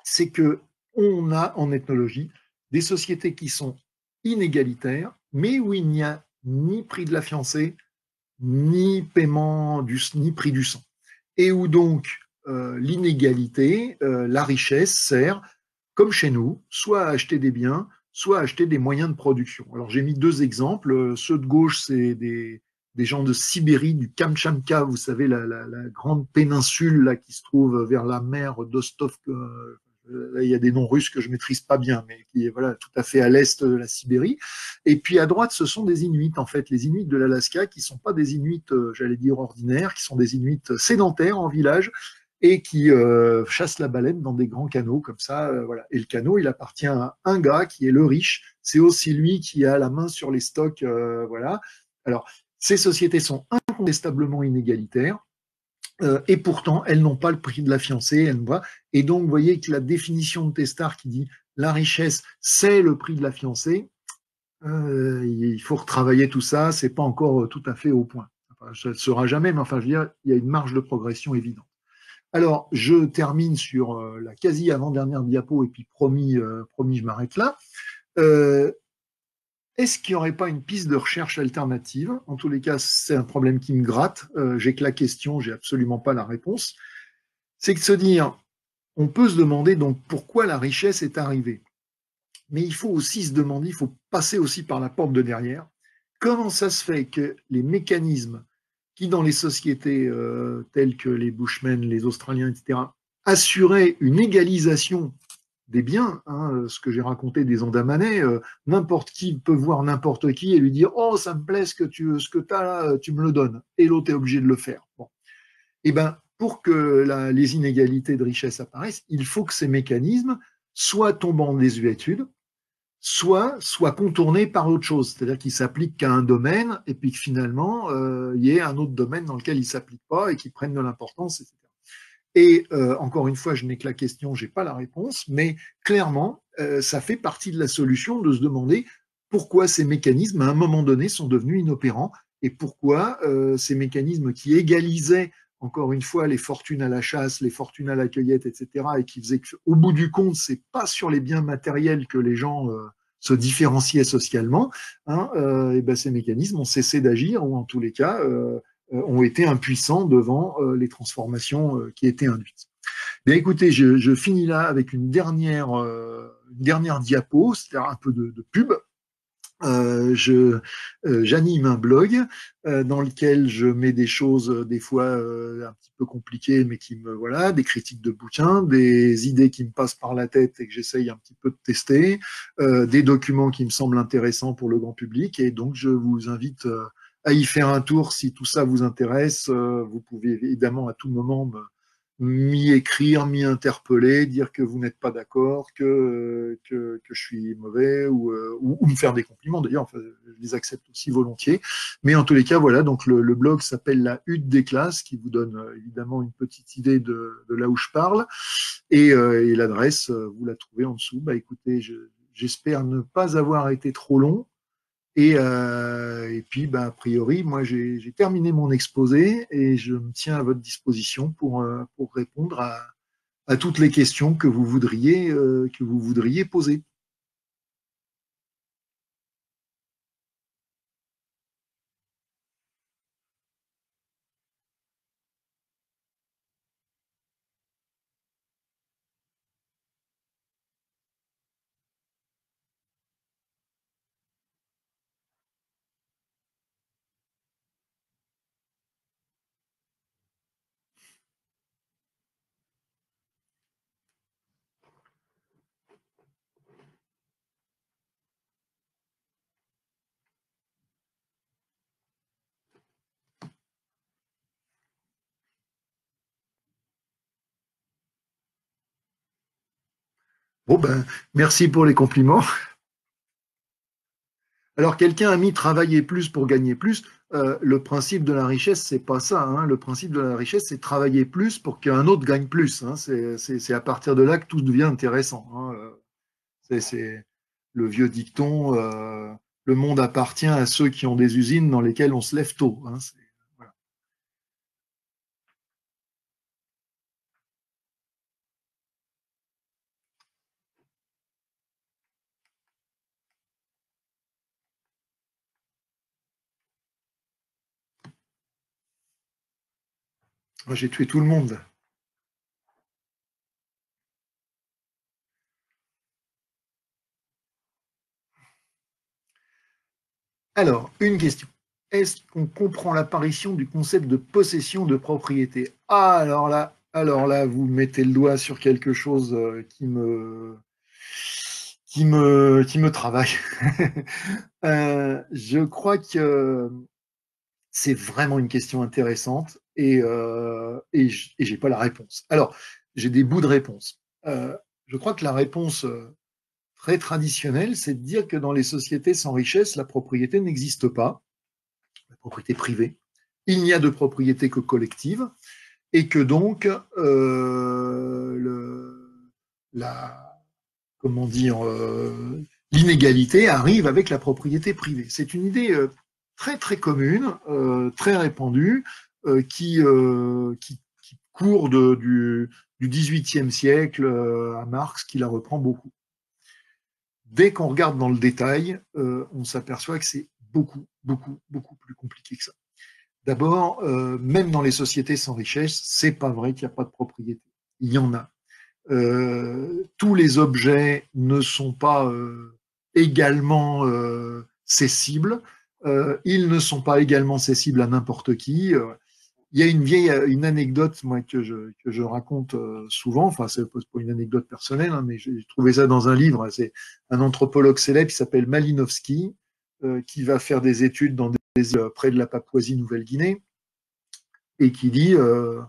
Speaker 1: c'est que on a en ethnologie des sociétés qui sont inégalitaires, mais où il n'y a ni prix de la fiancée, ni paiement ni prix du sang. Et où donc l'inégalité, la richesse sert, comme chez nous, soit à acheter des biens, soit à acheter des moyens de production. Alors j'ai mis deux exemples. Ceux de gauche, c'est des gens de Sibérie, du Kamtchatka, vous savez, la grande péninsule là, qui se trouve vers la mer d'Ostov. Là, il y a des noms russes que je maîtrise pas bien, mais qui est voilà, tout à fait à l'est de la Sibérie. Et puis à droite, ce sont des Inuits, en fait, les Inuits de l'Alaska, qui sont pas des Inuits, j'allais dire, ordinaires, qui sont des Inuits sédentaires en village, et qui chassent la baleine dans des grands canaux comme ça. Voilà. Et le canot, il appartient à un gars qui est le riche. C'est aussi lui qui a la main sur les stocks. Voilà. Alors, ces sociétés sont incontestablement inégalitaires. Et pourtant, elles n'ont pas le prix de la fiancée. Et donc, vous voyez que la définition de Testard qui dit la richesse, c'est le prix de la fiancée, il faut retravailler tout ça. C'est pas encore tout à fait au point. Enfin, ça ne le sera jamais, mais enfin, je veux dire, il y a une marge de progression évidente. Alors, je termine sur la quasi avant-dernière diapo, et puis promis, promis, je m'arrête là. Euh, Est-ce qu'il n'y aurait pas une piste de recherche alternative? En tous les cas, c'est un problème qui me gratte. J'ai que la question, j'ai absolument pas la réponse. C'est de se dire, on peut se demander donc pourquoi la richesse est arrivée. Mais il faut aussi se demander, il faut passer aussi par la porte de derrière. Comment ça se fait que les mécanismes qui, dans les sociétés telles que les Bushmen, les Australiens, etc., assuraient une égalisation des biens, hein, ce que j'ai raconté des Andamanais, n'importe qui peut voir n'importe qui et lui dire oh ça me plaît ce que as là, tu me le donnes, et l'autre est obligé de le faire. Bon. Et ben pour que les inégalités de richesse apparaissent, il faut que ces mécanismes soient tombant en désuétude, soit contournés par autre chose, c'est-à-dire qu'ils s'appliquent qu'à un domaine et puis que finalement il y ait un autre domaine dans lequel ils s'appliquent pas et qui prennent de l'importance, etc. Et encore une fois, je n'ai que la question, je n'ai pas la réponse, mais clairement, ça fait partie de la solution de se demander pourquoi ces mécanismes, à un moment donné, sont devenus inopérants et pourquoi ces mécanismes qui égalisaient, encore une fois, les fortunes à la chasse, les fortunes à la cueillette, etc., et qui faisaient qu'au bout du compte, c'est pas sur les biens matériels que les gens se différenciaient socialement, hein, et ben ces mécanismes ont cessé d'agir, ou en tous les cas, ont été impuissants devant les transformations qui étaient induites. Bien, écoutez, je finis là avec une dernière diapo, c'est-à-dire un peu de pub. J'anime un blog dans lequel je mets des choses des fois un petit peu compliquées, mais qui me voilà, des critiques de bouquins, des idées qui me passent par la tête et que j'essaye un petit peu de tester, des documents qui me semblent intéressants pour le grand public, et donc je vous invite à y faire un tour si tout ça vous intéresse. Vous pouvez évidemment à tout moment m'y écrire, m'y interpeller, dire que vous n'êtes pas d'accord, que je suis mauvais, ou me faire des compliments. D'ailleurs, enfin, je les accepte aussi volontiers. Mais en tous les cas, voilà, donc le blog s'appelle La Hutte des classes, qui vous donne évidemment une petite idée de là où je parle. Et l'adresse, vous la trouvez en dessous. Bah, écoutez, j'espère ne pas avoir été trop long. Et puis, bah, a priori, moi, j'ai terminé mon exposé et je me tiens à votre disposition pour répondre à toutes les questions que vous voudriez poser. Bon, ben, merci pour les compliments. Alors, quelqu'un a mis travailler plus pour gagner plus. Le principe de la richesse, c'est pas ça, hein. Le principe de la richesse, c'est travailler plus pour qu'un autre gagne plus, hein. C'est à partir de là que tout devient intéressant, hein. C'est le vieux dicton, le monde appartient à ceux qui ont des usines dans lesquelles on se lève tôt, hein. Voilà. Moi, j'ai tué tout le monde. Alors, une question. Est-ce qu'on comprend l'apparition du concept de possession de propriété? Ah, alors là, vous mettez le doigt sur quelque chose qui me travaille. Je crois que c'est vraiment une question intéressante et j'ai pas la réponse. Alors, j'ai des bouts de réponse. Je crois que la réponse très traditionnelle, c'est de dire que dans les sociétés sans richesse, la propriété n'existe pas, la propriété privée. Il n'y a de propriété que collective et que donc la, comment dire, l'inégalité arrive avec la propriété privée. C'est une idée très très commune, très répandue, qui court du XVIIIe siècle à Marx, qui la reprend beaucoup. Dès qu'on regarde dans le détail, on s'aperçoit que c'est beaucoup plus compliqué que ça. D'abord, même dans les sociétés sans richesse, c'est pas vrai qu'il n'y a pas de propriété. Il y en a. Tous les objets ne sont pas également cessibles. Ils ne sont pas également cessibles à n'importe qui. Il y a une anecdote moi que je raconte souvent. Enfin, c'est pas une anecdote personnelle, hein, mais j'ai trouvé ça dans un livre. C'est un anthropologue célèbre qui s'appelle Malinowski, qui va faire des études dans des îles près de la Papouasie-Nouvelle-Guinée et qui dit je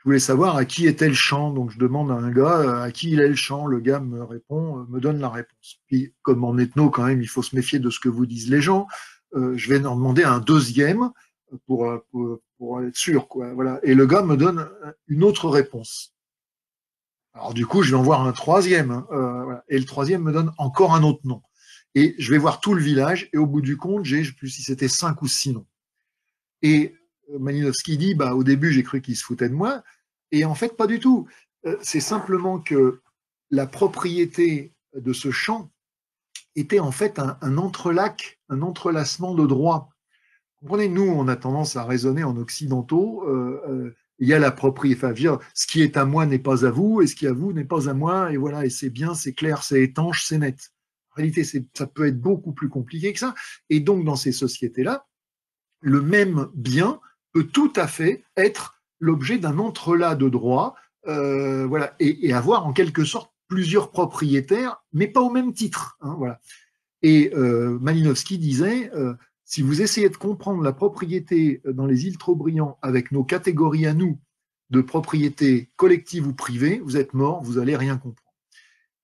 Speaker 1: voulais savoir à qui était le champ. Donc je demande à un gars à qui il est le champ. Le gars me répond, me donne la réponse. Puis comme en ethno quand même, il faut se méfier de ce que vous disent les gens. Je vais en demander un deuxième pour être sûr, quoi. Voilà. Et le gars me donne une autre réponse. Alors du coup, je vais en voir un troisième, hein, voilà. Et le troisième me donne encore un autre nom. Et je vais voir tout le village, et au bout du compte, j'ai, je ne sais plus si c'était 5 ou 6 noms. Et Malinowski dit, bah, au début, j'ai cru qu'il se foutait de moi, et en fait, pas du tout. C'est simplement que la propriété de ce champ était en fait un entrelac, un entrelacement de droits. Comprenez, nous, on a tendance à raisonner en occidentaux. Il y a la propriété, enfin, dire, ce qui est à moi n'est pas à vous, et ce qui est à vous n'est pas à moi, et voilà, et c'est bien, c'est clair, c'est étanche, c'est net. En réalité, ça peut être beaucoup plus compliqué que ça. Et donc, dans ces sociétés-là, le même bien peut tout à fait être l'objet d'un entrelac de droits, voilà, et avoir en quelque sorte plusieurs propriétaires, mais pas au même titre, hein, voilà. Et Malinowski disait, si vous essayez de comprendre la propriété dans les îles Trobriand avec nos catégories à nous de propriété collective ou privée, vous êtes mort, vous allez rien comprendre.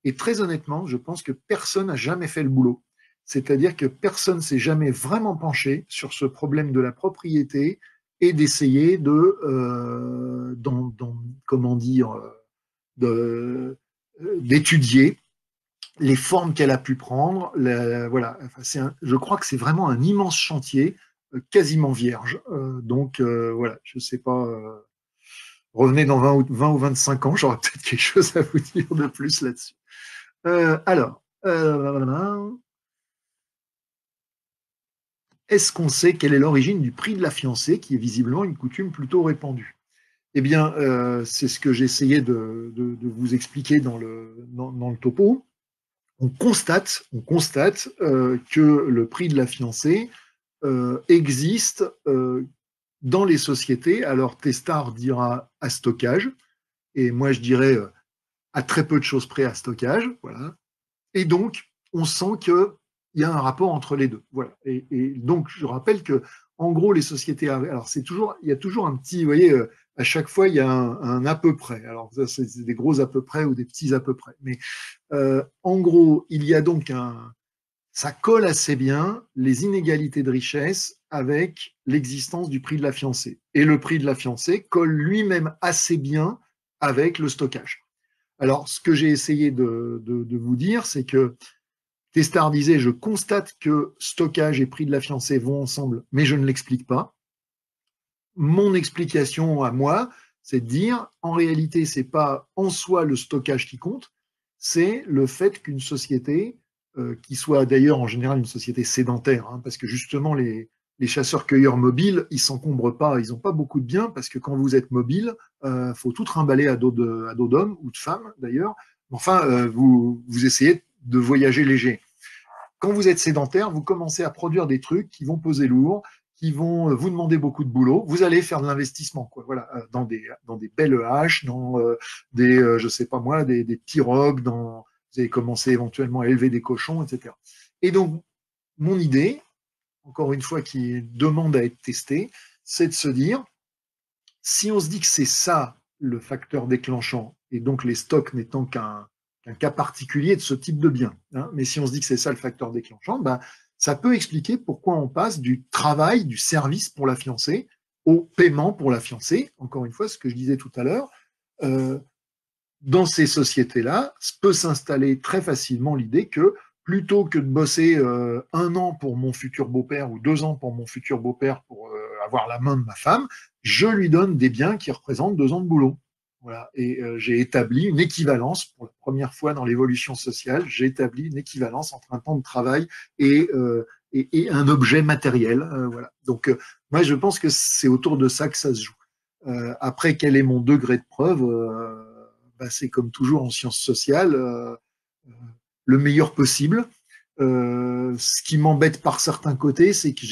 Speaker 1: Et très honnêtement, je pense que personne n'a jamais fait le boulot. C'est-à-dire que personne s'est jamais vraiment penché sur ce problème de la propriété et d'essayer comment dire, d'étudier les formes qu'elle a pu prendre. Voilà, enfin, je crois que c'est vraiment un immense chantier, quasiment vierge. Voilà, je ne sais pas. Revenez dans 20 ou 25 ans, j'aurai peut-être quelque chose à vous dire de plus là-dessus. Alors, est-ce qu'on sait quelle est l'origine du prix de la fiancée, qui est visiblement une coutume plutôt répandue? Eh bien, c'est ce que j'essayais de vous expliquer dans le topo. On constate que le prix de la fiancée existe dans les sociétés. Alors, Testard dira à stockage, et moi je dirais à très peu de choses près à stockage. Voilà. Et donc, on sent qu'il y a un rapport entre les deux. Voilà. Et donc, je rappelle que, en gros, les sociétés, alors c'est toujours, il y a toujours un petit, vous voyez, à chaque fois, il y a un à peu près. Alors, ça, c'est des gros à peu près ou des petits à peu près. Mais en gros, il y a donc ça colle assez bien les inégalités de richesse avec l'existence du prix de la fiancée. Et le prix de la fiancée colle lui-même assez bien avec le stockage. Alors, ce que j'ai essayé de vous dire, c'est que Testard disait, je constate que stockage et prix de la fiancée vont ensemble, mais je ne l'explique pas. Mon explication à moi, c'est de dire, en réalité, c'est pas en soi le stockage qui compte, c'est le fait qu'une société, qui soit d'ailleurs en général une société sédentaire, hein, parce que justement les chasseurs-cueilleurs mobiles, ils s'encombrent pas, ils n'ont pas beaucoup de biens, parce que quand vous êtes mobile, faut tout trimballer à dos d'hommes ou de femmes d'ailleurs. Enfin, vous essayez de voyager léger. Quand vous êtes sédentaire, vous commencez à produire des trucs qui vont peser lourd, qui vont vous demander beaucoup de boulot. Vous allez faire de l'investissement, quoi. Voilà, dans des belles haches, dans je sais pas moi, des pirogues, vous allez commencer éventuellement à élever des cochons, etc. Et donc, mon idée, encore une fois, qui demande à être testée, c'est de se dire, si on se dit que c'est ça le facteur déclenchant, et donc les stocks n'étant qu'un cas particulier de ce type de bien, hein, mais si on se dit que c'est ça le facteur déclenchant, ben, ça peut expliquer pourquoi on passe du travail, du service pour la fiancée, au paiement pour la fiancée. Encore une fois, ce que je disais tout à l'heure, dans ces sociétés-là, peut s'installer très facilement l'idée que plutôt que de bosser 1 an pour mon futur beau-père ou 2 ans pour mon futur beau-père pour avoir la main de ma femme, je lui donne des biens qui représentent 2 ans de boulot. Voilà. Et j'ai établi une équivalence, pour la première fois dans l'évolution sociale, j'ai établi une équivalence entre un temps de travail et un objet matériel. Voilà. Donc, moi, je pense que c'est autour de ça que ça se joue. Après, quel est mon degré de preuve bah, c'est comme toujours en sciences sociales, le meilleur possible. Ce qui m'embête par certains côtés, c'est que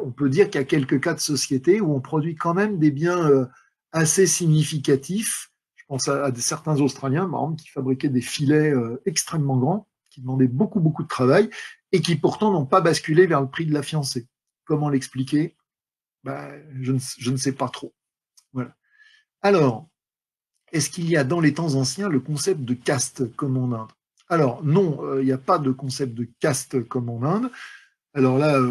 Speaker 1: on peut dire qu'il y a quelques cas de société où on produit quand même des biens assez significatifs. Je pense à certains Australiens, par exemple, qui fabriquaient des filets extrêmement grands, qui demandaient beaucoup, beaucoup de travail, et qui pourtant n'ont pas basculé vers le prix de la fiancée. Comment l'expliquer? Ben, je ne sais pas trop. Voilà. Alors, est-ce qu'il y a dans les temps anciens le concept de caste comme en Inde? Alors non, il n'y a pas de concept de caste comme en Inde. Alors là,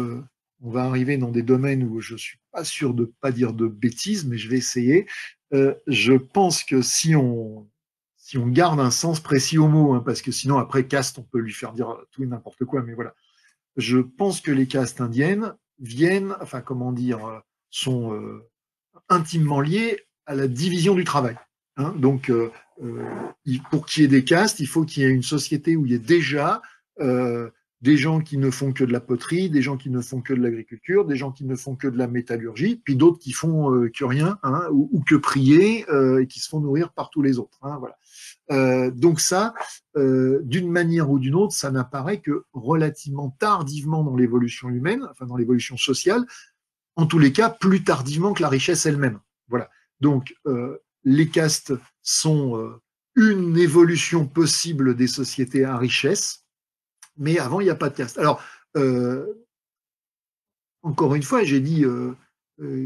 Speaker 1: on va arriver dans des domaines où je suis pas sûr de pas dire de bêtises, mais je vais essayer. Je pense que si on garde un sens précis au mot, hein, parce que sinon après caste, on peut lui faire dire tout et n'importe quoi, mais voilà. Je pense que les castes indiennes viennent, enfin comment dire, sont intimement liées à la division du travail. Hein, donc, pour qu'il y ait des castes, il faut qu'il y ait une société où il y ait déjà des gens qui ne font que de la poterie, des gens qui ne font que de l'agriculture, des gens qui ne font que de la métallurgie, puis d'autres qui font que rien, hein, ou que prier, et qui se font nourrir par tous les autres. Hein, voilà. Donc ça, d'une manière ou d'une autre, ça n'apparaît que relativement tardivement dans l'évolution humaine, enfin dans l'évolution sociale, en tous les cas plus tardivement que la richesse elle-même. Voilà. Donc les castes sont une évolution possible des sociétés à richesse, mais avant il n'y a pas de caste. Alors encore une fois, j'ai dit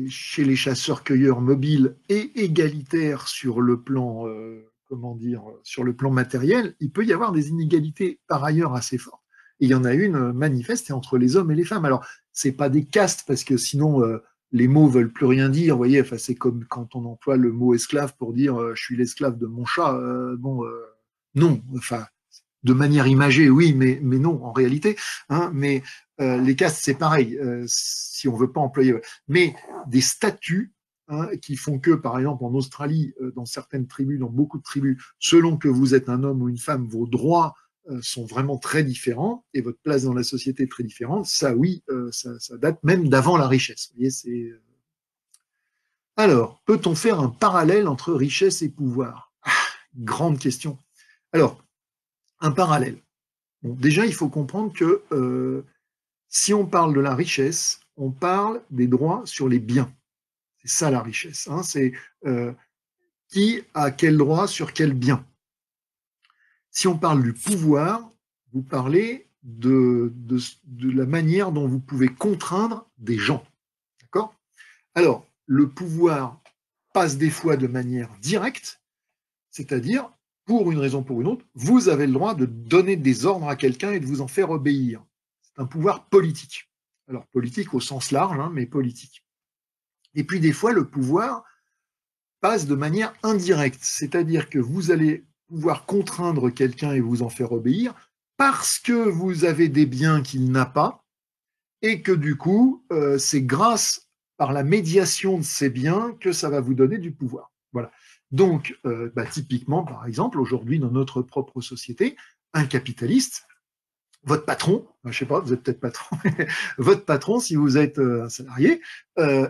Speaker 1: chez les chasseurs-cueilleurs mobiles et égalitaires sur le plan comment dire, sur le plan matériel, il peut y avoir des inégalités par ailleurs assez fortes. Et il y en a une manifeste entre les hommes et les femmes. Alors, c'est pas des castes, parce que sinon, les mots veulent plus rien dire. Vous voyez, enfin, c'est comme quand on emploie le mot esclave pour dire je suis l'esclave de mon chat. Non, enfin, de manière imagée, oui, mais non, en réalité. Hein, mais les castes, c'est pareil, si on veut pas employer. Mais des statuts, hein, qui font que, par exemple, en Australie, dans certaines tribus, dans beaucoup de tribus, selon que vous êtes un homme ou une femme, vos droits sont vraiment très différents et votre place dans la société est très différente. Ça, oui, ça date même d'avant la richesse. Vous voyez, c'est... Alors, peut-on faire un parallèle entre richesse et pouvoir? Grande question. Alors, un parallèle. Bon, déjà, il faut comprendre que si on parle de la richesse, on parle des droits sur les biens. C'est ça la richesse. Hein, c'est qui a quel droit sur quel bien. Si on parle du pouvoir, vous parlez de la manière dont vous pouvez contraindre des gens. D'accord? Alors, le pouvoir, passe des fois de manière directe, c'est-à-dire, pour une raison ou pour une autre, vous avez le droit de donner des ordres à quelqu'un et de vous en faire obéir. C'est un pouvoir politique. Alors politique au sens large, hein, mais politique. Et puis des fois, le pouvoir passe de manière indirecte, c'est-à-dire que vous allez pouvoir contraindre quelqu'un et vous en faire obéir parce que vous avez des biens qu'il n'a pas et que du coup, c'est grâce par la médiation de ces biens que ça va vous donner du pouvoir. Voilà. Donc, typiquement, par exemple, aujourd'hui, dans notre propre société, un capitaliste, votre patron, je ne sais pas, vous êtes peut-être patron, votre patron, si vous êtes un salarié,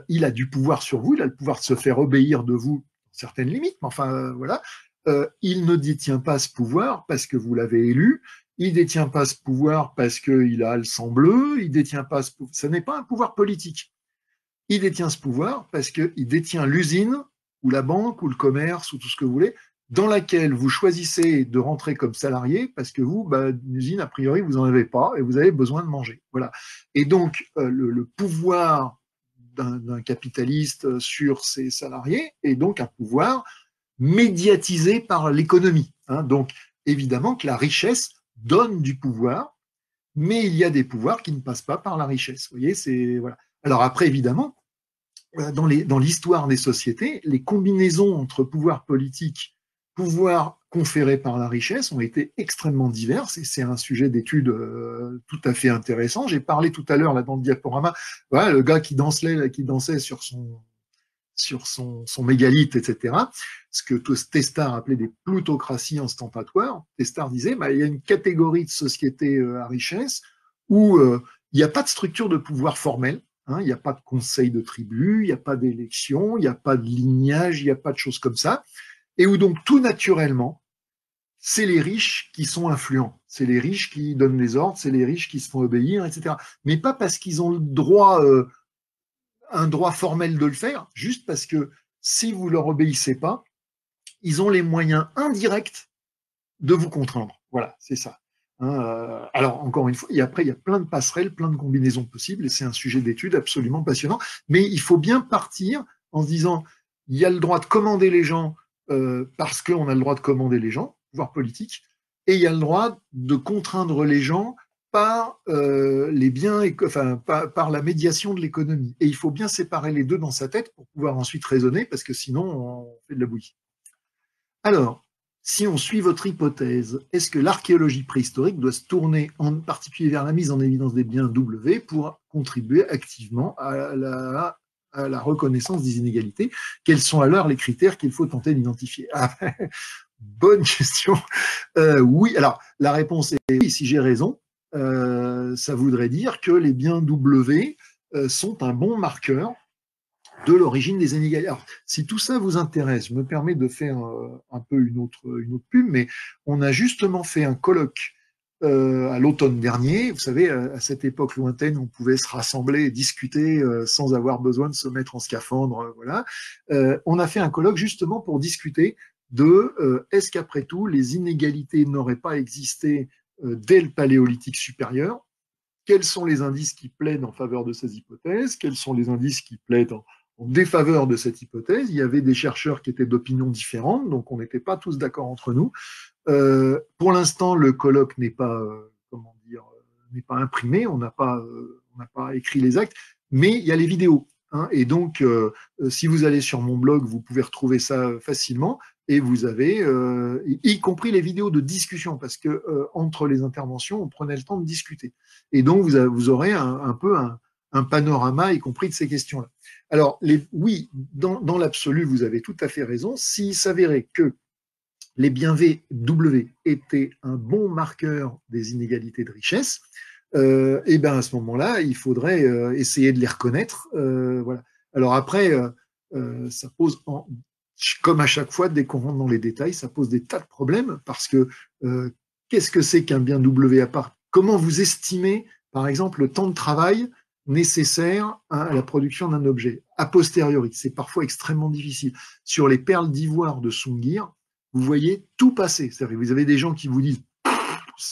Speaker 1: il a du pouvoir sur vous, il a le pouvoir de se faire obéir de vous, certaines limites, mais enfin, voilà. Il ne détient pas ce pouvoir parce que vous l'avez élu, il ne détient pas ce pouvoir parce qu'il a le sang bleu, il détient pas ce pouvoir, ce n'est pas un pouvoir politique. Il détient ce pouvoir parce qu'il détient l'usine, ou la banque, ou le commerce, ou tout ce que vous voulez, dans laquelle vous choisissez de rentrer comme salarié parce que vous, une usine, a priori, vous n'en avez pas et vous avez besoin de manger. Voilà. Et donc, le pouvoir d'un capitaliste sur ses salariés est donc un pouvoir médiatisé par l'économie. Hein. Donc, évidemment que la richesse donne du pouvoir, mais il y a des pouvoirs qui ne passent pas par la richesse. Vous voyez, c'est voilà. Alors après, évidemment, dans l'histoire des sociétés, les combinaisons entre pouvoir politique, pouvoir conféré par la richesse ont été extrêmement diverses et c'est un sujet d'étude tout à fait intéressant. J'ai parlé tout à l'heure là dans le diaporama, voilà, le gars qui dansait sur son mégalithe, etc. Ce que Testard appelait des plutocraties ostentatoires. Testard disait, il y a une catégorie de sociétés à richesse où il n'y a pas de structure de pouvoir formelle. Hein, il n'y a pas de conseil de tribu, il n'y a pas d'élection, il n'y a pas de lignage, il n'y a pas de choses comme ça. Et où donc tout naturellement, c'est les riches qui sont influents, c'est les riches qui donnent les ordres, c'est les riches qui se font obéir, etc. Mais pas parce qu'ils ont le droit, un droit formel de le faire, juste parce que si vous leur obéissez pas, ils ont les moyens indirects de vous contraindre. Voilà, c'est ça. Alors, encore une fois, après, il y a plein de passerelles, plein de combinaisons possibles, et c'est un sujet d'étude absolument passionnant. Mais il faut bien partir en se disant, il y a le droit de commander les gens parce qu'on a le droit de commander les gens, pouvoir politique, et il y a le droit de contraindre les gens par les biens, enfin, par la médiation de l'économie. Et il faut bien séparer les deux dans sa tête pour pouvoir ensuite raisonner, parce que sinon, on fait de la bouillie. Alors, si on suit votre hypothèse, est-ce que l'archéologie préhistorique doit se tourner en particulier vers la mise en évidence des biens W pour contribuer activement à la reconnaissance des inégalités? Quels sont alors les critères qu'il faut tenter d'identifier? Bonne question. Oui, alors la réponse est oui, si j'ai raison. Ça voudrait dire que les biens W sont un bon marqueur de l'origine des inégalités. Alors, si tout ça vous intéresse, je me permets de faire un peu une autre pub, mais on a justement fait un colloque à l'automne dernier. Vous savez, à cette époque lointaine, on pouvait se rassembler et discuter sans avoir besoin de se mettre en scaphandre. Voilà. On a fait un colloque justement pour discuter de est-ce qu'après tout, les inégalités n'auraient pas existé dès le Paléolithique supérieur? Quels sont les indices qui plaident en faveur de ces hypothèses? Quels sont les indices qui plaident en défaveur de cette hypothèse? Il y avait des chercheurs qui étaient d'opinions différentes, donc on n'était pas tous d'accord entre nous. Pour l'instant, le colloque n'est pas, n'est pas imprimé, on n'a pas écrit les actes, mais il y a les vidéos. Hein, et donc, si vous allez sur mon blog, vous pouvez retrouver ça facilement. Et vous avez, y compris les vidéos de discussion, parce que entre les interventions, on prenait le temps de discuter. Et donc, vous aurez un peu un panorama, y compris de ces questions-là. Alors, oui, dans l'absolu, vous avez tout à fait raison. S'il s'avérait que les biens W étaient un bon marqueur des inégalités de richesse, et ben à ce moment-là, il faudrait essayer de les reconnaître. Voilà. Alors après, ça pose, comme à chaque fois, dès qu'on rentre dans les détails, ça pose des tas de problèmes parce que qu'est-ce que c'est qu'un bien W à part? Comment vous estimez, par exemple, le temps de travail nécessaire à la production d'un objet? A posteriori, c'est parfois extrêmement difficile. Sur les perles d'ivoire de Sungir, vous voyez tout passer. C'est-à-dire que vous avez des gens qui vous disent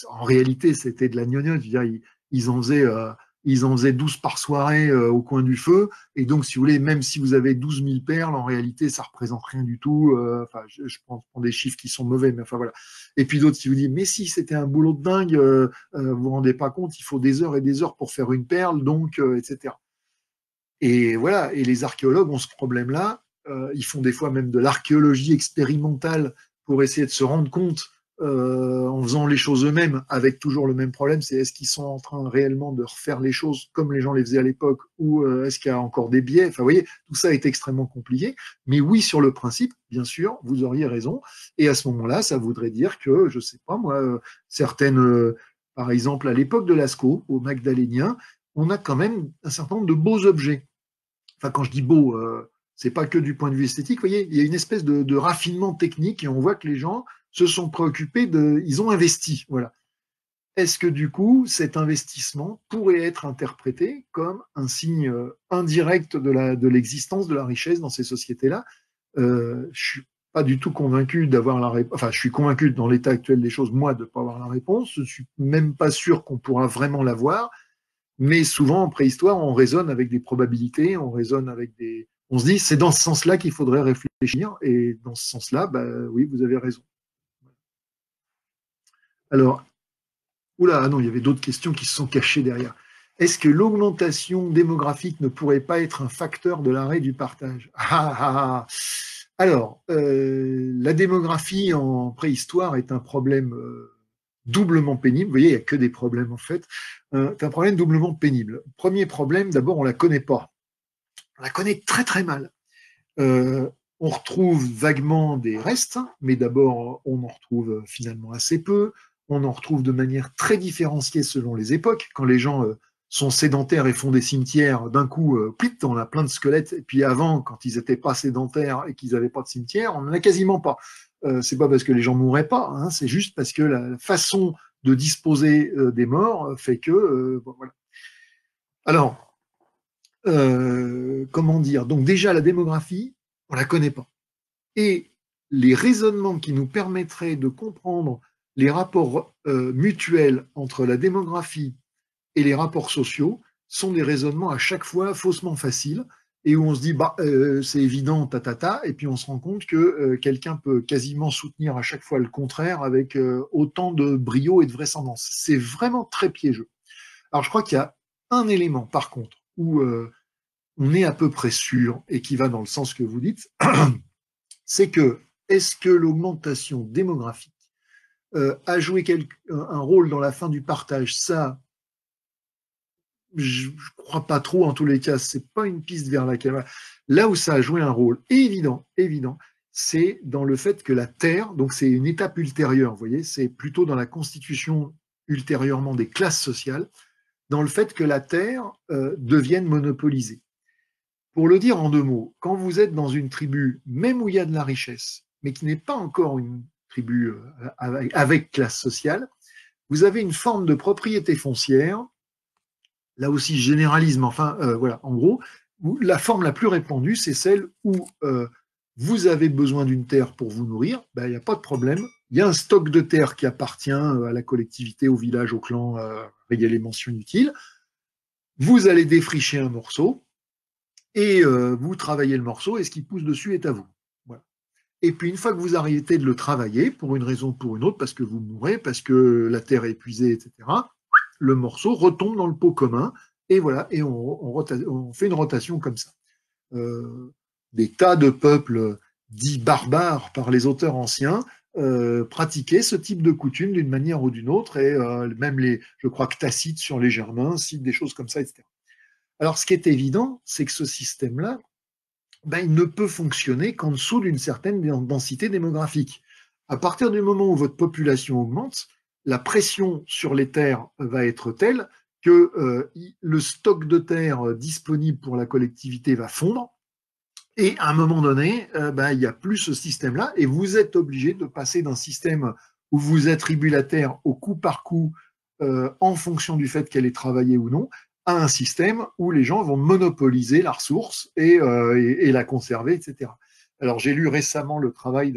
Speaker 1: en réalité, c'était de la gnognotte. Ils en faisaient ils en faisaient 12 par soirée au coin du feu. Et donc, si vous voulez, même si vous avez 12 000 perles, en réalité, ça représente rien du tout. Enfin, je prends des chiffres qui sont mauvais, mais enfin voilà. Et puis d'autres qui vous disent, mais si c'était un boulot de dingue, vous vous rendez pas compte, il faut des heures et des heures pour faire une perle, donc, etc. Et voilà, et les archéologues ont ce problème-là. Ils font des fois même de l'archéologie expérimentale pour essayer de se rendre compte en faisant les choses eux-mêmes, avec toujours le même problème, c'est est-ce qu'ils sont en train réellement de refaire les choses comme les gens les faisaient à l'époque, ou est-ce qu'il y a encore des biais. Enfin, vous voyez, tout ça est extrêmement compliqué. Mais oui, sur le principe, bien sûr, vous auriez raison. Et à ce moment-là, ça voudrait dire que, je sais pas moi, certaines, par exemple, à l'époque de Lascaux, au Magdalénien, on a quand même un certain nombre de beaux objets. Enfin, quand je dis beau, c'est pas que du point de vue esthétique. Vous voyez, il y a une espèce de raffinement technique et on voit que les gens se sont préoccupés ils ont investi. Voilà. Est-ce que du coup, cet investissement pourrait être interprété comme un signe indirect de l'existence de la richesse dans ces sociétés-là? Je suis pas du tout convaincu d'avoir la réponse. Enfin, je suis convaincu dans l'état actuel des choses, moi, de ne pas avoir la réponse. Je suis même pas sûr qu'on pourra vraiment l'avoir. Mais souvent, en préhistoire, on raisonne avec des probabilités, on raisonne avec des. On se dit, c'est dans ce sens-là qu'il faudrait réfléchir, et dans ce sens-là, bah, oui, vous avez raison. Alors, oula, ah non, il y avait d'autres questions qui se sont cachées derrière. Est-ce que l'augmentation démographique ne pourrait pas être un facteur de l'arrêt du partage? Alors, la démographie en préhistoire est un problème doublement pénible. Vous voyez, il n'y a que des problèmes en fait. C'est un problème doublement pénible. Premier problème, d'abord, on ne la connaît pas. On la connaît très très mal. On retrouve vaguement des restes, mais d'abord, on en retrouve finalement assez peu. On en retrouve de manière très différenciée selon les époques. Quand les gens sont sédentaires et font des cimetières, d'un coup, on a plein de squelettes. Et puis avant, quand ils n'étaient pas sédentaires et qu'ils n'avaient pas de cimetière, on n'en a quasiment pas. C'est pas parce que les gens mourraient pas, hein, c'est juste parce que la façon de disposer des morts fait que bon, voilà. Alors, comment dire? Donc déjà la démographie, on la connaît pas. Et les raisonnements qui nous permettraient de comprendre les rapports mutuels entre la démographie et les rapports sociaux sont des raisonnements à chaque fois faussement faciles et où on se dit bah c'est évident et puis on se rend compte que quelqu'un peut quasiment soutenir à chaque fois le contraire avec autant de brio et de vraisemblance. C'est vraiment très piégeux. Alors je crois qu'il y a un élément par contre où on est à peu près sûr et qui va dans le sens que vous dites, c'est que est-ce que l'augmentation démographique a joué un rôle dans la fin du partage? Ça, je ne crois pas trop en tous les cas, c'est pas une piste vers laquelle. Là où ça a joué un rôle évident, c'est dans le fait que la Terre, donc c'est une étape ultérieure, vous voyez, c'est plutôt dans la constitution ultérieurement des classes sociales, dans le fait que la Terre devienne monopolisée. Pour le dire en deux mots, quand vous êtes dans une tribu, même où il y a de la richesse, mais qui n'est pas encore une tribu avec classe sociale, vous avez une forme de propriété foncière. Là aussi, je généralise, mais enfin, voilà, en gros, la forme la plus répandue, c'est celle où vous avez besoin d'une terre pour vous nourrir, ben, il n'y a pas de problème. Il y a un stock de terre qui appartient à la collectivité, au village, au clan, il y a les mentions utiles. Vous allez défricher un morceau et vous travaillez le morceau et ce qui pousse dessus est à vous. Voilà. Et puis, une fois que vous arrêtez de le travailler, pour une raison ou pour une autre, parce que vous mourrez, parce que la terre est épuisée, etc., le morceau retombe dans le pot commun, et voilà, et on fait une rotation comme ça. Des tas de peuples dits barbares par les auteurs anciens pratiquaient ce type de coutume d'une manière ou d'une autre, et même je crois que Tacite sur les Germains cite des choses comme ça, etc. Alors, ce qui est évident, c'est que ce système-là, ben, il ne peut fonctionner qu'en dessous d'une certaine densité démographique. À partir du moment où votre population augmente, la pression sur les terres va être telle que le stock de terres disponible pour la collectivité va fondre, et à un moment donné, ben, il n'y a plus ce système-là, et vous êtes obligé de passer d'un système où vous attribuez la terre au coup par coup en fonction du fait qu'elle est travaillée ou non, à un système où les gens vont monopoliser la ressource et la conserver, etc. Alors j'ai lu récemment le travail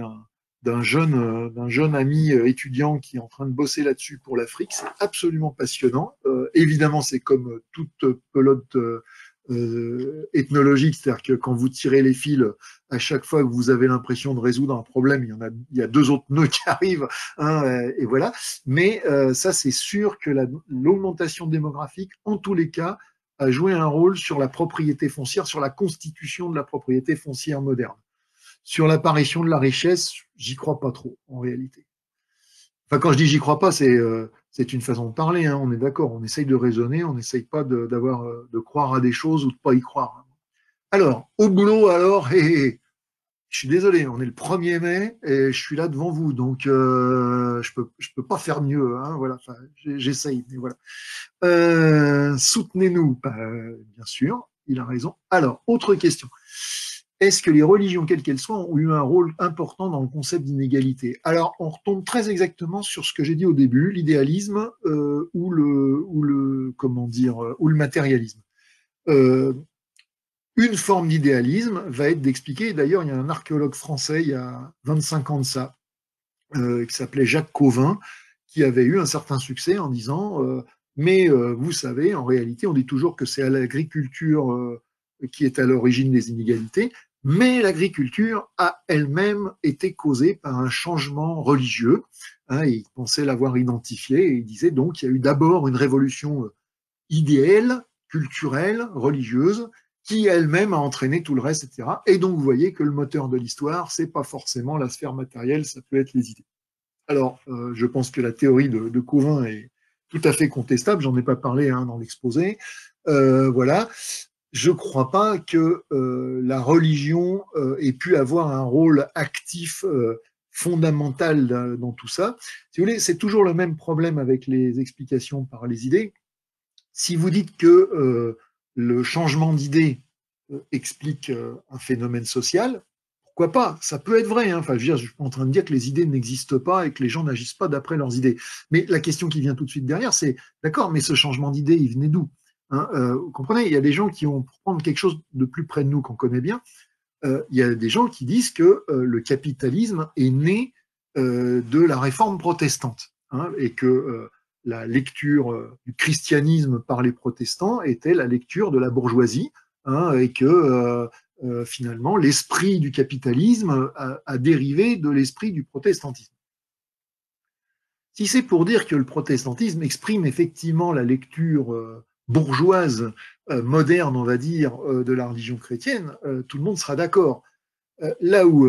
Speaker 1: d'un jeune ami étudiant qui est en train de bosser là-dessus pour l'Afrique. C'est absolument passionnant. Évidemment, c'est comme toute pelote ethnologique, c'est-à-dire que quand vous tirez les fils, à chaque fois que vous avez l'impression de résoudre un problème, il y a deux autres nœuds qui arrivent, hein, et voilà. Mais ça, c'est sûr que l'augmentation démographique, en tous les cas, a joué un rôle sur la propriété foncière, sur la constitution de la propriété foncière moderne. Sur l'apparition de la richesse, j'y crois pas trop, en réalité. Enfin, quand je dis j'y crois pas, c'est une façon de parler, hein, on est d'accord, on essaye de raisonner, on n'essaye pas de croire à des choses ou de pas y croire. Alors, au boulot, alors, je suis désolé, on est le 1er mai et je suis là devant vous, donc je peux pas faire mieux, hein, voilà, enfin, j'essaye, mais voilà. Soutenez-nous, bah, bien sûr, il a raison. Alors, autre question. Est-ce que les religions, quelles qu'elles soient, ont eu un rôle important dans le concept d'inégalité? Alors, on retombe très exactement sur ce que j'ai dit au début, l'idéalisme ou le matérialisme. Une forme d'idéalisme va être d'expliquer, d'ailleurs, il y a un archéologue français, il y a 25 ans de ça, qui s'appelait Jacques Cauvin, qui avait eu un certain succès en disant mais vous savez, en réalité, on dit toujours que c'est à l'agriculture qui est à l'origine des inégalités, mais l'agriculture a elle-même été causée par un changement religieux. Hein, il pensait l'avoir identifié et il disait donc qu'il y a eu d'abord une révolution idéale, culturelle, religieuse, qui elle-même a entraîné tout le reste, etc. Et donc vous voyez que le moteur de l'histoire, c'est pas forcément la sphère matérielle, ça peut être les idées. Alors, je pense que la théorie de Cauvin est tout à fait contestable, j'en ai pas parlé hein, dans l'exposé. Voilà. Je ne crois pas que la religion ait pu avoir un rôle actif fondamental dans tout ça. Si vous voulez, c'est toujours le même problème avec les explications par les idées. Si vous dites que le changement d'idée explique un phénomène social, pourquoi pas? Ça peut être vrai. Hein. Enfin, je suis pas en train de dire que les idées n'existent pas et que les gens n'agissent pas d'après leurs idées. Mais la question qui vient tout de suite derrière, c'est d'accord, mais ce changement d'idée, il venait d'où? Hein, vous comprenez, il y a des gens qui ont, pour prendre quelque chose de plus près de nous qu'on connaît bien, il y a des gens qui disent que le capitalisme est né de la réforme protestante hein, et que la lecture du christianisme par les protestants était la lecture de la bourgeoisie hein, et que finalement l'esprit du capitalisme a dérivé de l'esprit du protestantisme. Si c'est pour dire que le protestantisme exprime effectivement la lecture bourgeoise, moderne, on va dire, de la religion chrétienne, tout le monde sera d'accord. Là où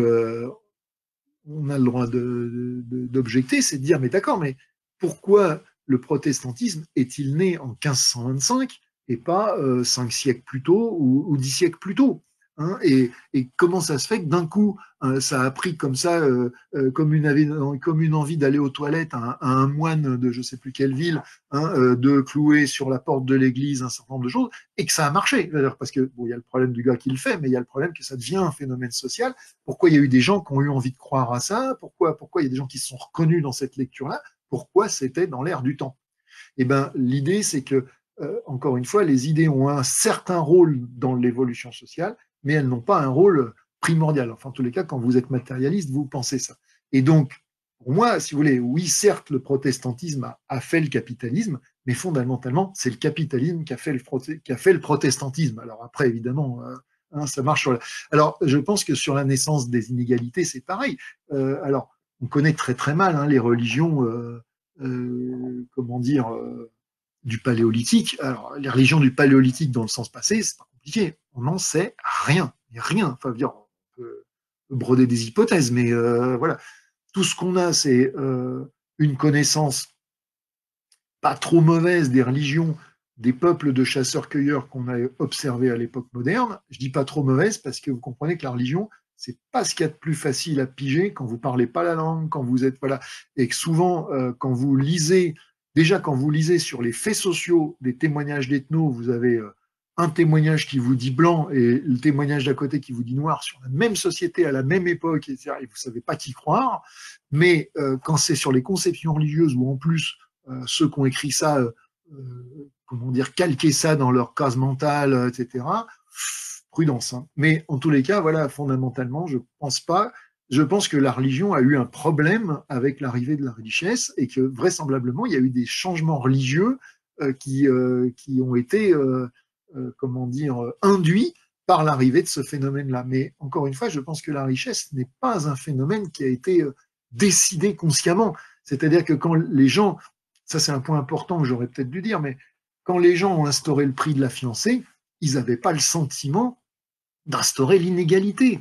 Speaker 1: on a le droit d'objecter, c'est de dire, mais d'accord, mais pourquoi le protestantisme est-il né en 1525 et pas 5 siècles plus tôt ou 10 siècles plus tôt hein et comment ça se fait que d'un coup, ça a pris comme ça, comme une envie d'aller aux toilettes à un moine de je ne sais plus quelle ville, hein, de clouer sur la porte de l'église un certain nombre de choses, et que ça a marché. Parce que bon, il y a le problème du gars qui le fait, mais il y a le problème que ça devient un phénomène social. Pourquoi il y a eu des gens qui ont eu envie de croire à ça? Pourquoi il y a des gens qui se sont reconnus dans cette lecture-là? Pourquoi c'était dans l'air du temps? Eh ben, l'idée, c'est que, encore une fois, les idées ont un certain rôle dans l'évolution sociale, mais elles n'ont pas un rôle primordial. Enfin, en tous les cas, quand vous êtes matérialiste, vous pensez ça. Et donc, pour moi, si vous voulez, oui, certes, le protestantisme a fait le capitalisme, mais fondamentalement, c'est le capitalisme qui a fait le protestantisme. Alors après, évidemment, hein, ça marche sur la... Alors, je pense que sur la naissance des inégalités, c'est pareil. Alors, on connaît très très mal hein, les religions, comment dire, du paléolithique. Alors, les religions du paléolithique dans le sens passé, c'est pas compliqué. On n'en sait rien. Il n'y a rien. Enfin, dire, on peut broder des hypothèses, mais voilà. Tout ce qu'on a, c'est une connaissance pas trop mauvaise des religions des peuples de chasseurs-cueilleurs qu'on a observés à l'époque moderne. Je dis pas trop mauvaise parce que vous comprenez que la religion, c'est pas ce qu'il y a de plus facile à piger quand vous parlez pas la langue, quand vous êtes voilà, et que souvent quand vous lisez, déjà quand vous lisez sur les faits sociaux des témoignages d'ethnos, vous avez un témoignage qui vous dit blanc et le témoignage d'à côté qui vous dit noir sur la même société à la même époque, etc. Et vous savez pas qui croire. Mais quand c'est sur les conceptions religieuses où en plus ceux qui ont écrit ça, comment dire, calqué ça dans leur case mentale, etc. Prudence. Hein. Mais en tous les cas, voilà, fondamentalement, je pense pas je pense que la religion a eu un problème avec l'arrivée de la richesse et que vraisemblablement, il y a eu des changements religieux qui ont été, comment dire, induits par l'arrivée de ce phénomène-là. Mais encore une fois, je pense que la richesse n'est pas un phénomène qui a été décidé consciemment. C'est-à-dire que quand les gens, ça c'est un point important que j'aurais peut-être dû dire, mais quand les gens ont instauré le prix de la fiancée, ils n'avaient pas le sentiment d'instaurer l'inégalité.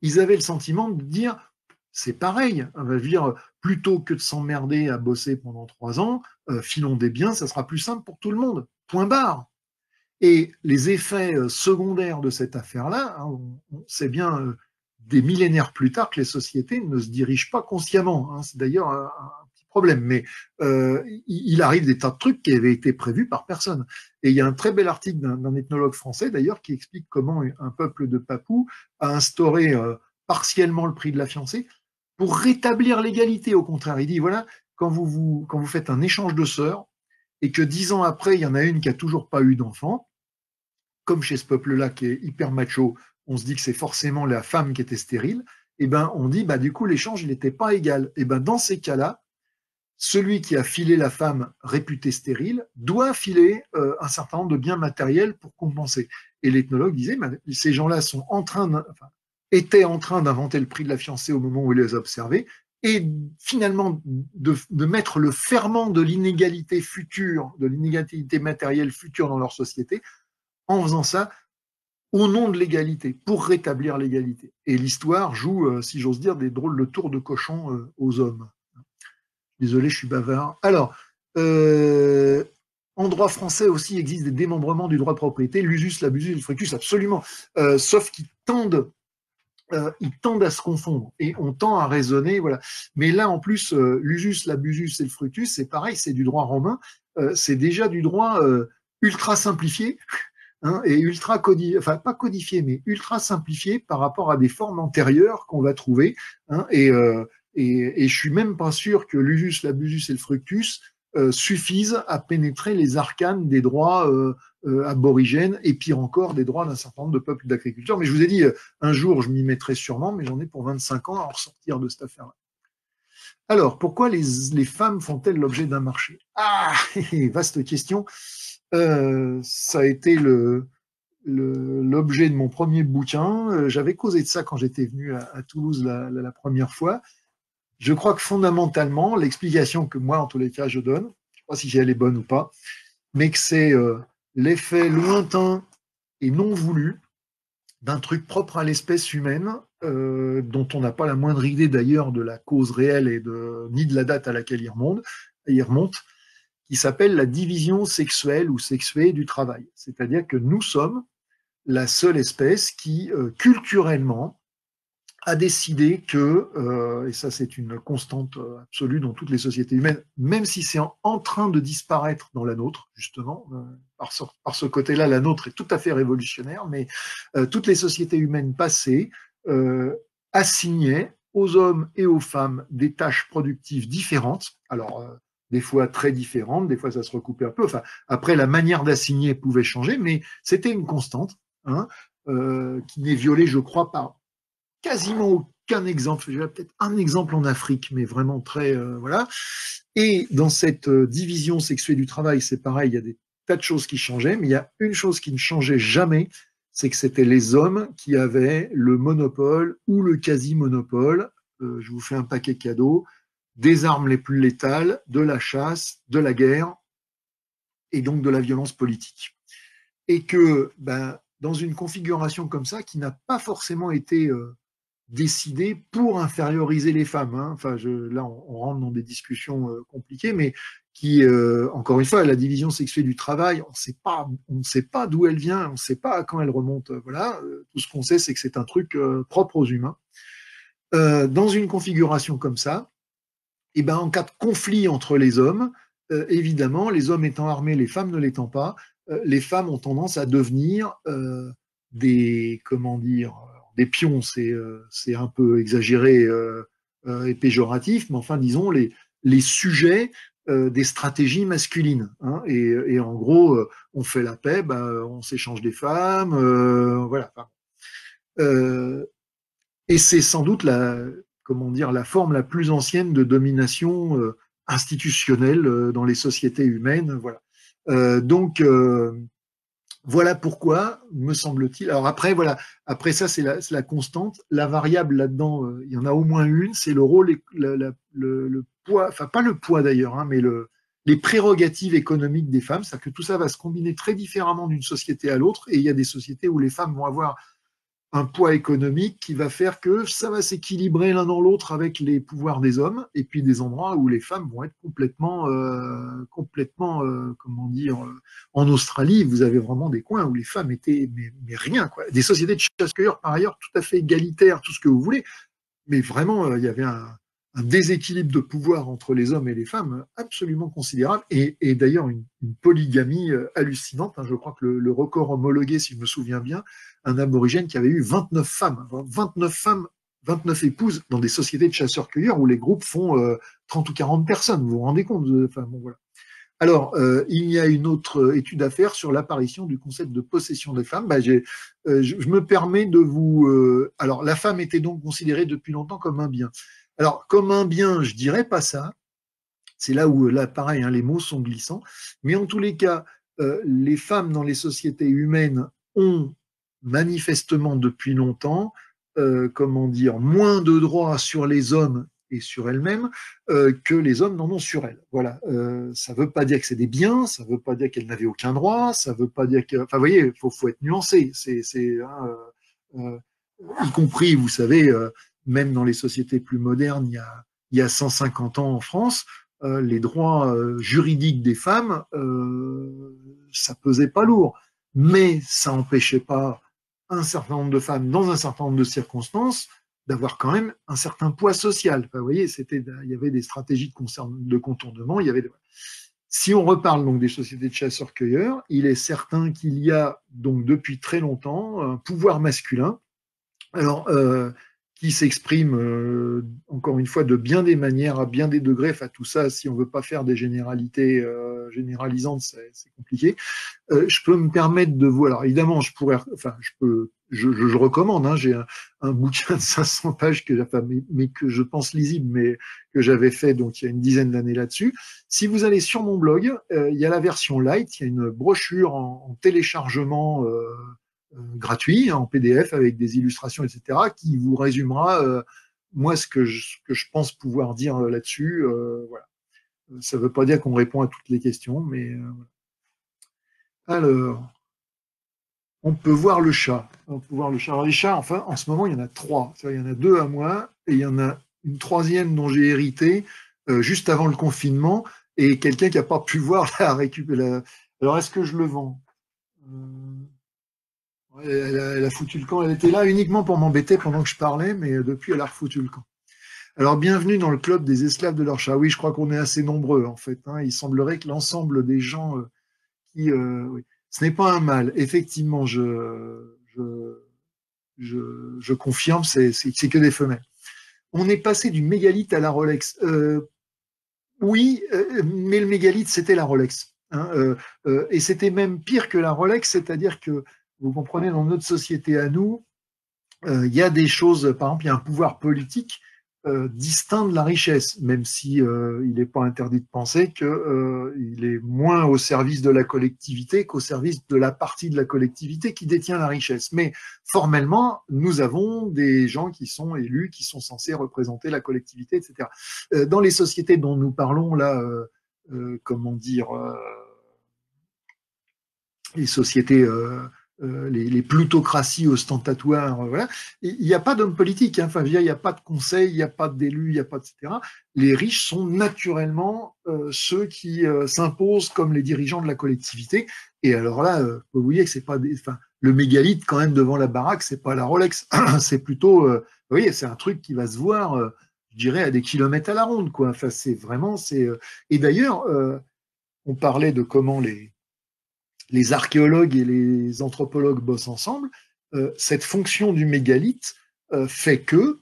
Speaker 1: Ils avaient le sentiment de dire, c'est pareil, on va dire, plutôt que de s'emmerder à bosser pendant 3 ans, filons des biens, ça sera plus simple pour tout le monde. Point barre. Et les effets secondaires de cette affaire-là, hein, on sait bien des millénaires plus tard que les sociétés ne se dirigent pas consciemment. Hein. C'est d'ailleurs un petit problème. Mais il arrive des tas de trucs qui avaient été prévus par personne. Et il y a un très bel article d'un ethnologue français, d'ailleurs, qui explique comment un peuple de Papous a instauré partiellement le prix de la fiancée pour rétablir l'égalité. Au contraire, il dit, voilà, quand vous faites un échange de sœurs, et que 10 ans après, il y en a une qui a toujours pas eu d'enfant, comme chez ce peuple-là qui est hyper macho, on se dit que c'est forcément la femme qui était stérile, et ben on dit bah du coup l'échange il n'était pas égal. Et ben dans ces cas-là, celui qui a filé la femme réputée stérile doit filer un certain nombre de biens matériels pour compenser. Et l'ethnologue disait bah, ces gens-là sont étaient en train d'inventer le prix de la fiancée au moment où ils les observaient, et finalement de mettre le ferment de l'inégalité future, de l'inégalité matérielle future dans leur société, en faisant ça au nom de l'égalité, pour rétablir l'égalité. Et l'histoire joue, si j'ose dire, des drôles de tours de cochon aux hommes. Désolé, je suis bavard. Alors, en droit français aussi, il existe des démembrements du droit de propriété, l'usus, l'abusus et le fructus, absolument. Sauf qu'ils tendent à se confondre et on tend à raisonner, voilà. Mais là, en plus, l'usus, l'abusus et le fructus, c'est pareil, c'est du droit romain, c'est déjà du droit ultra simplifié, hein, et ultra codifié, enfin pas codifié, mais ultra simplifié par rapport à des formes antérieures qu'on va trouver, hein, et je suis même pas sûr que l'usus, l'abusus et le fructus suffisent à pénétrer les arcanes des droits aborigènes et pire encore des droits d'un certain nombre de peuples d'agriculteurs. Mais je vous ai dit, un jour je m'y mettrai sûrement, mais j'en ai pour 25 ans à en ressortir de cette affaire-là. Alors, pourquoi les femmes font-elles l'objet d'un marché? Ah, vaste question. Ça a été l'objet de mon premier bouquin. J'avais causé de ça quand j'étais venu à Toulouse la première fois. Je crois que fondamentalement, l'explication que moi, en tous les cas, je donne, je ne sais pas si elle est bonne ou pas, mais que c'est l'effet lointain et non voulu d'un truc propre à l'espèce humaine, dont on n'a pas la moindre idée d'ailleurs de la cause réelle et ni de la date à laquelle il remonte, qui s'appelle la division sexuelle ou sexuée du travail. C'est-à-dire que nous sommes la seule espèce qui, culturellement, a décidé que, et ça c'est une constante absolue dans toutes les sociétés humaines, même si c'est en train de disparaître dans la nôtre, justement, par ce côté-là, la nôtre est tout à fait révolutionnaire, mais toutes les sociétés humaines passées assignaient aux hommes et aux femmes des tâches productives différentes, alors des fois très différentes, des fois ça se recoupait un peu, enfin, après la manière d'assigner pouvait changer, mais c'était une constante, hein, qui n'est violée, je crois, par quasiment aucun exemple. J'ai peut-être un exemple en Afrique, mais vraiment très voilà. Et dans cette division sexuée du travail, c'est pareil, il y a des tas de choses qui changeaient, mais il y a une chose qui ne changeait jamais, c'est que c'était les hommes qui avaient le monopole ou le quasi-monopole. Je vous fais un paquet cadeau des armes les plus létales, de la chasse, de la guerre et donc de la violence politique. Et que ben, dans une configuration comme ça, qui n'a pas forcément été décidé pour inférioriser les femmes. Hein. Enfin, là, on rentre dans des discussions compliquées, mais qui, encore une fois, la division sexuée du travail, on ne sait pas d'où elle vient, on ne sait pas à quand elle remonte. Voilà, tout ce qu'on sait, c'est que c'est un truc propre aux humains. Dans une configuration comme ça, et ben, en cas de conflit entre les hommes, évidemment, les hommes étant armés, les femmes ne l'étant pas, les femmes ont tendance à devenir des, comment dire, des pions, c'est un peu exagéré et péjoratif, mais enfin, disons, les sujets des stratégies masculines. Hein, et en gros, on fait la paix, on s'échange des femmes, voilà. Et c'est sans doute comment dire, la forme la plus ancienne de domination institutionnelle dans les sociétés humaines. Voilà. Donc, voilà pourquoi, me semble-t-il. Alors après, voilà, après ça, c'est la constante. La variable là-dedans, il y en a au moins une, c'est le rôle, le poids, enfin pas le poids d'ailleurs, hein, mais les prérogatives économiques des femmes. C'est-à-dire que tout ça va se combiner très différemment d'une société à l'autre. Et il y a des sociétés où les femmes vont avoir un poids économique qui va faire que ça va s'équilibrer l'un dans l'autre avec les pouvoirs des hommes, et puis des endroits où les femmes vont être complètement, comment dire, en Australie, vous avez vraiment des coins où les femmes étaient, mais rien, quoi. Des sociétés de chasse-cueilleurs, par ailleurs, tout à fait égalitaires, tout ce que vous voulez, mais vraiment, il y avait un déséquilibre de pouvoir entre les hommes et les femmes absolument considérable, et d'ailleurs une polygamie hallucinante. Hein. Je crois que le record homologué, si je me souviens bien, un aborigène qui avait eu 29 femmes, 29 femmes, 29 épouses dans des sociétés de chasseurs-cueilleurs où les groupes font 30 ou 40 personnes. Vous vous rendez compte enfin, bon, voilà. Alors, il y a une autre étude à faire sur l'apparition du concept de possession des femmes. Bah, je me permets de vous... alors, la femme était donc considérée depuis longtemps comme un bien. Alors, comme un bien, je dirais pas ça. C'est là où, là, pareil, hein, les mots sont glissants. Mais en tous les cas, les femmes dans les sociétés humaines ont manifestement depuis longtemps, comment dire, moins de droits sur les hommes et sur elles-mêmes que les hommes n'en ont sur elles. Voilà. Ça ne veut pas dire que c'est des biens, ça ne veut pas dire qu'elles n'avaient aucun droit, ça ne veut pas dire que... Enfin, vous voyez, il faut être nuancé. Hein, y compris, vous savez, même dans les sociétés plus modernes, il y a 150 ans en France, les droits juridiques des femmes, ça pesait pas lourd. Mais ça n'empêchait pas un certain nombre de femmes, dans un certain nombre de circonstances, d'avoir quand même un certain poids social. Enfin, vous voyez, il y avait des stratégies de contournement. Si on reparle donc des sociétés de chasseurs-cueilleurs, il est certain qu'il y a donc depuis très longtemps un pouvoir masculin, alors qui s'exprime encore une fois de bien des manières, à bien des degrés. Enfin, tout ça, si on ne veut pas faire des généralités généralisantes, c'est compliqué. Je peux me permettre de vous, alors évidemment, je recommande, hein, j'ai un bouquin de 500 pages mais que je pense lisible, mais que j'avais fait donc il y a une dizaine d'années là-dessus. Si vous allez sur mon blog, il y a la version light, il y a une brochure en téléchargement gratuit, hein, en PDF avec des illustrations, etc., qui vous résumera moi ce que je pense pouvoir dire là-dessus. Voilà. Ça ne veut pas dire qu'on répond à toutes les questions, mais alors, on peut voir le chat. On peut voir le chat. Alors les chats, enfin, en ce moment, il y en a 3. Il y en a 2 à moi et il y en a une troisième dont j'ai hérité juste avant le confinement et quelqu'un qui n'a pas pu voir la récupérer. Alors, est-ce que je le vends elle a foutu le camp. Elle était là uniquement pour m'embêter pendant que je parlais, mais depuis, elle a refoutu le camp. Alors, bienvenue dans le club des esclaves de leur chat. Oui, je crois qu'on est assez nombreux, en fait. Hein. Il semblerait que l'ensemble des gens oui. Ce n'est pas un mal. Effectivement, je confirme, c'est que des femelles. On est passé du mégalithe à la Rolex. Oui, mais le mégalithe, c'était la Rolex. Hein, et c'était même pire que la Rolex, c'est-à-dire que, vous comprenez, dans notre société à nous, il y a des choses, par exemple, il y a un pouvoir politique distinct de la richesse, même si il n'est pas interdit de penser qu'il est moins au service de la collectivité qu'au service de la partie de la collectivité qui détient la richesse. Mais formellement, nous avons des gens qui sont élus, qui sont censés représenter la collectivité, etc. Dans les sociétés dont nous parlons là, comment dire, les sociétés les plutocraties ostentatoires, voilà. Il n'y a pas d'homme politique, hein. Enfin, il n'y a pas de conseil, il n'y a pas d'élus, il n'y a pas, etc. Les riches sont naturellement ceux qui s'imposent comme les dirigeants de la collectivité. Et alors là, vous voyez que c'est pas enfin, le mégalithe quand même devant la baraque, c'est pas la Rolex, c'est plutôt, vous voyez, c'est un truc qui va se voir, je dirais, à des kilomètres à la ronde, quoi. Enfin, c'est vraiment, et d'ailleurs, on parlait de comment les archéologues et les anthropologues bossent ensemble, cette fonction du mégalithe fait que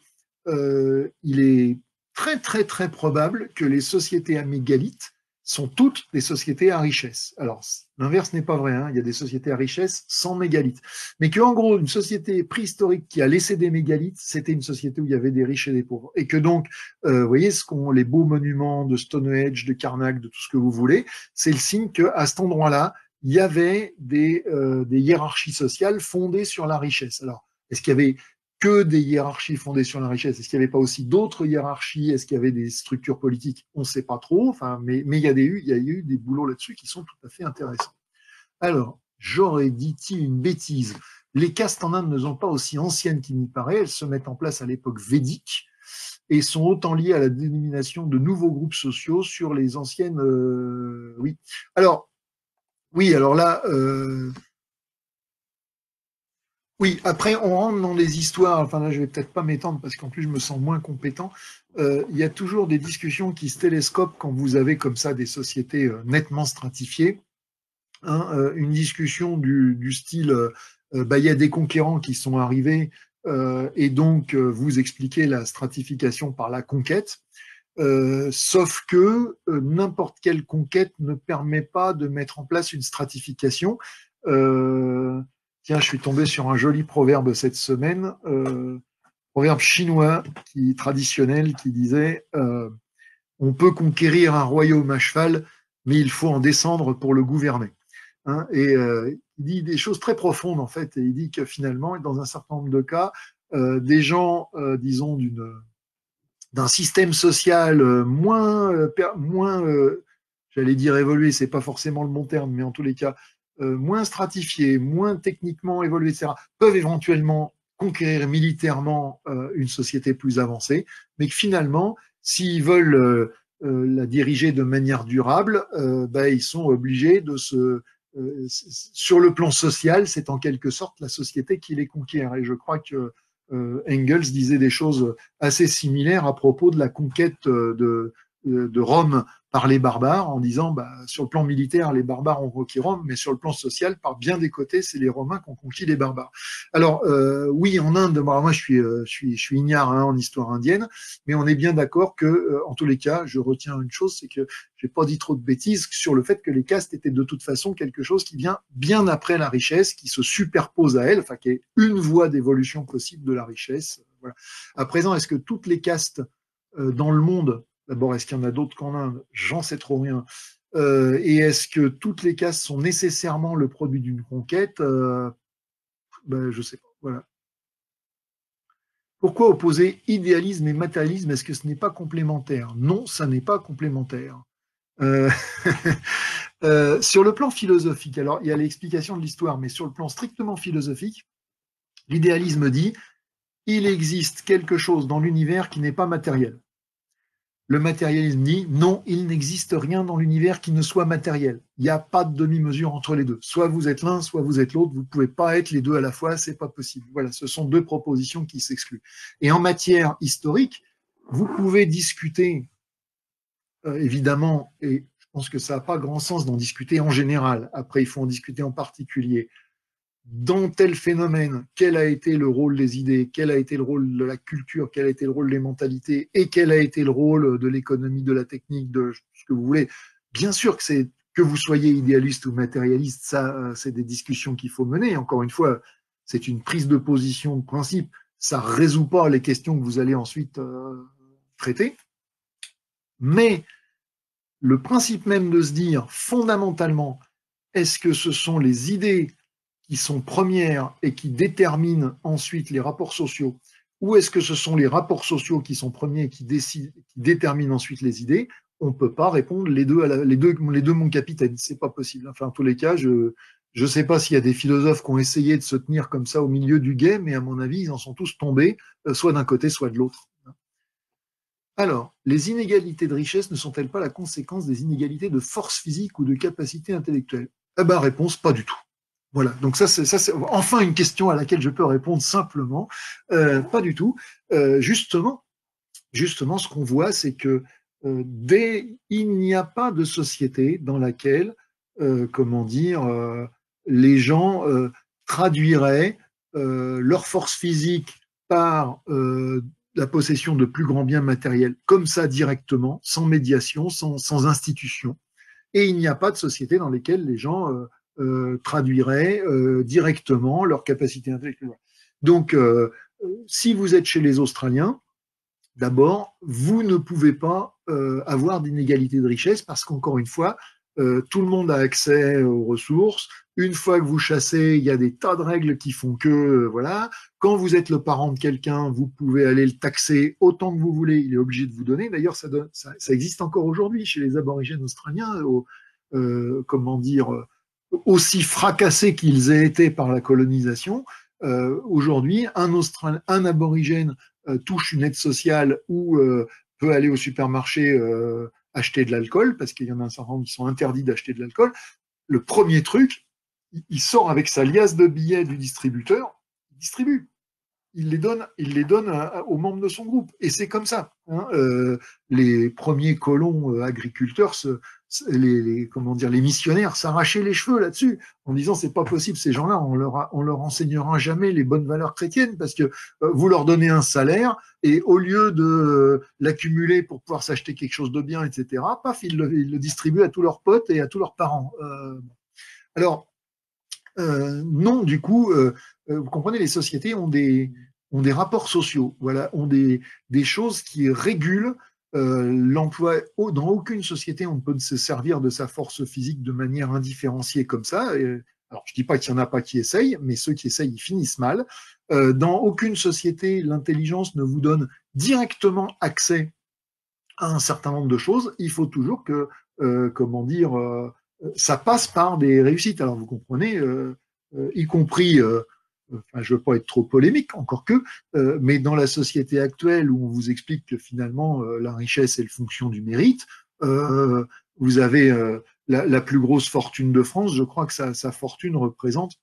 Speaker 1: il est très très très probable que les sociétés à mégalithe sont toutes des sociétés à richesse. Alors, l'inverse n'est pas vrai, hein. Il y a des sociétés à richesse sans mégalithes. Mais qu'en gros, une société préhistorique qui a laissé des mégalithes, c'était une société où il y avait des riches et des pauvres. Et que donc, vous voyez, les beaux monuments de Stonehenge, de Karnak, de tout ce que vous voulez, c'est le signe qu'à cet endroit-là, il y avait des hiérarchies sociales fondées sur la richesse. Alors, est-ce qu'il y avait que des hiérarchies fondées sur la richesse? Est-ce qu'il n'y avait pas aussi d'autres hiérarchies? Est-ce qu'il y avait des structures politiques? On ne sait pas trop, enfin, mais il y a eu des boulots là-dessus qui sont tout à fait intéressants. Alors, j'aurais dit une bêtise. Les castes en Inde ne sont pas aussi anciennes qu'il n'y paraît, elles se mettent en place à l'époque védique et sont autant liées à la dénomination de nouveaux groupes sociaux sur les anciennes... oui. Alors là... Oui, après, on rentre dans des histoires, enfin là, je vais peut-être pas m'étendre parce qu'en plus, je me sens moins compétent. Il y a toujours des discussions qui se télescopent quand vous avez comme ça des sociétés nettement stratifiées. Hein, une discussion du style, il y a des conquérants qui sont arrivés et donc vous expliquez la stratification par la conquête. Sauf que n'importe quelle conquête ne permet pas de mettre en place une stratification. Tiens, je suis tombé sur un joli proverbe cette semaine, proverbe chinois traditionnel qui disait on peut conquérir un royaume à cheval, mais il faut en descendre pour le gouverner. Hein, et il dit des choses très profondes en fait, et il dit que finalement, dans un certain nombre de cas, des gens, disons, d'un système social moins j'allais dire évolué, c'est pas forcément le bon terme, mais en tous les cas, moins stratifiés, moins techniquement évolués, etc., peuvent éventuellement conquérir militairement une société plus avancée, mais que finalement, s'ils veulent la diriger de manière durable, ils sont obligés de sur le plan social, c'est en quelque sorte la société qui les conquiert. Et je crois que Engels disait des choses assez similaires à propos de la conquête de Rome par les barbares, en disant sur le plan militaire, les barbares ont conquis Rome, mais sur le plan social, par bien des côtés, c'est les Romains qui ont conquis les barbares. Alors oui, en Inde, moi je suis ignare en histoire indienne, mais on est bien d'accord que, en tous les cas, je retiens une chose, c'est que j'ai pas dit trop de bêtises sur le fait que les castes étaient de toute façon quelque chose qui vient bien après la richesse, qui se superpose à elle, enfin qui est une voie d'évolution possible de la richesse. Voilà. À présent, est-ce que toutes les castes dans le monde, d'abord, est-ce qu'il y en a d'autres qu'en Inde? J'en sais trop rien. Et est-ce que toutes les castes sont nécessairement le produit d'une conquête? Je sais pas. Voilà. Pourquoi opposer idéalisme et matérialisme? Est-ce que ce n'est pas complémentaire? Non, ça n'est pas complémentaire. Sur le plan philosophique, alors il y a l'explication de l'histoire, mais sur le plan strictement philosophique, l'idéalisme dit il existe quelque chose dans l'univers qui n'est pas matériel. Le matérialisme dit non, il n'existe rien dans l'univers qui ne soit matériel. Il n'y a pas de demi-mesure entre les deux. Soit vous êtes l'un, soit vous êtes l'autre. Vous ne pouvez pas être les deux à la fois, c'est pas possible. Voilà, ce sont deux propositions qui s'excluent. Et en matière historique, vous pouvez discuter, évidemment, et je pense que ça n'a pas grand sens d'en discuter en général. Après, il faut en discuter en particulier. Dans tel phénomène, quel a été le rôle des idées, quel a été le rôle de la culture, quel a été le rôle des mentalités et quel a été le rôle de l'économie, de la technique, de ce que vous voulez. Bien sûr que vous soyez idéaliste ou matérialiste, ça, c'est des discussions qu'il faut mener. Encore une fois, c'est une prise de position de principe. Ça ne résout pas les questions que vous allez ensuite traiter. Mais le principe même de se dire, fondamentalement, est-ce que ce sont les idées qui sont premières et qui déterminent ensuite les rapports sociaux, ou est-ce que ce sont les rapports sociaux qui sont premiers et qui déterminent ensuite les idées? On ne peut pas répondre les deux mon capitaine, c'est pas possible. Enfin, en tous les cas, je ne sais pas s'il y a des philosophes qui ont essayé de se tenir comme ça au milieu du gué, mais à mon avis, ils en sont tous tombés, soit d'un côté, soit de l'autre. Alors, les inégalités de richesse ne sont-elles pas la conséquence des inégalités de force physique ou de capacité intellectuelle? Réponse, pas du tout. Voilà, donc ça c'est enfin une question à laquelle je peux répondre simplement. Pas du tout. Justement, ce qu'on voit, c'est que il n'y a pas de société dans laquelle, les gens traduiraient leur force physique par la possession de plus grands biens matériels, comme ça directement, sans médiation, sans institution. et il n'y a pas de société dans lesquelles les gens traduiraient directement leur capacité intellectuelle. Donc, si vous êtes chez les Australiens, d'abord, vous ne pouvez pas avoir d'inégalité de richesse parce qu'encore une fois, tout le monde a accès aux ressources. Une fois que vous chassez, il y a des tas de règles qui font que, voilà, quand vous êtes le parent de quelqu'un, vous pouvez aller le taxer autant que vous voulez, il est obligé de vous donner. D'ailleurs, ça existe encore aujourd'hui chez les aborigènes australiens, comment dire, aussi fracassés qu'ils aient été par la colonisation. Aujourd'hui, un aborigène touche une aide sociale ou peut aller au supermarché acheter de l'alcool, parce qu'il y en a un certain nombre qui sont interdits d'acheter de l'alcool. Le premier truc, il sort avec sa liasse de billets du distributeur, il distribue. Il les donne aux membres de son groupe. Et c'est comme ça. Hein. Les premiers colons agriculteurs, comment dire, les missionnaires s'arrachaient les cheveux là-dessus, en disant c'est pas possible, ces gens-là, on leur enseignera jamais les bonnes valeurs chrétiennes, parce que vous leur donnez un salaire, et au lieu de l'accumuler pour pouvoir s'acheter quelque chose de bien, etc., paf, ils le distribuent à tous leurs potes et à tous leurs parents. Alors, non, du coup, vous comprenez, les sociétés ont des rapports sociaux, voilà, ont des choses qui régulent l'emploi. Dans aucune société, on ne peut se servir de sa force physique de manière indifférenciée comme ça. Alors, je ne dis pas qu'il n'y en a pas qui essayent, mais ceux qui essayent, ils finissent mal. Dans aucune société, l'intelligence ne vous donne directement accès à un certain nombre de choses. Il faut toujours que, comment dire, ça passe par des réussites. Alors, vous comprenez, y compris, enfin, je ne veux pas être trop polémique, encore que, mais dans la société actuelle où on vous explique que finalement la richesse est le fonction du mérite, vous avez la plus grosse fortune de France, je crois que sa fortune représente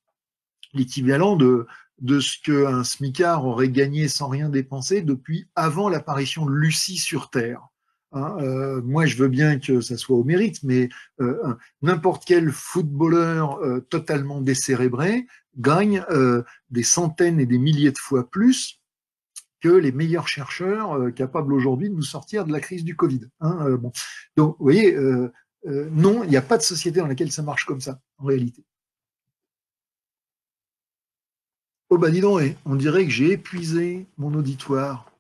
Speaker 1: l'équivalent de ce qu'un smicard aurait gagné sans rien dépenser depuis avant l'apparition de Lucie sur Terre. Hein, moi, je veux bien que ça soit au mérite, mais n'importe quel footballeur totalement décérébré gagne des centaines et des milliers de fois plus que les meilleurs chercheurs capables aujourd'hui de nous sortir de la crise du Covid. Hein, bon. Donc, vous voyez, non, il n'y a pas de société dans laquelle ça marche comme ça, en réalité. Oh bah dis donc, on dirait que j'ai épuisé mon auditoire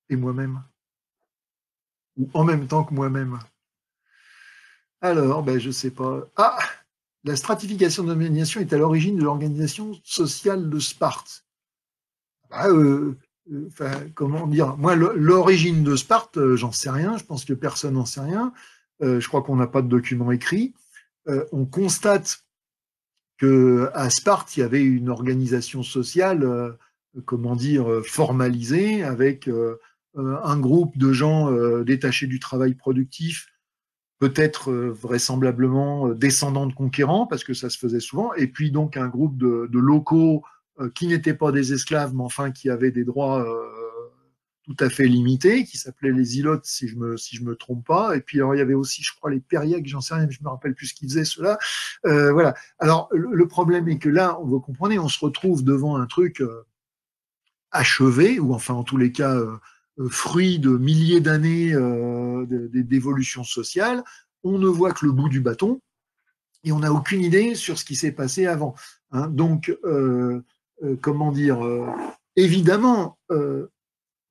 Speaker 1: et moi-même, ou en même temps que moi-même. Alors, ben, je sais pas. Ah, la stratification de la domination est à l'origine de l'organisation sociale de Sparte. Bah, comment dire? Moi, l'origine de Sparte, j'en sais rien. Je pense que personne n'en sait rien. Je crois qu'on n'a pas de document écrit. On constate que à Sparte, il y avait une organisation sociale, comment dire, formalisée, avec un groupe de gens détachés du travail productif, peut-être vraisemblablement descendants de conquérants, parce que ça se faisait souvent, et puis donc un groupe de locaux qui n'étaient pas des esclaves, mais enfin qui avaient des droits tout à fait limités, qui s'appelaient les Ilotes, si je me trompe pas. Et puis alors il y avait aussi, je crois, les Périaques, j'en sais rien, mais je me rappelle plus ce qu'ils faisaient ceux-là. Voilà. Alors le problème est que là, vous comprenez, on se retrouve devant un truc achevé, ou enfin en tous les cas fruit de milliers d'années d'évolution sociale. On ne voit que le bout du bâton et on n'a aucune idée sur ce qui s'est passé avant. Hein. Donc, comment dire, évidemment,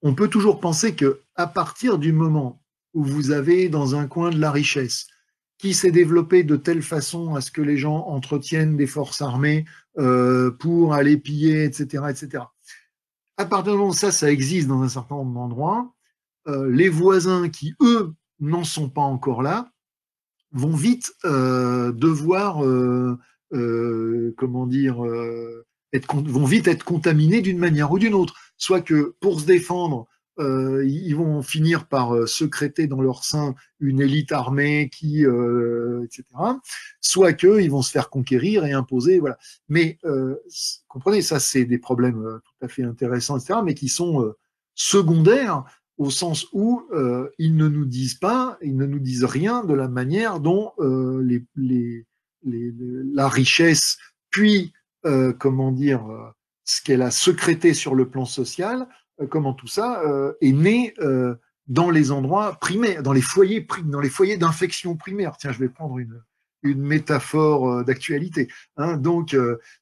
Speaker 1: on peut toujours penser que à partir du moment où vous avez dans un coin de la richesse qui s'est développée de telle façon à ce que les gens entretiennent des forces armées pour aller piller, etc., etc. À partir du moment où ça existe dans un certain nombre d'endroits, les voisins qui, eux, n'en sont pas encore là, vont vite devoir, comment dire, vont vite être contaminés d'une manière ou d'une autre. Soit que pour se défendre, ils vont finir par secréter dans leur sein une élite armée qui, etc. Soit qu'ils vont se faire conquérir et imposer, voilà. Mais comprenez, ça c'est des problèmes tout à fait intéressants, etc. Mais qui sont secondaires au sens où ils ne nous disent pas, ils ne nous disent rien de la manière dont la richesse, puis comment dire, ce qu'elle a sécrété sur le plan social, comment tout ça est né dans les endroits primaires, dans les foyers d'infection primaire. Tiens, je vais prendre une métaphore d'actualité. Hein. Donc,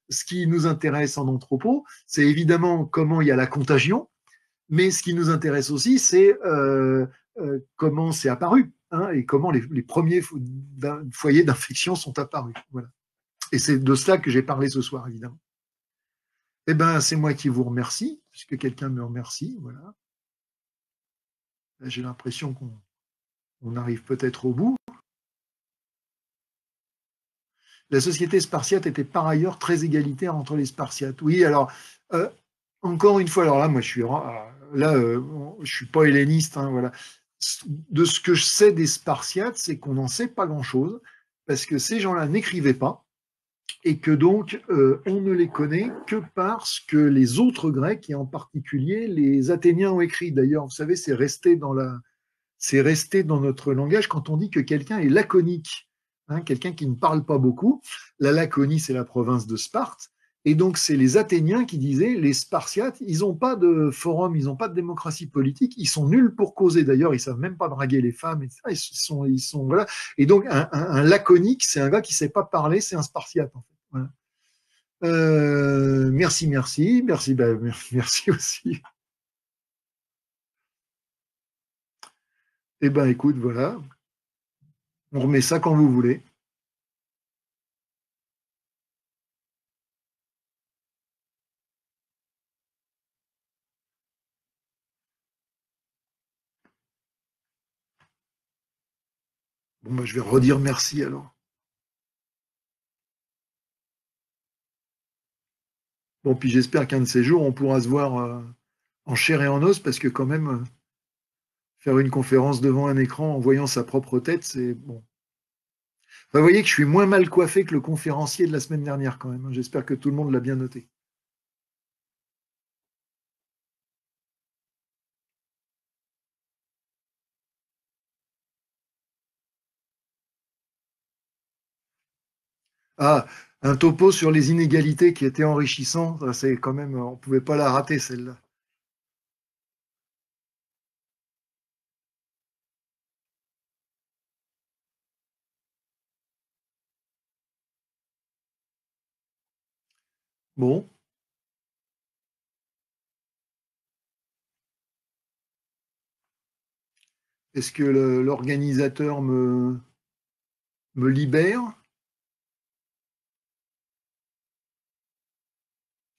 Speaker 1: ce qui nous intéresse en anthropo, c'est évidemment comment il y a la contagion, mais ce qui nous intéresse aussi, c'est comment c'est apparu, hein, et comment les premiers foyers d'infection sont apparus. Voilà. Et c'est de cela que j'ai parlé ce soir, évidemment. Eh ben, c'est moi qui vous remercie, puisque quelqu'un me remercie. Voilà. J'ai l'impression qu'on arrive peut-être au bout. La société spartiate était par ailleurs très égalitaire entre les Spartiates. Oui, alors, euh, encore une fois, alors là, moi, je suis pas helléniste, hein, voilà. De ce que je sais des Spartiates, c'est qu'on n'en sait pas grand-chose, parce que ces gens-là n'écrivaient pas, et que donc on ne les connaît que parce que les autres Grecs, et en particulier les Athéniens, ont écrit. D'ailleurs, vous savez, c'est resté dans notre langage quand on dit que quelqu'un est laconique, hein, quelqu'un qui ne parle pas beaucoup. La Laconie, c'est la province de Sparte. Et donc, c'est les Athéniens qui disaient, les Spartiates, ils n'ont pas de forum, ils n'ont pas de démocratie politique, ils sont nuls pour causer. D'ailleurs, ils savent même pas draguer les femmes, etc. Voilà. Et donc, un laconique, c'est un gars qui sait pas parler, c'est un Spartiate, en fait. Voilà. Merci, bah, merci aussi. Eh ben, écoute, voilà, on remet ça quand vous voulez. Bon, bah, je vais redire merci alors. Bon, puis j'espère qu'un de ces jours, on pourra se voir en chair et en os, parce que quand même, faire une conférence devant un écran en voyant sa propre tête, c'est bon. Bah, vous voyez que je suis moins mal coiffé que le conférencier de la semaine dernière quand même, hein. J'espère que tout le monde l'a bien noté. Ah, un topo sur les inégalités qui était enrichissant, ça, c'est quand même, on pouvait pas la rater celle-là. Bon, est-ce que l'organisateur me libère?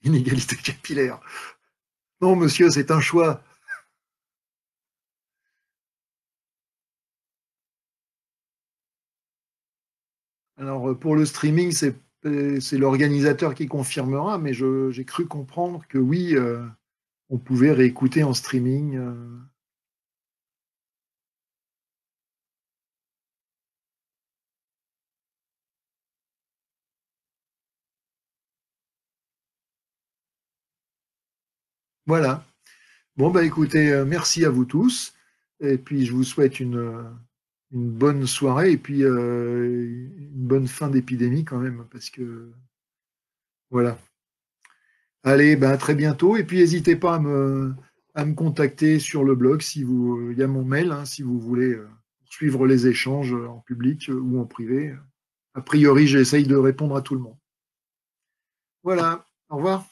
Speaker 1: Inégalité capillaire. Non, monsieur, c'est un choix. Alors, pour le streaming, c'est l'organisateur qui confirmera, mais j'ai cru comprendre que oui, on pouvait réécouter en streaming. Voilà. Bon, bah écoutez, merci à vous tous. Et puis, je vous souhaite une bonne soirée et puis une bonne fin d'épidémie quand même, parce que voilà. Allez, ben, à très bientôt. Et puis, n'hésitez pas à me contacter sur le blog si vous, il y a mon mail, hein, si vous voulez suivre les échanges en public ou en privé. A priori, j'essaye de répondre à tout le monde. Voilà. Au revoir.